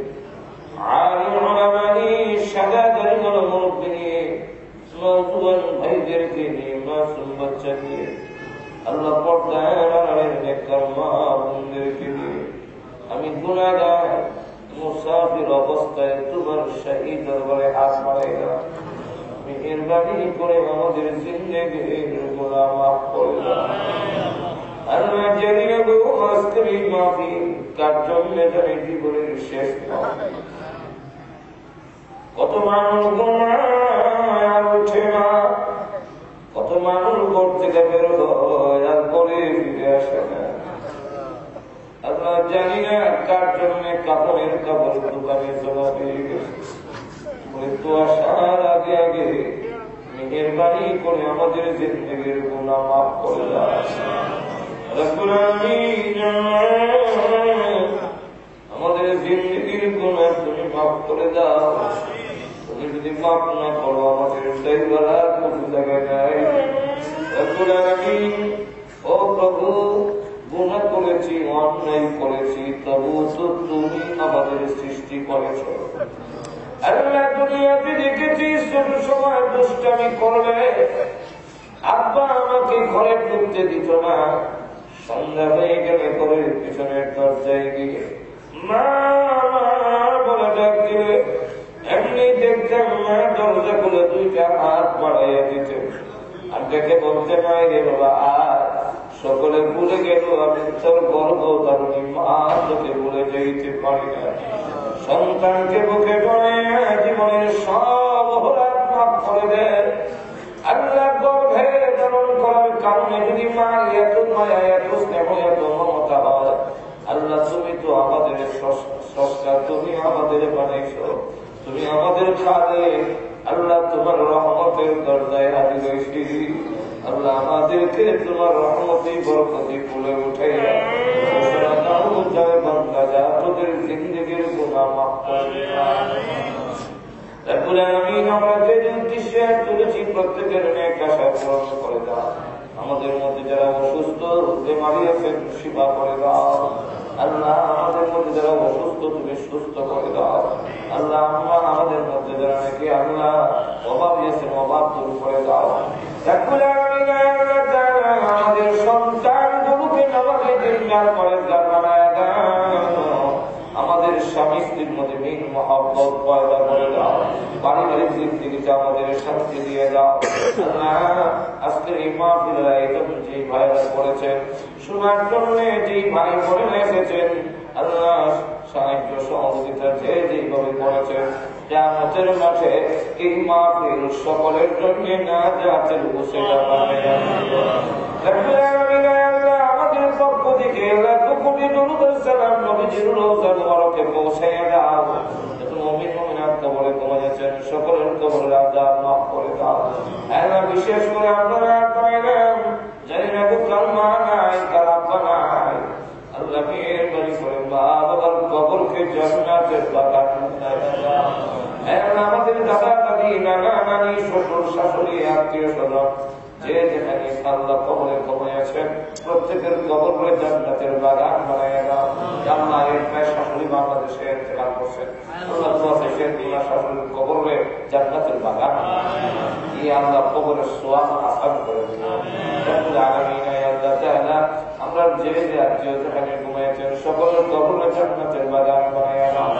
আলিম উলামানি সাদাদারি মুরব্বি নিয়ে নওজোয়ান ভাইদেরকে নিয়ে মাসুম বাচ্চাকে আল্লাহ পর্দার নেককার মা বোনদেরকে নিয়ে আমি গুনাহগার মুসাফির অবস্থায় তোমার শাহী দরবারে হাত বাড়াইলাম মেহেরবানি করে আমাদের জিন্দেগির গুনাহ মাফ করে দাও আল্লাহ জানিয়ে গো আজকের মাহফিল কার জন্য জানি জীবনের শেষ কত মানুষ ঘুমায় ওঠে না কত মানুষ ঘর থেকে বের হয় আর পরে ফিরে আসে না আল্লাহ জানি না কার জন্য কাপড়ের কাপড় দোকানে চলা পেয়ে গেছে মৃত্যু আসার আগে আগে মেহেরবানি করে আমাদের জিন্দেগির গুনাহ মাফ করে দাও রব্বুল আলামিন আমাদের জিন্দেগির গুনাহ তুমি মাফ করে দাও তুমি যদি মাফ না করো আমাদের দায়ভার কোনো জায়গায় নাই রব্বুল আলামিন ও প্রভু গুনাহ করেছি অন্যায় করেছি তবু তো তুমি আমাদের সৃষ্টি করেছো আল্লাহ দুনিয়াতে দেখেছি ছোট সময় দুষ্টামি করলে আব্বা আমাকে ঘরে ঢুকতে দিত না সন্ধ্যা হয়ে গেলে ঘরের পিছনের দরজায় গিয়ে মা বলে ডাক দিলে এমনি দেখতাম মা দরজা খুলে দুইটা হাত বাড়াইয়া দিতে আর দেখে বলতে নাই রে বাবা আর সকলে ভুলে গেল আমি তোর গর্ব ধারণী মা তোকে ভুলে যাইতে পারি না সন্তানকে বুকে পড়ে জীবনের সব অপরাধ মাফ করে দেয় আল্লাহ গর্ভে ধারণ করার কারণে যদি মা এত মায়া এত স্নেহ এত মমতা হয় আল্লাহ তুমি তো আমাদের স্রষ্টা তুমি আমাদের বানাইছো তুমি আমাদের খালে আল্লাহ তোমার রহমতের দরজায় হাজির হয়েছি আল্লাহ আমাদেরকে তোমার রহমতি বরকতি ফুলে উঠে বান্দা যা তোদের জিন্দেগির গুনাহ মাফ করে রব্বুল আলামিন আমরা যে উদ্দেশ্যে তুলেছি প্রত্যেকের নেক আশা পূরণ করে দাও আমাদের মধ্যে যারা অসুস্থ বেমারি আছে শিফা করে দাও আল্লাহ আমাদের মধ্যে যারা অসুস্থ তুমি সুস্থ করে দাও আল্লাহ আমাদের মধ্যে যারা নাকি আল্লাহ অভাব আছে অভাব দূর করে দাও রব্বুল আলামিন আমাদের সন্তান গুলোকে নামাজে দিনদার করে বানায় দাও আমাদের আমাদের স্বামী স্ত্রীর মধ্যে মিল মহব্বত পয়দা করে দাও, পারিবারিক জিন্দেগিতে আমাদের শান্তি দিয়ে দাও। আজকের এই মাহফিলের আয়োজন যে ভাইরা করেছেন, শোনার জন্য যেই ভাই বোনেরা এসেছেন, আল্লাহ সাহায্য সহযোগিতা যে যেভাবে করেছেন, কিয়ামতের মাঠে এই মাহফিল সকলের জন্য নাজাতের উসিলা বানায়া দিও। আমাদের পক্ষ থেকে লাখ কোটি দরুদ ও সালাম নবীজির রওজা মুবারকে পৌঁছায়া দাও। যত মুমিন মুমিনাত কবরে ঘুমিয়েছেন সকলের কবরের আযাব মাফ করে দাও। আল্লাহ বিশেষ করে আপনারা পাইলেন জানি না কালমা নাই, কালাম নাই, আল্লাহ মেহেরবানি করে মা বাবার কবরকে জান্নাতের বাগান বানায়া দাও। আমাদের দাদা দাদি, নানা নানি, শ্বশুর শাশুড়ি, আত্মীয় স্বজন যে যেখানে আল্লাহ কবরে ঘুমিয়েছেন প্রত্যেকের কবরে জান্নাতের বাগান বানায়া দাও। আল্লাহ এর শাশুড়ি বাংলাদেশে ইন্তেকাল করছেন, আল্লাহ শাশুড়ির কবরে জান্নাতের বাগান এই আল্লাহ কবরের সোয়াব আসান করে দিন। আমরা যে যে আত্মীয় যেখানে ঘুমিয়েছেন সকলের কবরে জান্নাতের বাগান বানায়া দাও।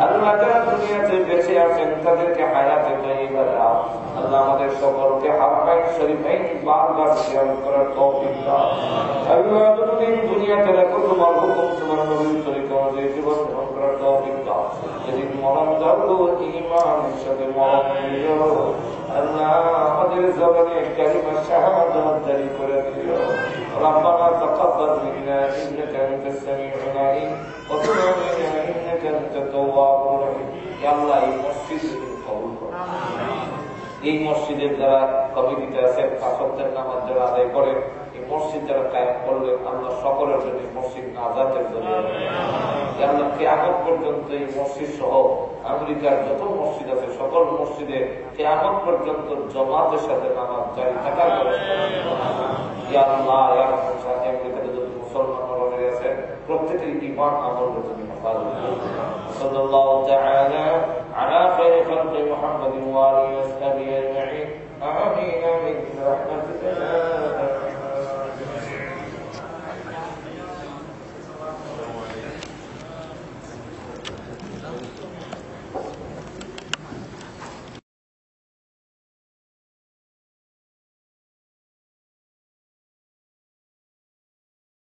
আল্লাহ যারা দুনিয়াতে বেঁচে আছেন তাদেরকে হায়াতে তাইয়্যিবা দাও। আল্লাহ আমাদের সকলকে হারামাইন শরীফাইন বারবার জিয়ারত করার তৌফিক দাও। আল্লাহ যতদিন দুনিয়াতে রাখো তোমার হুকুম তোমার নবীর তরিকা অনুযায়ী জীবন ধারণ করার তৌফিক দাও। যেদিন মরণ দাও ঈমানের সাথে মরণ দিও। আল্লাহ আমাদের জবানে কালিমা শাহাদাত জারি করে দিও। ربنا تقبل منا انك انت السميع العليم وتب علينا انك انت التواب الرحيم। يا الله এই মসজিদ কবুল করো। এই মসজিদের যারা কমিটিতে আছে, ফাসদের নামাজ যারা আদায় করে, এই মসজিদ যারা কায়েম করলেন, আল্লাহ সকলের জন্য মসজিদ নাজাতের জন্য আল্লাহ কিয়ামত পর্যন্ত এই মসজিদ সহ আমেরিকার যত মসজিদ আছে সকল মসজিদে কিয়ামত পর্যন্ত জামাতের সাথে নামাজ জারি থাকার ব্যবস্থা ইয়া আল্লাহ। ইয়া রাহমান, আমেরিকাতে যত মুসলমান রয়ে আছে প্রত্যেকের ঈমান আমলের জন্য হেফাজত করুন। সাল্লাল্লাহু তাআলা আলা খায়রি খালকি মুহাম্মাদিন ওয়া আলিহি ওয়া সাহবিহি